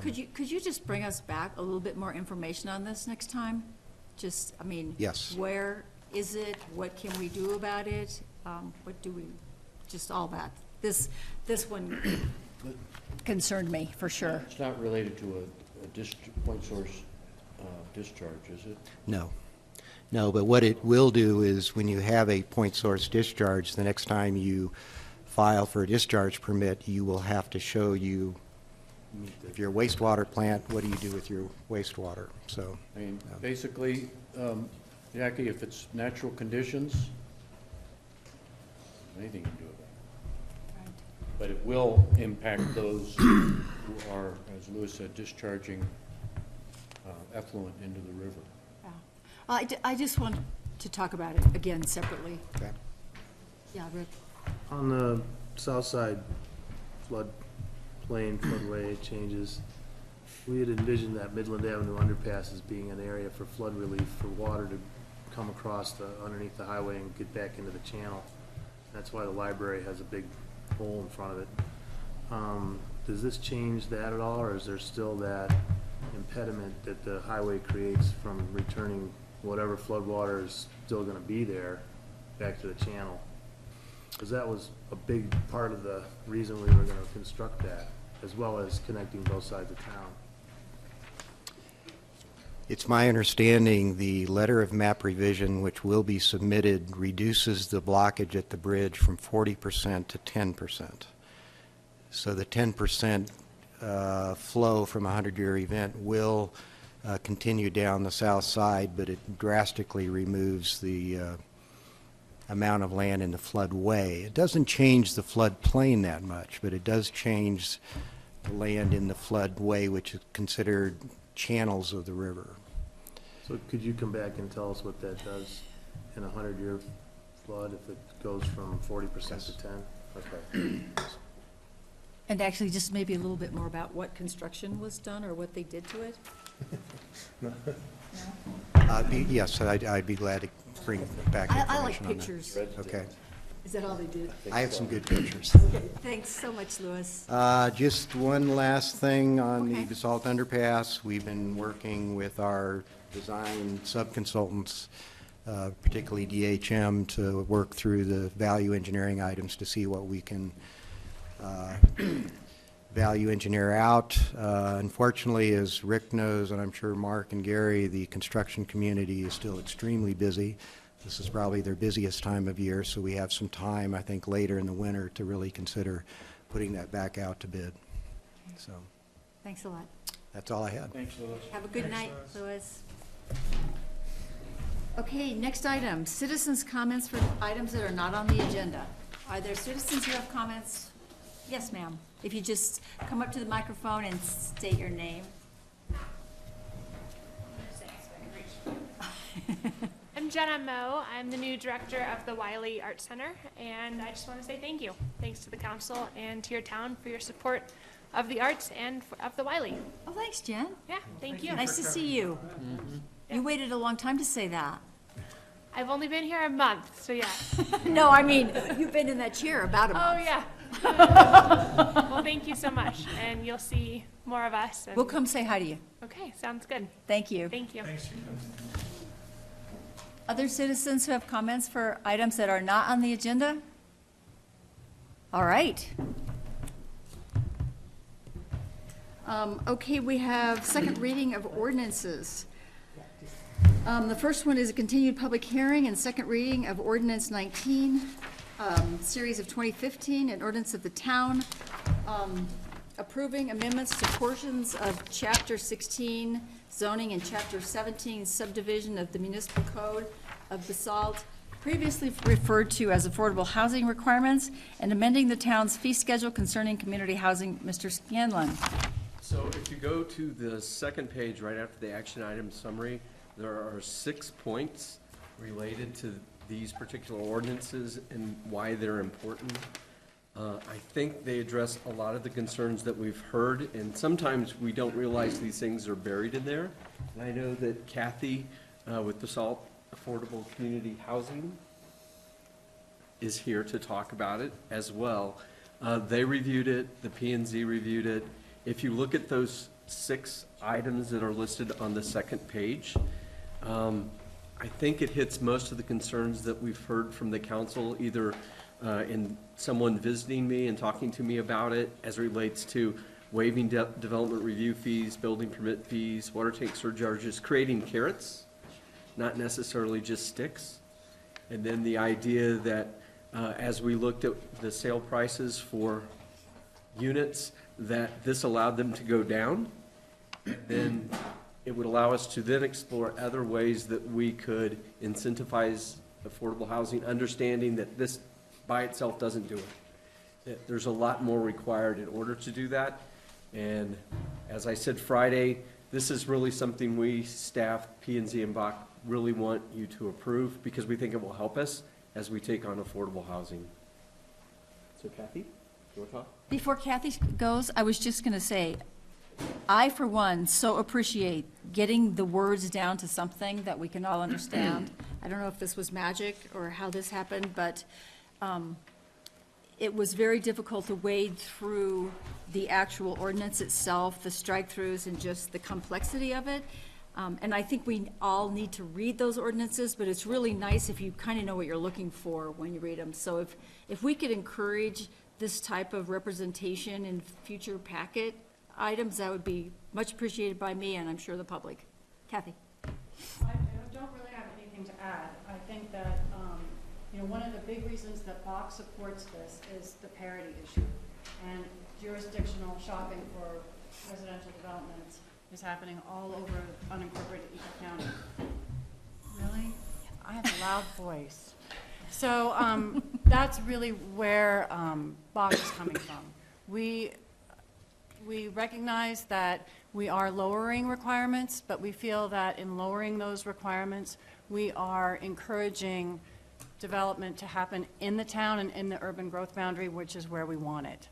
Could you just bring us back a little bit more information on this next time? Just, I mean. Yes. Where is it? What can we do about it? What do we, just all that. This one concerned me, for sure. It's not related to a point source discharge, is it? No. No, but what it will do is when you have a point source discharge, the next time you file for a discharge permit, you will have to show if you're a wastewater plant, what do you do with your wastewater? So, I mean, basically, Jackie, if it's natural conditions, anything you can do about it. Right. But it will impact those who are, as Lewis said, discharging effluent into the river. Yeah. I just want to talk about it again separately. okay. Yeah, Rick. On the south side floodway changes, we had envisioned that Midland Avenue underpass as being an area for flood relief, for water to come across underneath the highway and get back into the channel. That's why the library has a big hole in front of it. Does this change that at all, or is there still that impediment that the highway creates from returning whatever flood water is still gonna be there back to the channel? Because that was a big part of the reason we were gonna construct that, as well as connecting both sides of town. It's my understanding the letter of map revision which will be submitted reduces the blockage at the bridge from 40% to 10%. So the 10% flow from a 100-year event will continue down the south side, but it drastically removes the amount of land in the floodway. It doesn't change the floodplain that much, but it does change the land in the floodway, which is considered channels of the river. So could you come back and tell us what that does in a 100-year flood if it goes from 40% to 10? Okay. And actually, just maybe a little bit more about what construction was done or what they did to it? No? Yes, I'd be glad to bring back information I like on that. pictures. Okay. Is that all they did? I have some good pictures. Okay, thanks so much, Louis. Just one last thing on Okay. the Basalt Underpass. We've been working with our design subconsultants particularly DHM, to work through the value engineering items to see what we can value engineer out. Unfortunately, as Rick knows, and I'm sure Mark and Gary, the construction community is still extremely busy. This is probably their busiest time of year, so we have some time, I think, later in the winter to really consider putting that back out to bid. So Thanks a lot. that's all I had. Thanks, Louis. Have a good night, Louis. Okay, next item, citizens' comments for items that are not on the agenda. Are there citizens who have comments? Yes, ma'am. If you just come up to the microphone and state your name. I'm Jenna Moe. I'm the new director of the Wiley Art Center, and I just want to say thank you. Thanks to the council and to your town for your support of the arts and of the Wiley. Oh, thanks, Jen. Yeah, thank you. Nice to see you. You waited a long time to say that. I've only been here a month, so yeah. No, I mean, you've been in that chair about a month. Oh, yeah. Well, thank you so much, and you'll see more of us. And We'll come say hi to you. Okay, sounds good. Thank you. Thank you. Other citizens who have comments for items that are not on the agenda? All right. Okay, we have second reading of ordinances. The first one is a continued public hearing and second reading of ordinance 19, series of 2015, an ordinance of the town, approving amendments to portions of chapter 16 zoning and chapter 17 subdivision of the municipal code of Basalt, previously referred to as affordable housing requirements, and amending the town's fee schedule concerning community housing. Mr. Scanlon. So if you go to the second page, right after the action item summary, there are 6 points related to these particular ordinances and why they're important. I think they address a lot of the concerns that we've heard, and sometimes we don't realize these things are buried in there. And I know that Kathy with Basalt Affordable Community Housing is here to talk about it as well. They reviewed it, the P&Z reviewed it. If you look at those 6 items that are listed on the second page, I think it hits most of the concerns that we've heard from the council, either in someone visiting me and talking to me about it as it relates to waiving development review fees, building permit fees, water tank surcharges, creating carrots, not necessarily just sticks. And then the idea that as we looked at the sale prices for units, that this allowed them to go down. And then it would allow us to then explore other ways that we could incentivize affordable housing, understanding that this by itself doesn't do it. That there's a lot more required in order to do that. And as I said Friday, this is really something we, staff, P&Z and Bach, really want you to approve because we think it will help us as we take on affordable housing. So Kathy, you want to talk? Before Kathy goes, I was just going to say, I, for one, so appreciate getting the words down to something that we can all understand. I don't know if this was magic or how this happened, but it was very difficult to wade through the actual ordinance itself, the strike-throughs, and just the complexity of it. And I think we all need to read those ordinances, but it's really nice if you kind of know what you're looking for when you read them. So if we could encourage this type of representation in future packet items, that would be much appreciated by me and I'm sure the public. Kathy. I don't really have anything to add. I think that, one of the big reasons that Bach supports this is the parity issue. And jurisdictional shopping for residential developments is happening all over unincorporated Eagle County. Really? I have a loud voice. So that's really where Bach is coming from. We recognize that we are lowering requirements, but we feel that in lowering those requirements, we are encouraging development to happen in the town and in the urban growth boundary, which is where we want it.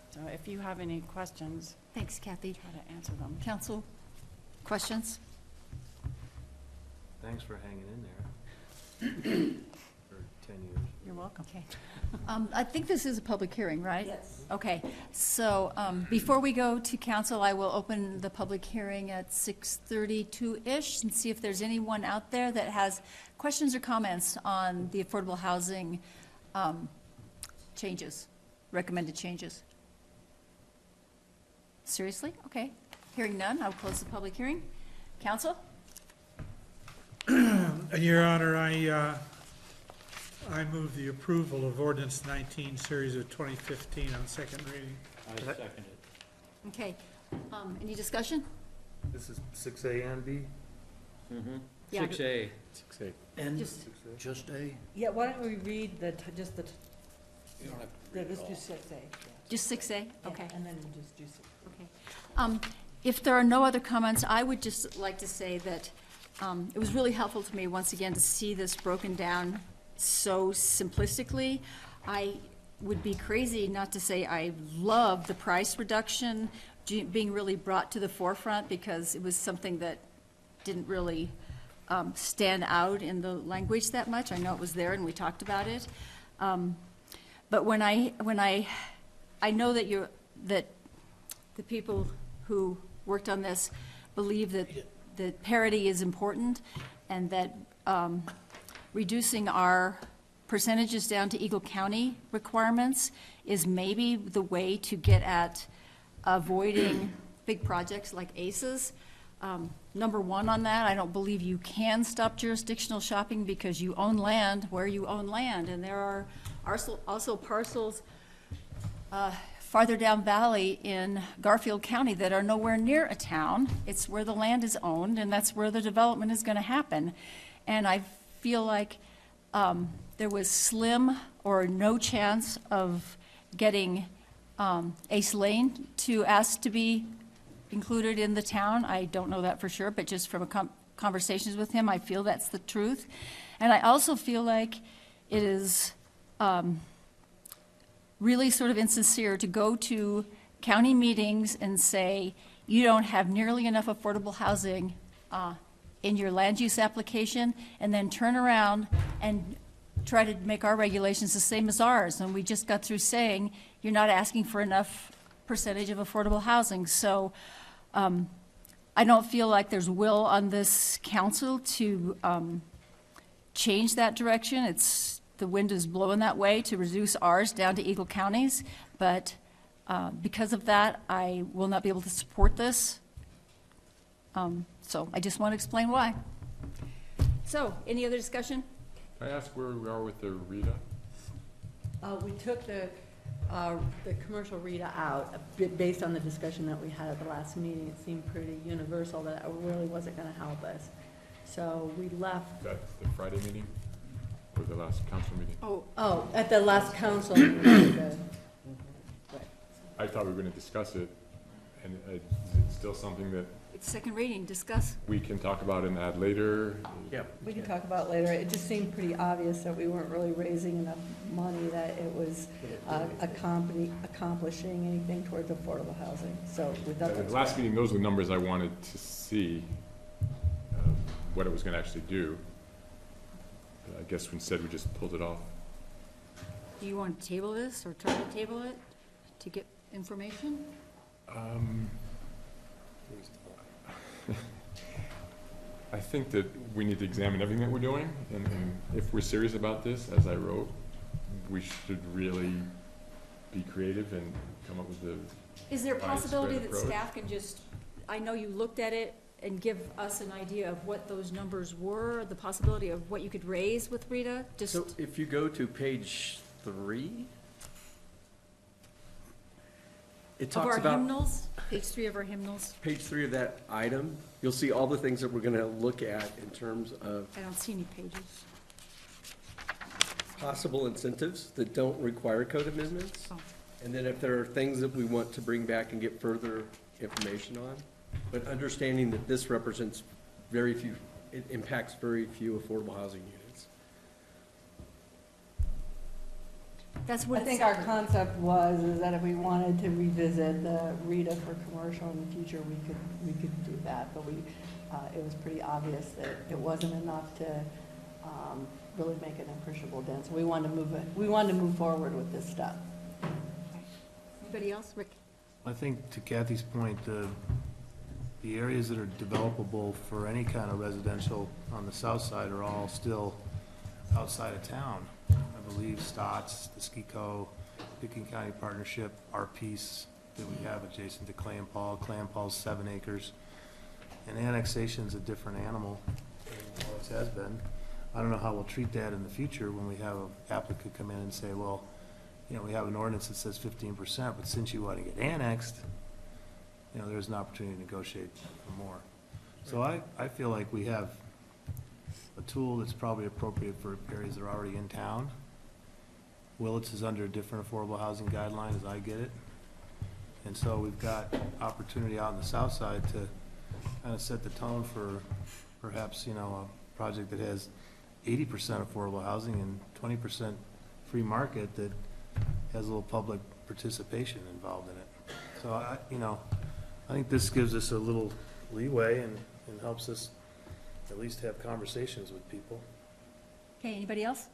So if you have any questions. Thanks, Kathy. Try to answer them. Council, questions? Thanks for hanging in there. For 10 years. You're welcome. Okay. I think this is a public hearing, right? Yes. Okay, so before we go to council, I will open the public hearing at 6:32-ish and see if there's anyone out there that has questions or comments on the affordable housing changes, recommended changes. Seriously? Okay. Hearing none, I'll close the public hearing. Council? Your Honor, I move the approval of ordinance 19, series of 2015 on second reading. I second it. Okay. Any discussion? This is 6A and B? Yeah. 6A. 6A. And Just- just A? Yeah, why don't we read just the, You don't have to read let's it do all. 6A. Just 6A? Okay. And then we'll just do 6. Okay. If there are no other comments, I would just like to say that it was really helpful to me, once again, to see this broken down so simplistically. I would be crazy not to say I love the price reduction being really brought to the forefront, because it was something that didn't really stand out in the language that much. I know it was there and we talked about it. But when I know that that the people who worked on this believe that parity is important, and that reducing our percentages down to Eagle County requirements is maybe the way to get at avoiding big projects like ACEs. Number one on that, I don't believe you can stop jurisdictional shopping because you own land where you own land, and there are also parcels farther down valley in Garfield County that are nowhere near a town. It's where the land is owned, and that's where the development is going to happen. And I feel like there was slim or no chance of getting Ace Lane to ask to be included in the town. I don't know that for sure, but just from conversations with him, I feel that's the truth. And I also feel like it is really sort of insincere to go to county meetings and say, you don't have nearly enough affordable housing in your land use application, and then turn around and try to make our regulations the same as ours. And we just got through saying, you're not asking for enough percentage of affordable housing. So I don't feel like there's will on this council to change that direction. The wind is blowing that way to reduce ours down to Eagle County's, but because of that, I will not be able to support this. So I just want to explain why. So, any other discussion? Can I ask where we are with the RETA? We took the commercial RETA out, based on the discussion that we had at the last meeting. It seemed pretty universal that it really wasn't gonna help us. So we left. Is that the Friday meeting or the last council meeting? Oh, at the last council meeting. I thought we were gonna discuss it, and is it still something that It's second reading, discuss. we can talk about and add later? We can talk about it later. It just seemed pretty obvious that we weren't really raising enough money, that it was accomplishing anything towards affordable housing. So we thought At that's the last meeting, those were the numbers I wanted to see, what it was gonna actually do. I guess instead we just pulled it off. Do you want to table this or try to table it to get information? I think that we need to examine everything that we're doing, and if we're serious about this, as I wrote, we should really be creative and come up with the Is there a widespread possibility that approach. staff can just, I know you looked at it, and give us an idea of what those numbers were, the possibility of what you could raise with RETA? Just, So if you go to page 3, it of talks our about hymnals, page 3 of our hymnals. page 3 of that item. You'll see all the things that we're going to look at in terms of I don't see any pages. possible incentives that don't require code amendments. And then if there are things that we want to bring back and get further information on, but understanding that this represents very few, it impacts very few affordable housing units. That's what I it think said. our concept was, is that if we wanted to revisit the RETA for commercial in the future, we could do that, but it was pretty obvious that it wasn't enough to really make an appreciable dent. So we wanted to move forward with this stuff. Anybody else? Rick? I think to Kathy's point, the areas that are developable for any kind of residential on the south side are all still outside of town. I believe Stotts, the Ski-Co, Picking County Partnership, our piece that we have adjacent to Clay and Paul. Clay and Paul's 7 acres. And annexation's a different animal than it always has been. I don't know how we'll treat that in the future when we have an applicant come in and say, well, you know, we have an ordinance that says 15%, but since you want to get annexed, you know, there's an opportunity to negotiate for more. So I feel like we have a tool that's probably appropriate for areas that are already in town. Willits is under a different affordable housing guideline as I get it. And so we've got opportunity out on the south side to kind of set the tone for perhaps, you know, a project that has 80% affordable housing and 20% free market that has a little public participation involved in it. So I think this gives us a little leeway and helps us at least have conversations with people. Okay, anybody else?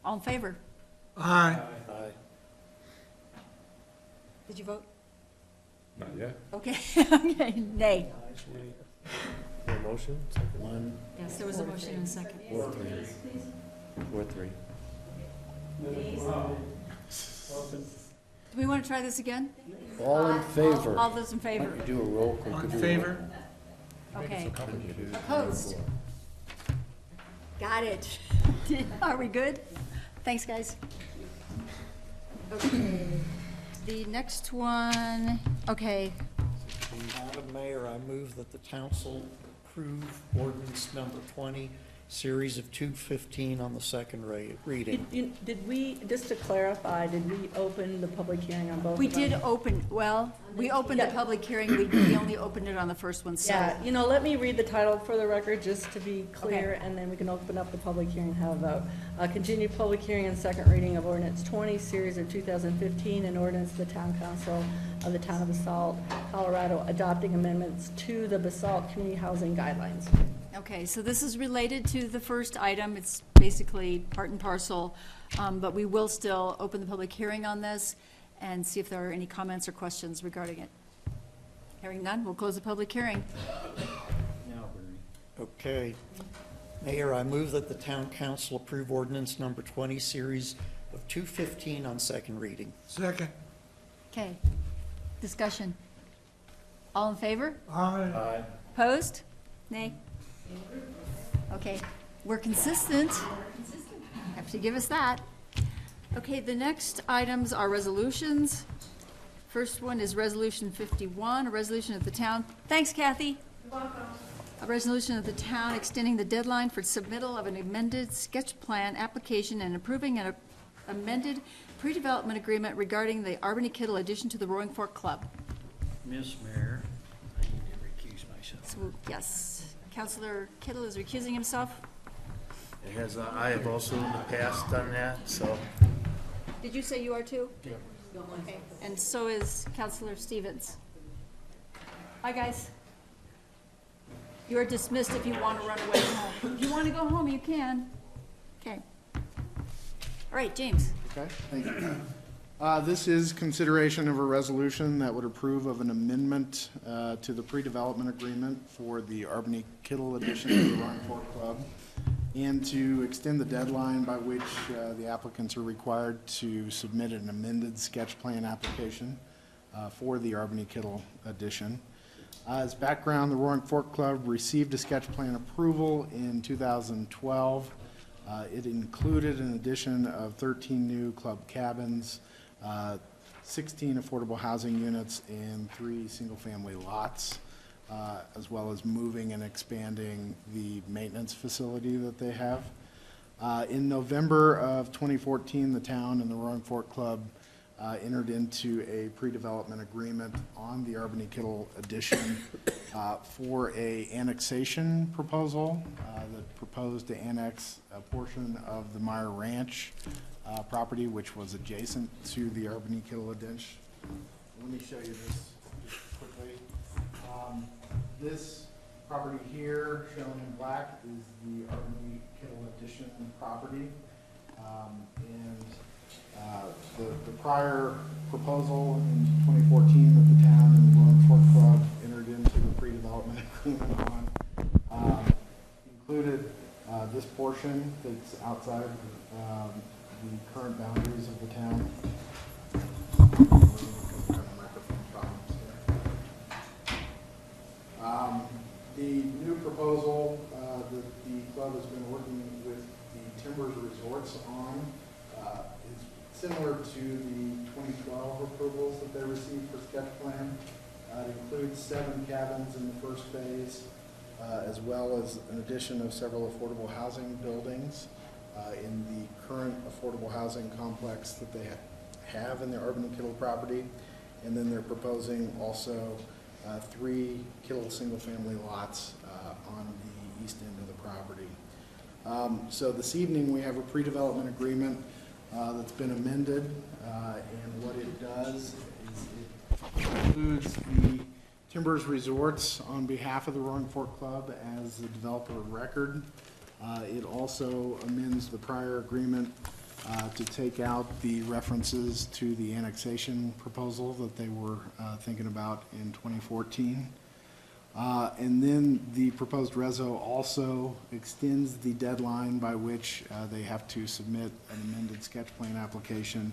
All in favor? Aye. Aye. Did you vote? Not yet. Okay, okay, nay. Actually, a motion, second one. Yes, there was a motion and a second. 4-3. 4-3. Do we want to try this again? All in favor? All those in favor? Why don't you do a roll call? On Could do a- favor? Okay. 1, 2, 3, Opposed? 4. Got it. Are we good? Thanks, guys. Okay. The next one, okay, Madam Mayor, I move that the council approve ordinance number 20, series of 215 on the second reading. Did we, just to clarify, did we open the public hearing on both of them? we did open, well, we opened the Yeah. public hearing, we only opened it on the first one, so. Yeah, let me read the title for the record, just to be clear, Okay. and then we can open up the public hearing and have a vote. Continued public hearing and second reading of ordinance 20, series of 2015, and ordinance of the town council of the town of Basalt, Colorado, adopting amendments to the Basalt community housing guidelines. Okay, so this is related to the first item, it's basically part and parcel, but we will still open the public hearing on this and see if there are any comments or questions regarding it. Hearing none, we'll close the public hearing. Now, Bernie. Okay. Mayor, I move that the town council approve ordinance number 20, series of 215 on second reading. Second. Okay, discussion. All in favor? Aye. Opposed? Nay? Okay, we're consistent. Have to give us that. Okay, the next items are resolutions. First one is Resolution 51, a resolution of the town. Thanks, Kathy. You're welcome. A resolution of the town extending the deadline for submittal of an amended sketch plan application and approving an amended pre-development agreement regarding the Albany-Kittle addition to the Roaring Fork Club. Miss Mayor, I need to recuse myself. So, yes, Councilor Kittle is recusing himself. It has, I have also in the past done that, so. Did you say you are too? Yeah. Okay, and so is Councilor Stevens. Hi, guys. You are dismissed if you want to run away home. If you want to go home, you can. Okay. All right, James. Okay, thank you. This is consideration of a resolution that would approve of an amendment to the pre-development agreement for the Albany-Kittle addition to the Roaring Fork Club, and to extend the deadline by which the applicants are required to submit an amended sketch plan application for the Albany-Kittle addition. As background, the Roaring Fork Club received a sketch plan approval in 2012. It included an addition of 13 new club cabins, 16 affordable housing units, and 3 single-family lots, as well as moving and expanding the maintenance facility that they have. In November of 2014, the town and the Roaring Fork Club entered into a pre-development agreement on the Albany-Kittle addition for a annexation proposal that proposed to annex a portion of the Meyer Ranch property, which was adjacent to the Albany-Kittle addition. Let me show you this just quickly. This property here, shown in black, is the Army Kittle Addition property. The prior proposal in 2014 that the town and the Roaring Fork Club entered into the pre-development agreement on included this portion that's outside the current boundaries of the town. The new proposal that the club has been working with the Timbers Resorts on is similar to the 2012 approvals that they received for sketch plan. It includes 7 cabins in the first phase, as well as an addition of several affordable housing buildings in the current affordable housing complex that they have in the Urban and Kittle property. And then they're proposing also 3 Kittle single-family lots on the east end of the property. So this evening we have a pre-development agreement that's been amended, and what it does is it includes the Timbers Resorts on behalf of the Roaring Fork Club as the developer of record. It also amends the prior agreement to take out the references to the annexation proposal that they were thinking about in 2014. And then the proposed reso also extends the deadline by which they have to submit an amended sketch plan application,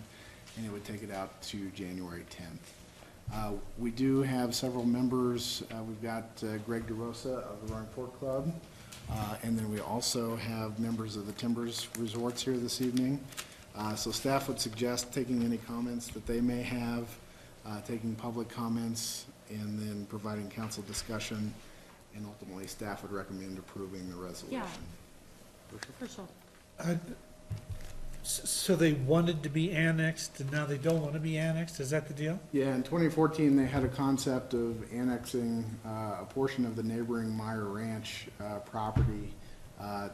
and it would take it out to January 10th. We do have several members. We've got Greg DeRosa of the Roaring Fork Club, and then we also have members of the Timbers Resorts here this evening. So staff would suggest taking any comments that they may have, taking public comments, and then providing council discussion, and ultimately staff would recommend approving the resolution. For sure. So they wanted to be annexed, and now they don't want to be annexed? Is that the deal? Yeah, in 2014, they had a concept of annexing a portion of the neighboring Meyer Ranch property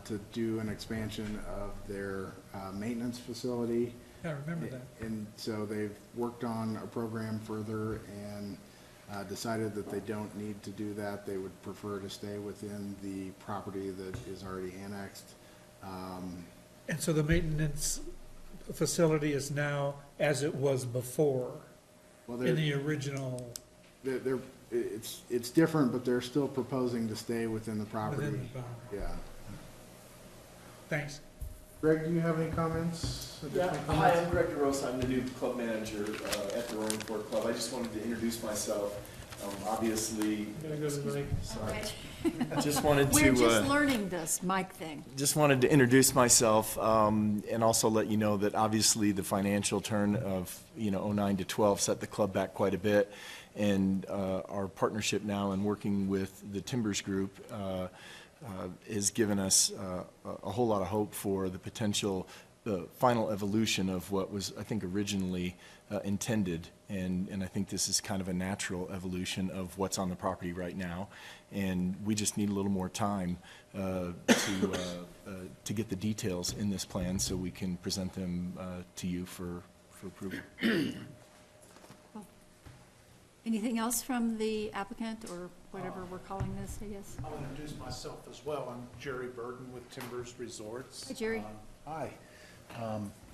to do an expansion of their maintenance facility. Yeah, I remember that. And so they've worked on a program further and decided that they don't need to do that. They would prefer to stay within the property that is already annexed. And so the maintenance facility is now as it was before, in the original? It's different, but they're still proposing to stay within the property. Within the boundary. Yeah. Thanks. Greg, do you have any comments? Yeah, hi, I'm Greg DeRosa. I'm the new club manager at the Roaring Fork Club. I just wanted to introduce myself. Obviously, sorry. Just wanted to. We're just learning this mic thing. Just wanted to introduce myself and also let you know that obviously the financial turn of 09 to 12 set the club back quite a bit, and our partnership now and working with the Timbers Group has given us a whole lot of hope for the potential, the final evolution of what was, I think, originally intended. And I think this is kind of a natural evolution of what's on the property right now. And we just need a little more time to get the details in this plan so we can present them to you for approval. Anything else from the applicant, or whatever we're calling this, I guess? I'll introduce myself as well. I'm Jerry Burton with Timbers Resorts. Hi, Jerry. Hi.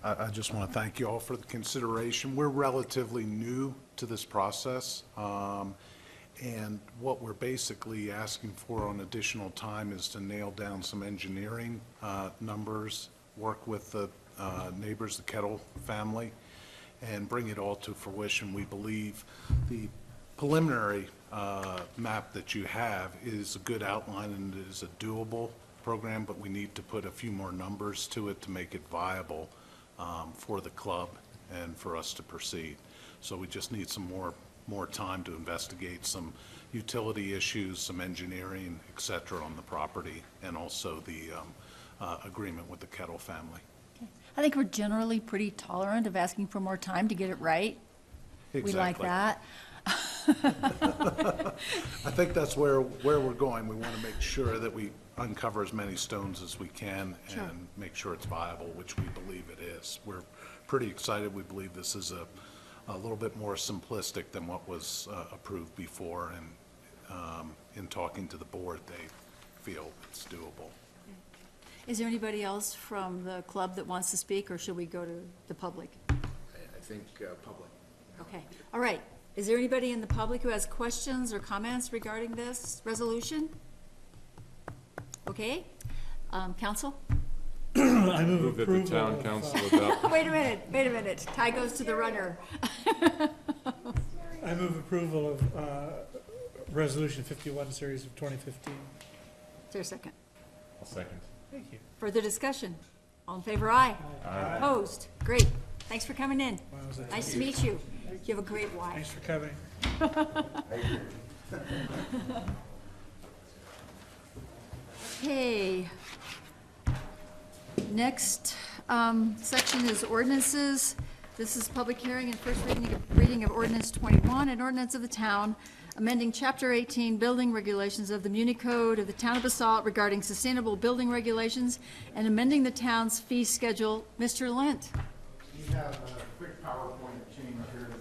I just want to thank you all for the consideration. We're relatively new to this process, and what we're basically asking for on additional time is to nail down some engineering numbers, work with the neighbors, the Kettle family, and bring it all to fruition. We believe the preliminary map that you have is a good outline and it is a doable program, but we need to put a few more numbers to it to make it viable for the club and for us to proceed. So we just need some more time to investigate some utility issues, some engineering, et cetera, on the property, and also the agreement with the Kettle family. I think we're generally pretty tolerant of asking for more time to get it right. Exactly. We like that. I think that's where we're going. We want to make sure that we uncover as many stones as we can and make sure it's viable, which we believe it is. We're pretty excited. We believe this is a little bit more simplistic than what was approved before, and in talking to the board, they feel it's doable. Is there anybody else from the club that wants to speak, or should we go to the public? I think public. Okay, all right. Is there anybody in the public who has questions or comments regarding this resolution? Okay, council? I Move that the town council adopt. Wait a minute. Tie goes to the runner. I move approval of Resolution 51, Series of 2015. Is there a second? I'll second. Thank you. Further discussion? All in favor, aye. Aye. Opposed? Great. Thanks for coming in. Wow, was that- Nice to meet you. You have a great wife. Thanks for coming. Okay. Next section is ordinances. This is public hearing and first reading of ordinance 21, an ordinance of the town amending Chapter 18 building regulations of the Muni Code of the Town of Basalt regarding sustainable building regulations and amending the town's fee schedule. Mr. Lent. We have a quick PowerPoint change here to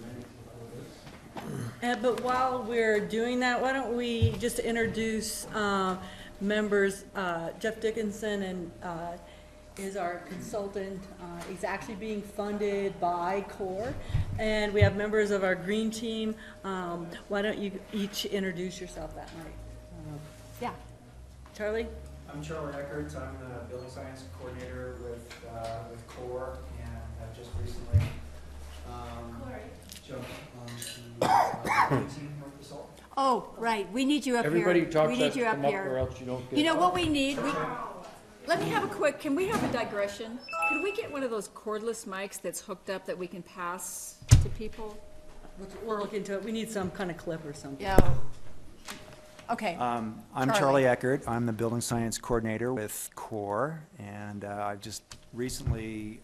make. But while we're doing that, why don't we just introduce members, Jeff Dickinson and is our consultant. He's actually being funded by CORE. And we have members of our green team. Why don't you each introduce yourself that night? Yeah. Charlie? I'm Charlie Eckert. I'm the building science coordinator with CORE, and I've just recently jumped on the team with Basalt. Oh, right. We need you up here. Everybody talks We need you up come up here. or else you don't get. You know what we need? Let me have a quick, can we have a digression? Can we get one of those cordless mics that's hooked up that we can pass to people? We'll look into it. We need some kind of clip or something. Yeah. Okay. I'm Charlie. Charlie Eckert. I'm the building science coordinator with CORE, and I've just recently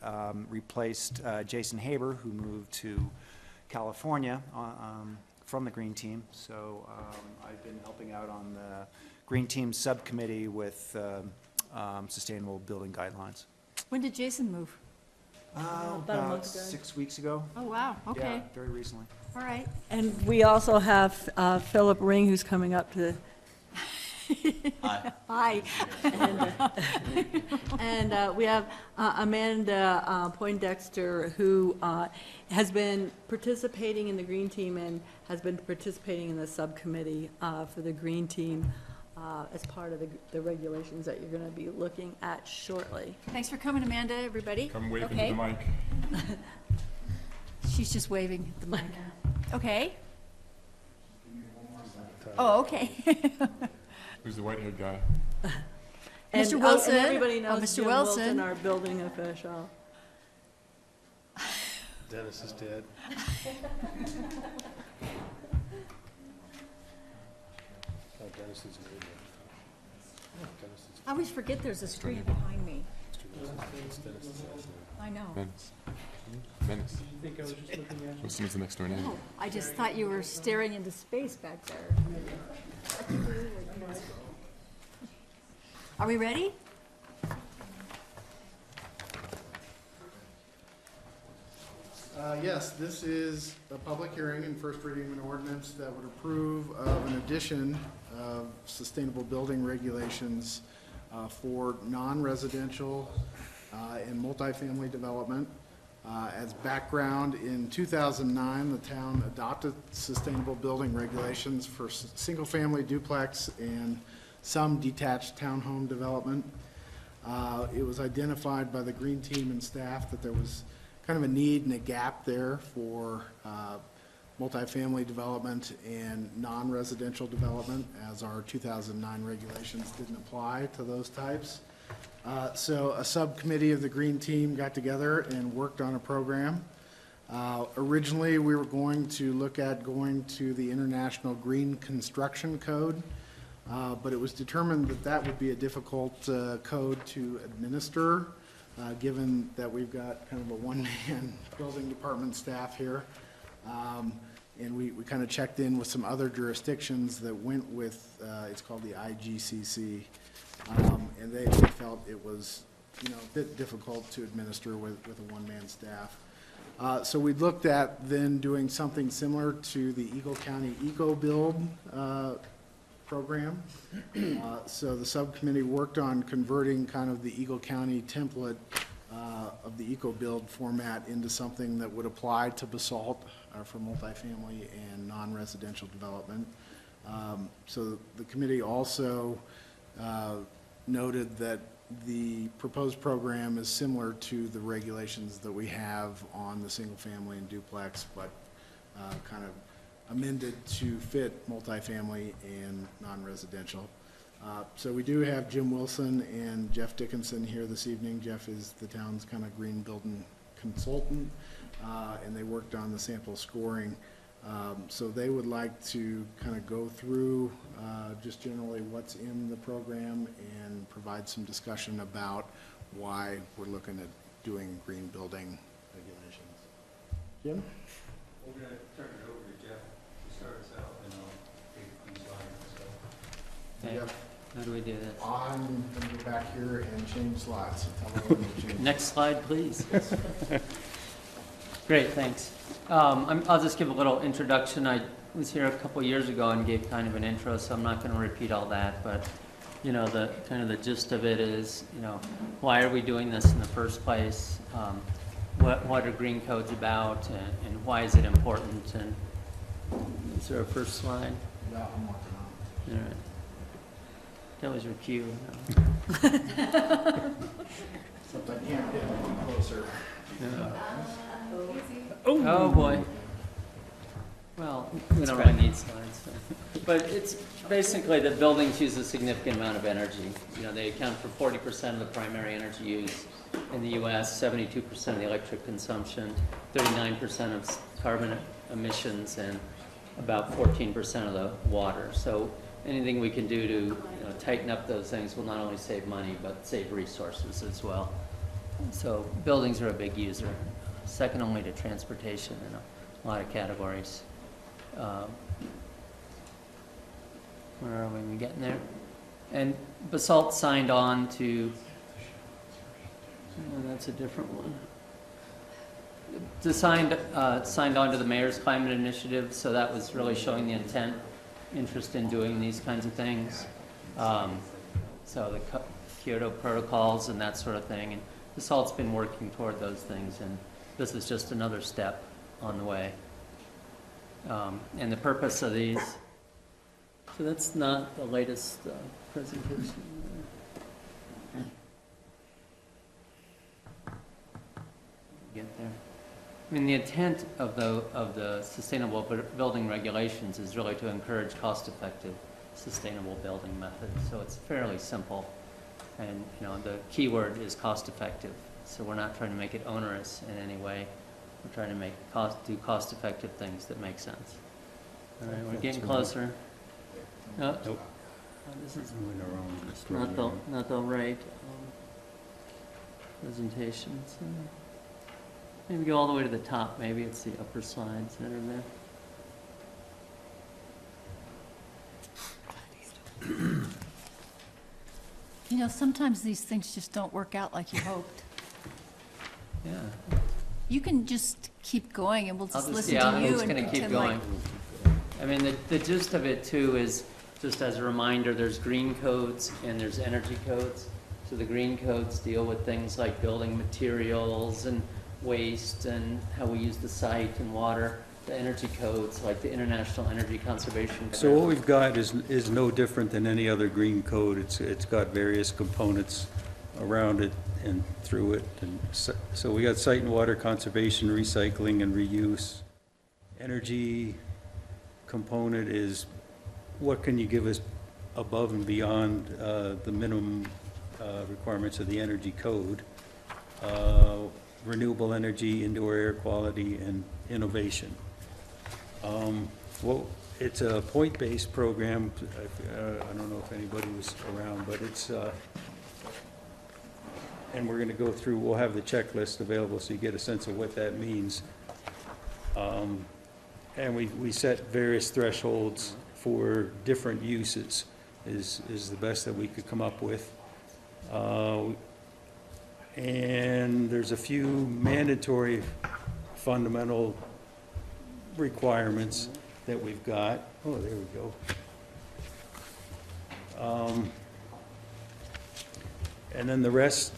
replaced Jason Haber, who moved to California from the Green Team. So I've been helping out on the Green Team subcommittee with sustainable building guidelines. When did Jason move? About a month ago. 6 weeks ago. Oh, wow. Okay. Yeah, very recently. All right. And we also have Philip Ring, who's coming up to. Hi. And we have Amanda Poindexter, who has been participating in the Green Team and has been participating in the subcommittee for the Green Team as part of the regulations that you're going to be looking at shortly. Thanks for coming, Amanda, everybody. Come wave into Okay. the mic. She's just waving at the mic. Okay. Oh, okay. Who's the white-haired guy? And, Mr. Wilson. and everybody knows Mr. Jim Wilson. our building official. Dennis is dead. Oh, Dennis is muted. Dennis is- I always forget there's a screen behind me. it's Dennis is last name. I know. Menace. Menace. I think I was just looking at. What's the next door name? Oh, I just thought you were staring into space back there. Are we ready? Yes, this is a public hearing and first reading of an ordinance that would approve of an addition of sustainable building regulations for non-residential and multifamily development. As background, in 2009, the town adopted sustainable building regulations for single-family duplex and some detached townhome development. It was identified by the Green Team and staff that there was kind of a need and a gap there for multifamily development and non-residential development, as our 2009 regulations didn't apply to those types. So a subcommittee of the Green Team got together and worked on a program. Originally, we were going to look at going to the International Green Construction Code, but it was determined that that would be a difficult code to administer, given that we've got kind of a one-man building department staff here. And we kind of checked in with some other jurisdictions that went with, it's called the IGCC. And they felt it was, a bit difficult to administer with a one-man staff. So we looked at then doing something similar to the Eagle County Eco Build program. So the subcommittee worked on converting kind of the Eagle County template of the eco-build format into something that would apply to Basalt for multifamily and non-residential development. So the committee also noted that the proposed program is similar to the regulations that we have on the single-family and duplex, but kind of amended to fit multifamily and non-residential. So we do have Jim Wilson and Jeff Dickinson here this evening. Jeff is the town's kind of green building consultant, and they worked on the sample scoring. So they would like to kind of go through just generally what's in the program and provide some discussion about why we're looking at doing green building regulations. Jim? We're going to turn it over to Jeff to start us out, and I'll take a few slides. Jeff, how do we do this? I'm going to go back here and change slides. Tell me what to change. Next slide, please. Great, thanks. I'll just give a little introduction. I was here a couple years ago and gave kind of an intro, so I'm not going to repeat all that, but you know, the kind of the gist of it is, you know, why are we doing this in the first place? What are green codes about, and why is it important? And is there a first slide? Yeah, I'm working on it. All right. That was your cue. Except I can't get any closer. Yeah. Oh boy. Well, we don't really need slides. So. But it's basically that buildings use a significant amount of energy. You know, they account for 40% of the primary energy use in the U.S., 72% of the electric consumption, 39% of carbon emissions, and about 14% of the water. So anything we can do to tighten up those things will not only save money, but save resources as well. So buildings are a big user, second only to transportation in a lot of categories. Where are we? We getting there? And Basalt signed on to, oh, that's a different one. Signed on to the Mayor's Climate Initiative, so that was really showing the intent, interest in doing these kinds of things. So the Kyoto protocols and that sort of thing. And Basalt's been working toward those things, and this is just another step on the way. And the purpose of these, so that's not the latest presentation. Get there. I mean, the intent of the sustainable building regulations is really to encourage cost-effective, sustainable building methods. So it's fairly simple, and the key word is cost-effective. So we're not trying to make it onerous in any way. We're trying to do cost-effective things that make sense. All right, we're getting closer. No, nope. This is not the right presentation. So maybe go all the way to the top. Maybe it's the upper slides that are there. Sometimes these things just don't work out like you hoped. Yeah. You can just keep going, and we'll just listen to you. I'm just going to keep going. I mean, the gist of it, too, is just as a reminder, there's green codes and there's energy codes. So the green codes deal with things like building materials and waste and how we use the site and water. The energy codes, like the International Energy Conservation Code. So what we've got is no different than any other green code. It's got various components around it and through it. And so we got site and water conservation, recycling and reuse. Energy component is what can you give us above and beyond the minimum requirements of the energy code. Renewable energy, indoor air quality, and innovation. Well, it's a point-based program. I don't know if anybody was around, but it's, and we're going to go through, we'll have the checklist available so you get a sense of what that means. And we set various thresholds for different uses is the best that we could come up with. And there's a few mandatory fundamental requirements that we've got. Oh, there we go. And then the rest,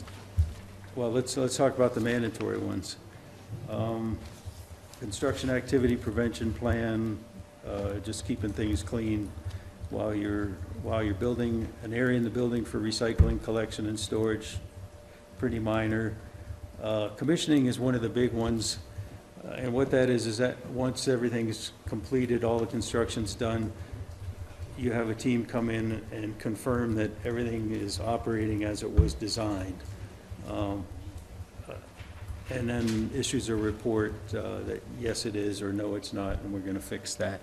well, let's talk about the mandatory ones. Construction activity prevention plan, just keeping things clean while you're building, an area in the building for recycling, collection, and storage, pretty minor. Commissioning is one of the big ones, and what that is that once everything's completed, all the construction's done, you have a team come in and confirm that everything is operating as it was designed. And then issues a report that yes, it is, or no, it's not, and we're going to fix that.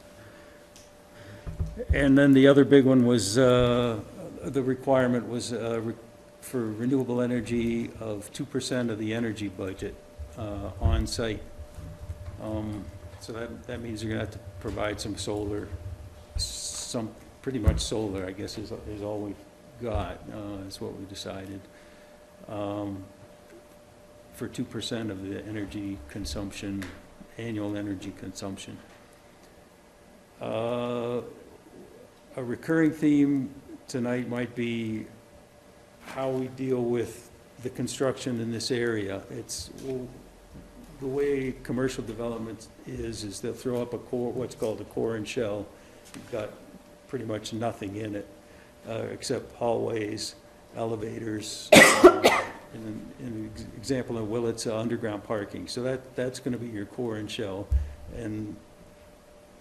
And then the other big one was, the requirement was for renewable energy of 2% of the energy budget on site. So that means you're going to have to provide some solar, pretty much solar, I guess, is all we've got, is what we decided. For 2% of the energy consumption, annual energy consumption. A recurring theme tonight might be how we deal with the construction in this area. It's the way commercial development is they'll throw up a core, what's called a core and shell. You've got pretty much nothing in it except hallways, elevators. In an example in Willits, underground parking. So that's going to be your core and shell. And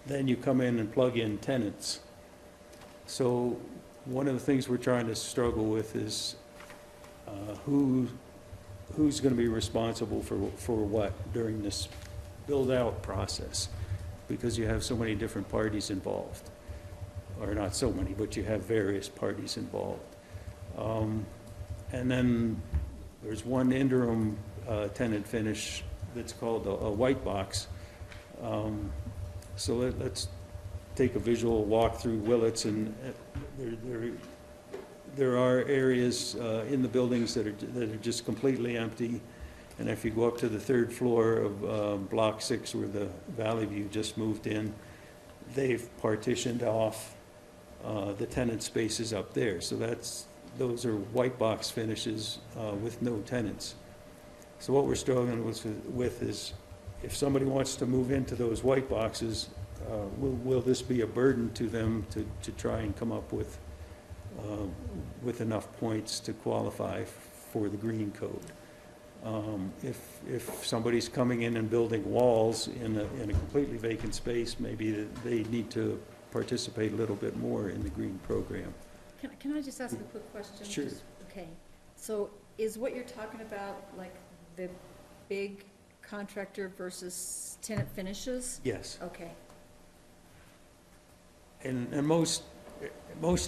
then you come in and plug in tenants. So one of the things we're trying to struggle with is who's going to be responsible for what during this build-out process, because you have so many different parties involved. Or not so many, but you have various parties involved. And then there's one interim tenant finish that's called a white box. So let's take a visual walk through Willits, and there are areas in the buildings that are just completely empty. And if you go up to the third floor of Block 6, where the Valley View just moved in, they've partitioned off the tenant spaces up there. So those are white box finishes with no tenants. So what we're struggling with is, if somebody wants to move into those white boxes, will this be a burden to them to try and come up with enough points to qualify for the green code? If somebody's coming in and building walls in a completely vacant space, maybe they need to participate a little bit more in the green program. Can I just ask a quick question? Sure. Okay, so is what you're talking about like the big contractor versus tenant finishes? Yes. Okay. And most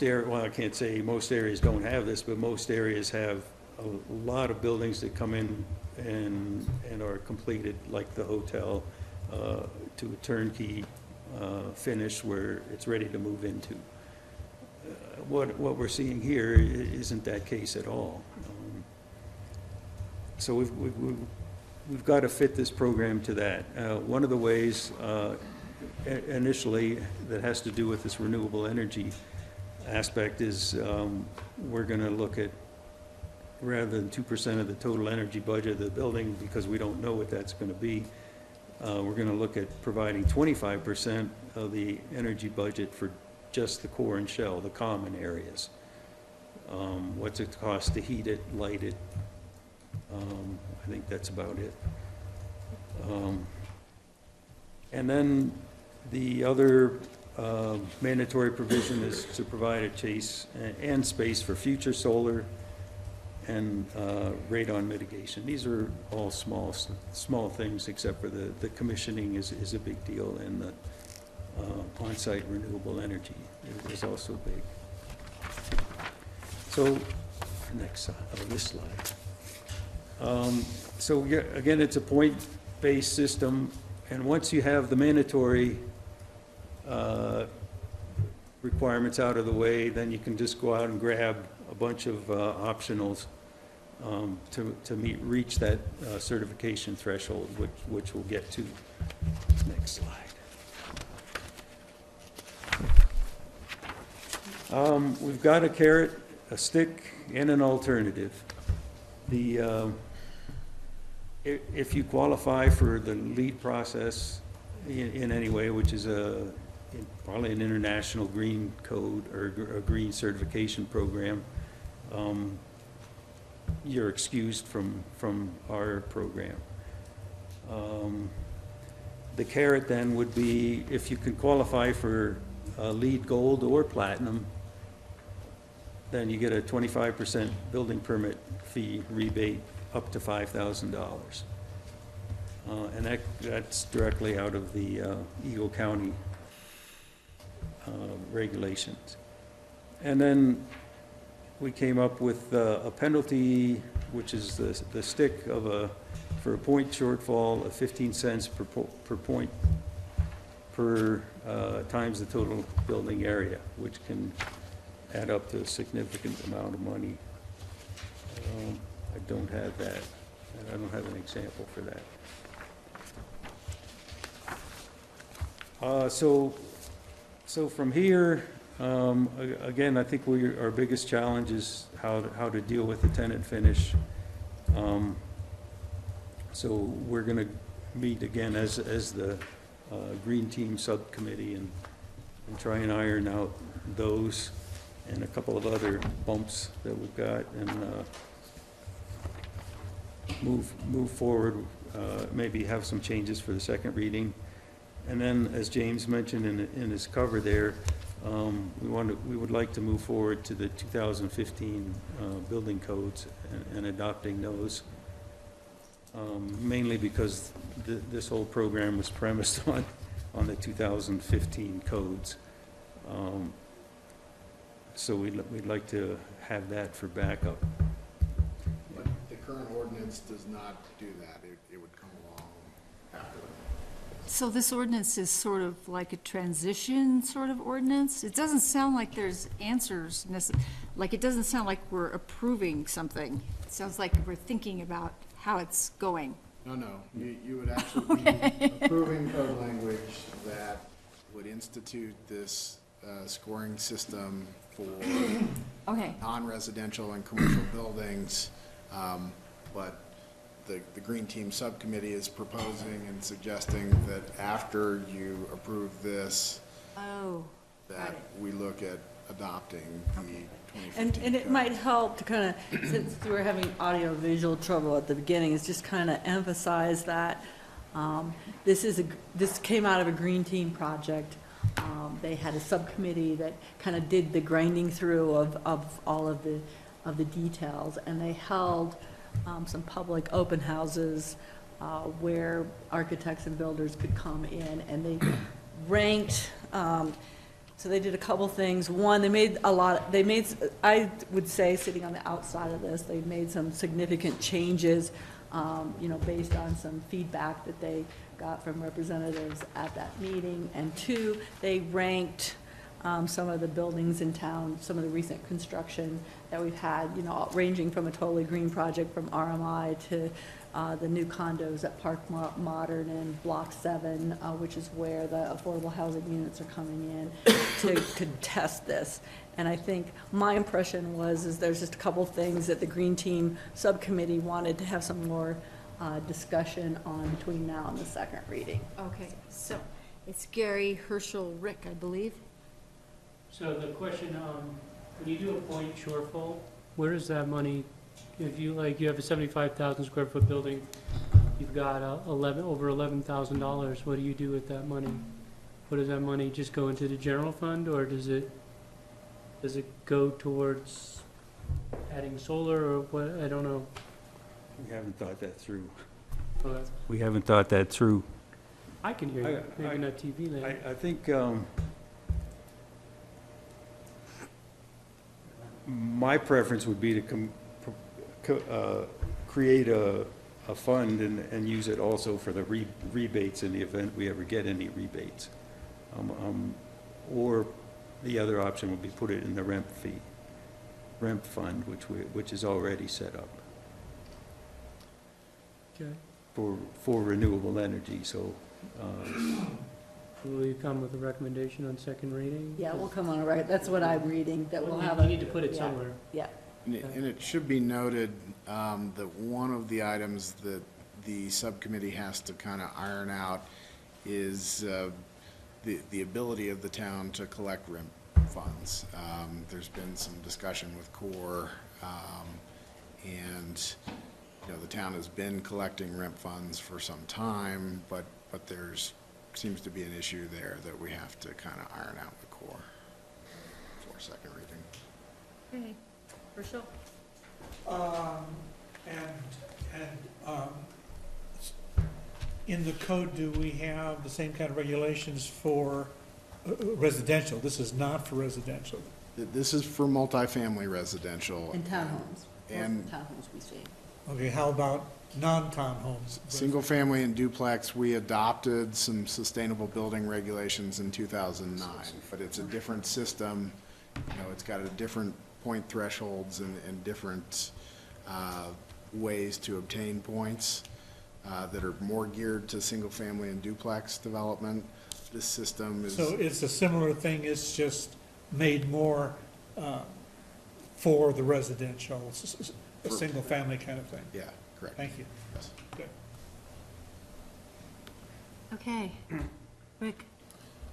areas, well, I can't say most areas don't have this, but most areas have a lot of buildings that come in and are completed, like the hotel, to a turnkey finish where it's ready to move into. What we're seeing here isn't that case at all. So we've got to fit this program to that. One of the ways initially that has to do with this renewable energy aspect is we're going to look at, rather than 2% of the total energy budget of the building, because we don't know what that's going to be, we're going to look at providing 25% of the energy budget for just the core and shell, the common areas. What's it cost to heat it, light it? I think that's about it. And then the other mandatory provision is to provide a chase and space for future solar and radon mitigation. These are all small things, except for the commissioning is a big deal, and the on-site renewable energy is also big. So, next slide, this slide. So again, it's a point-based system, and once you have the mandatory requirements out of the way, then you can just go out and grab a bunch of optionals to reach that certification threshold, which we'll get to. Next slide. We've got a carrot, a stick, and an alternative. If you qualify for the LEED process in any way, which is probably an international green code or a green certification program, you're excused from our program. The carrot then would be if you can qualify for LEED Gold or Platinum, then you get a 25% building permit fee rebate up to $5,000. And that's directly out of the Eagle County regulations. And then we came up with a penalty, which is the stick for a point shortfall of 15 cents per point per times the total building area, which can add up to a significant amount of money. I don't have that. I don't have an example for that. So from here, again, I think our biggest challenge is how to deal with the tenant finish. So we're going to meet again as the Green Team Subcommittee and try and iron out those and a couple of other bumps that we've got and move forward, maybe have some changes for the second reading. And then, as James mentioned in his cover there, we would like to move forward to the 2015 building codes and adopting those, mainly because this whole program was premised on the 2015 codes. So we'd like to have that for backup. But the current ordinance does not do that. It would come along after that. So this ordinance is sort of like a transition sort of ordinance? It doesn't sound like there's answers, like it doesn't sound like we're approving something. It sounds like we're thinking about how it's going. No. You would actually be approving code language that would institute this scoring system for non-residential and commercial buildings. But the Green Team Subcommittee is proposing and suggesting that after you approve this, that we look at adopting the 2015 And it code. might help to kind of, since we were having audio-visual trouble at the beginning, is just kind of emphasize that this came out of a Green Team project. They had a subcommittee that kind of did the grinding through of all of the details, and they held some public open houses where architects and builders could come in, and they ranked. So they did a couple things. One, I would say, sitting on the outside of this, they made some significant changes, based on some feedback that they got from representatives at that meeting. And two, they ranked some of the buildings in town, some of the recent construction that we've had, ranging from a totally green project from RMI to the new condos at Park Modern and Block 7, which is where the affordable housing units are coming in to contest this. And I think my impression is there's just a couple things that the Green Team Subcommittee wanted to have some more discussion on between now and the second reading. Okay, so it's Gary, Herschel, Rick, I believe. So the question, when you do a point shortfall, where does that money, if you have a 75,000 square foot building, you've got over $11,000, what do you do with that money? What does that money just go into the general fund, or does it go towards adding solar, or what? I don't know. We haven't thought that through. Okay. We haven't thought that through. I can hear you. Maybe not TV then. I think my preference would be to create a fund and use it also for the rebates in the event we ever get any rebates. Or the other option would be put it in the REMP fund, which is already set up. Okay. For renewable energy, so Will you come with a recommendation on second reading? Yeah, we'll come on a record, that's what I'm reading, that we'll have You a. need to put it yeah, somewhere. Yeah. And it should be noted that one of the items that the subcommittee has to kind of iron out is the ability of the town to collect RIMP funds. There's been some discussion with CORE, and, you know, the town has been collecting RIMP funds for some time, but there's seems to be an issue there that we have to kind of iron out with CORE for second reading. Okay, for sure. In the code, do we have the same kind of regulations for residential? This is not for residential. This is for multifamily residential. And townhomes. And Townhomes we see. Okay, how about non-townhomes? single-family and duplex, we adopted some sustainable building regulations in 2009, but it's a different system. You know, it's got a different point thresholds and different ways to obtain points that are more geared to single-family and duplex development. This system is... So it's a similar thing, it's just made more for the residential, a single-family kind of thing? Yeah, correct. Thank you. Yes. Good. Okay. Rick?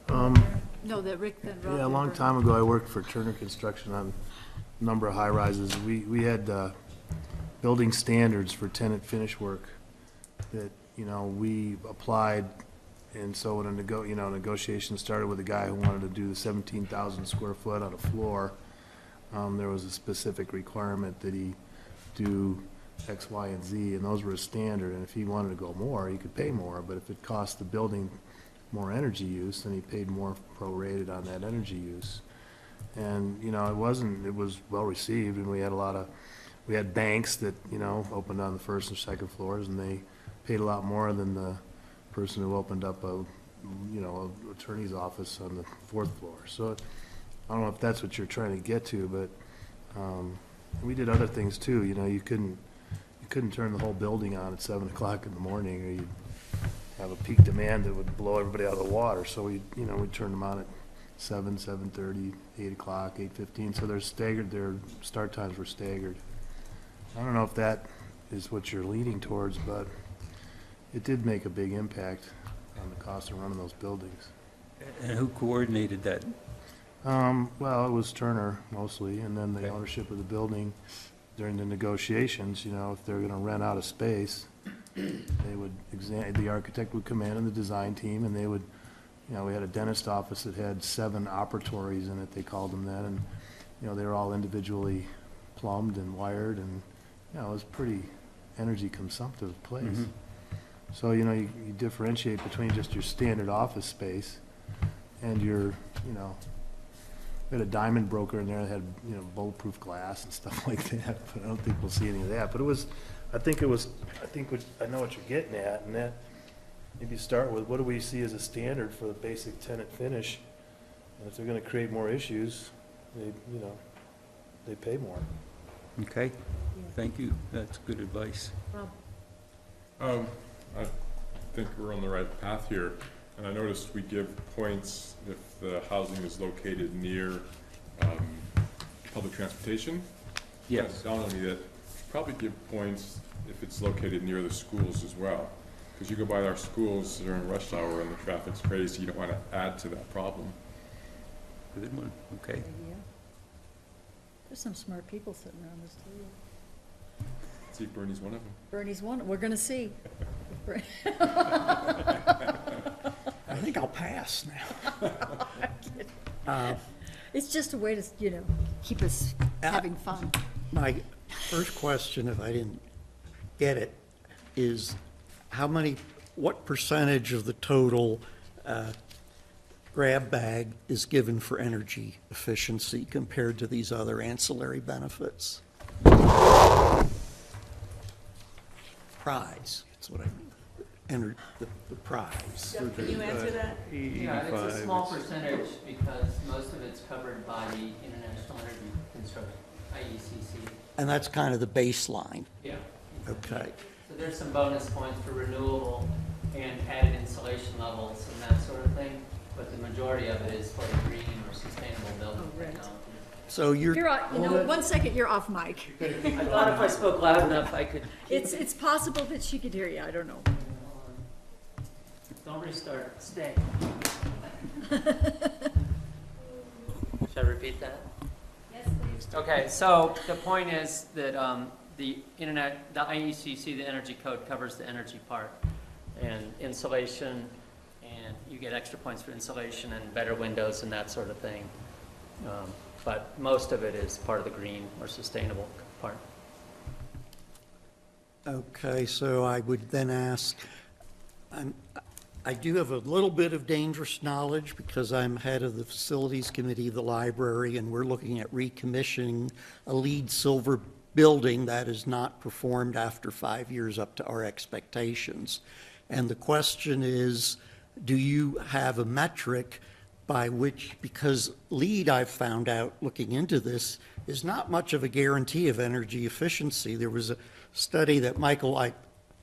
No, that Rick, then Rob. Yeah, a then long Bert. time ago, I worked for Turner Construction on a number of high-rises. We had building standards for tenant finish work that, you know, we applied, and so when negotiation started with a guy who wanted to do the 17,000 square foot on a floor, there was a specific requirement that he do X, Y, and Z, and those were a standard, and if he wanted to go more, he could pay more, but if it cost the building more energy use, then he paid more prorated on that energy use. And, you know, it was well-received, and we had banks that, you know, opened on the first and second floors, and they paid a lot more than the person who opened up a attorney's office on the fourth floor. So I don't know if that's what you're trying to get to, but we did other things too. You know, you couldn't turn the whole building on at 7 o'clock in the morning, or you'd have a peak demand that would blow everybody out of the water. So we'd turn them on at 7, 7:30, 8 o'clock, 8:15. So they're staggered. Their start times were staggered. I don't know if that is what you're leaning towards, but it did make a big impact on the cost of running those buildings. And who coordinated that? Well, it was Turner mostly, and then the ownership of the building during the negotiations, you know, if they're gonna rent out a space, they would the architect would come in and the design team, and they would, you know, we had a dentist office that had 7 operatories in it, they called them that, and, you know, they were all individually plumbed and wired, and, you know, it was a pretty energy consumptive place. Mm-hmm. So, you know, you differentiate between just your standard office space and your, you know, we had a diamond broker in there that had, you know, bulletproof glass and stuff like that, but I don't think we'll see any of that. But I know what you're getting at, and that, if you start with, what do we see as a standard for the basic tenant finish? And if they're gonna create more issues, they pay more. Okay, thank you. That's good advice. Rob? I think we're on the right path here, and I noticed we give points if the housing is located near public transportation. Yes. It dawned on me that probably give points if it's located near the schools as well, because you go by our schools during rush hour and the traffic's crazy. You don't want to add to that problem. Good one, okay. Idea. There's some smart people sitting around this table. See if Bernie's one of them. Bernie's one, we're gonna see. I think I'll pass now. It's just a way to, you know, keep us having fun. My first question, if I didn't get it, is what percentage of the total grab bag is given for energy efficiency compared to these other ancillary benefits? Prize, that's what I mean. The prize. Can you answer that? Yeah, it's a small percentage because most of it's covered by the International Energy Construction, IECC. And that's kind of the baseline. Yeah. Okay. So there's some bonus points for renewable and added insulation levels and that sort of thing. but the majority of it is for the green or sustainable building technology. So you're. You're, you know, 1 second, you're off mic. I thought if I spoke loud enough, I could. It's possible that she could hear you, I don't know. Don't restart, stay. Should I repeat that? Yes, please. Okay, so the point is that the internet, the IECC, the energy code covers the energy part and insulation, and you get extra points for insulation and better windows and that sort of thing. But most of it is part of the green or sustainable part. Okay, so I would then ask, I do have a little bit of dangerous knowledge because I'm head of the Facilities Committee of the library, and we're looking at recommissioning a LEED silver building that is not performed after 5 years up to our expectations. And the question is, do you have a metric by which, because LEED, I've found out looking into this, is not much of a guarantee of energy efficiency. There was a study that I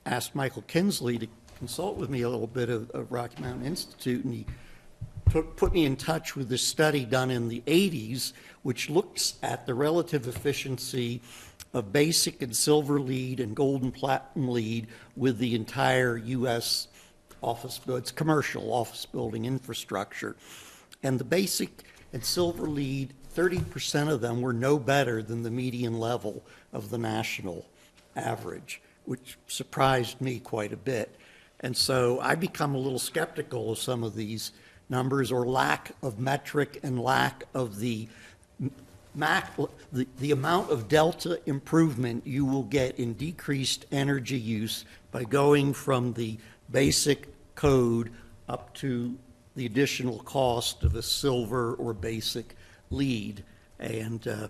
asked Michael Kinsley to consult with me a little bit of Rocky Mountain Institute, and he put me in touch with this study done in the 80s, which looks at the relative efficiency of basic and silver LEED and gold and platinum LEED with the entire U.S. commercial office building infrastructure. And the basic and silver LEED, 30% of them were no better than the median level of the national average, which surprised me quite a bit. And so I become a little skeptical of some of these numbers, or lack of metric and lack of the amount of delta improvement you will get in decreased energy use by going from the basic code up to the additional cost of a silver or basic LEED. And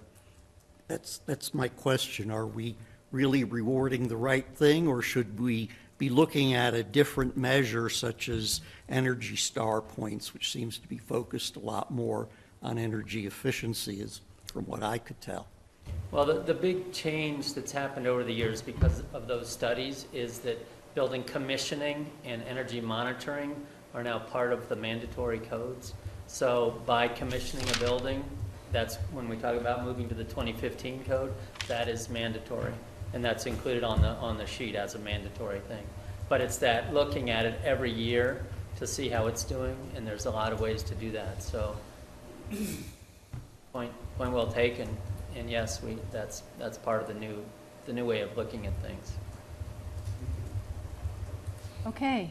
that's my question. Are we really rewarding the right thing, or should we be looking at a different measure such as Energy Star points, which seems to be focused a lot more on energy efficiency, as from what I could tell? Well, the big change that's happened over the years because of those studies is that building commissioning and energy monitoring are now part of the mandatory codes. So by commissioning a building, that's when we talk about moving to the 2015 code, that is mandatory. And that's included on the sheet as a mandatory thing. But it's that looking at it every year to see how it's doing, and there's a lot of ways to do that. So point well taken. And yes, that's part of the new way of looking at things. Okay.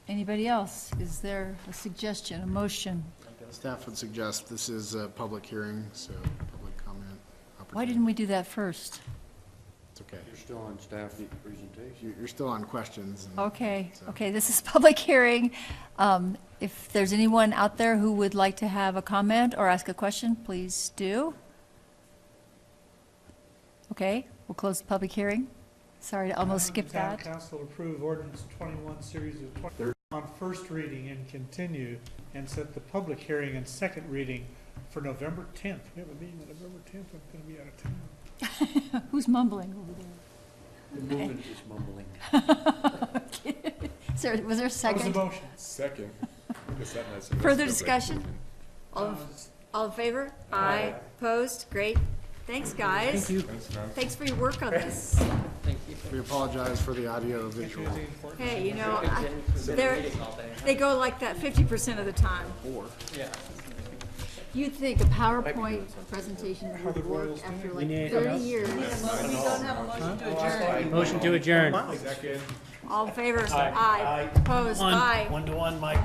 Anybody else? Is there a suggestion, a motion? Staff would suggest this is a public hearing, so public comment. Why didn't we do that first? It's okay. You're still on staff presentation. You're still on questions. Okay, okay, this is public hearing. If there's anyone out there who would like to have a comment or ask a question, please do. Okay, we'll close the public hearing. Sorry to almost skip that. Town Council approve ordinance 21 series of 20 on first reading and continue, and set the public hearing and second reading for November 10th. We have a meeting on November 10th. I'm going to be out of town. Who's mumbling over there? The movement is mumbling. Was there a second? That was the motion. Second. Further discussion? All in favor? Aye. Opposed? Great. Thanks, guys. Thank you. Thanks for your work on this. Thank you. We apologize for the audio visual. Hey, you know, they go like that 50% of the time. Yeah. You'd think a PowerPoint presentation would work after like 30 years. Motion to adjourn. All in favor? Aye. Opposed? Aye. 1-to-1, Mike.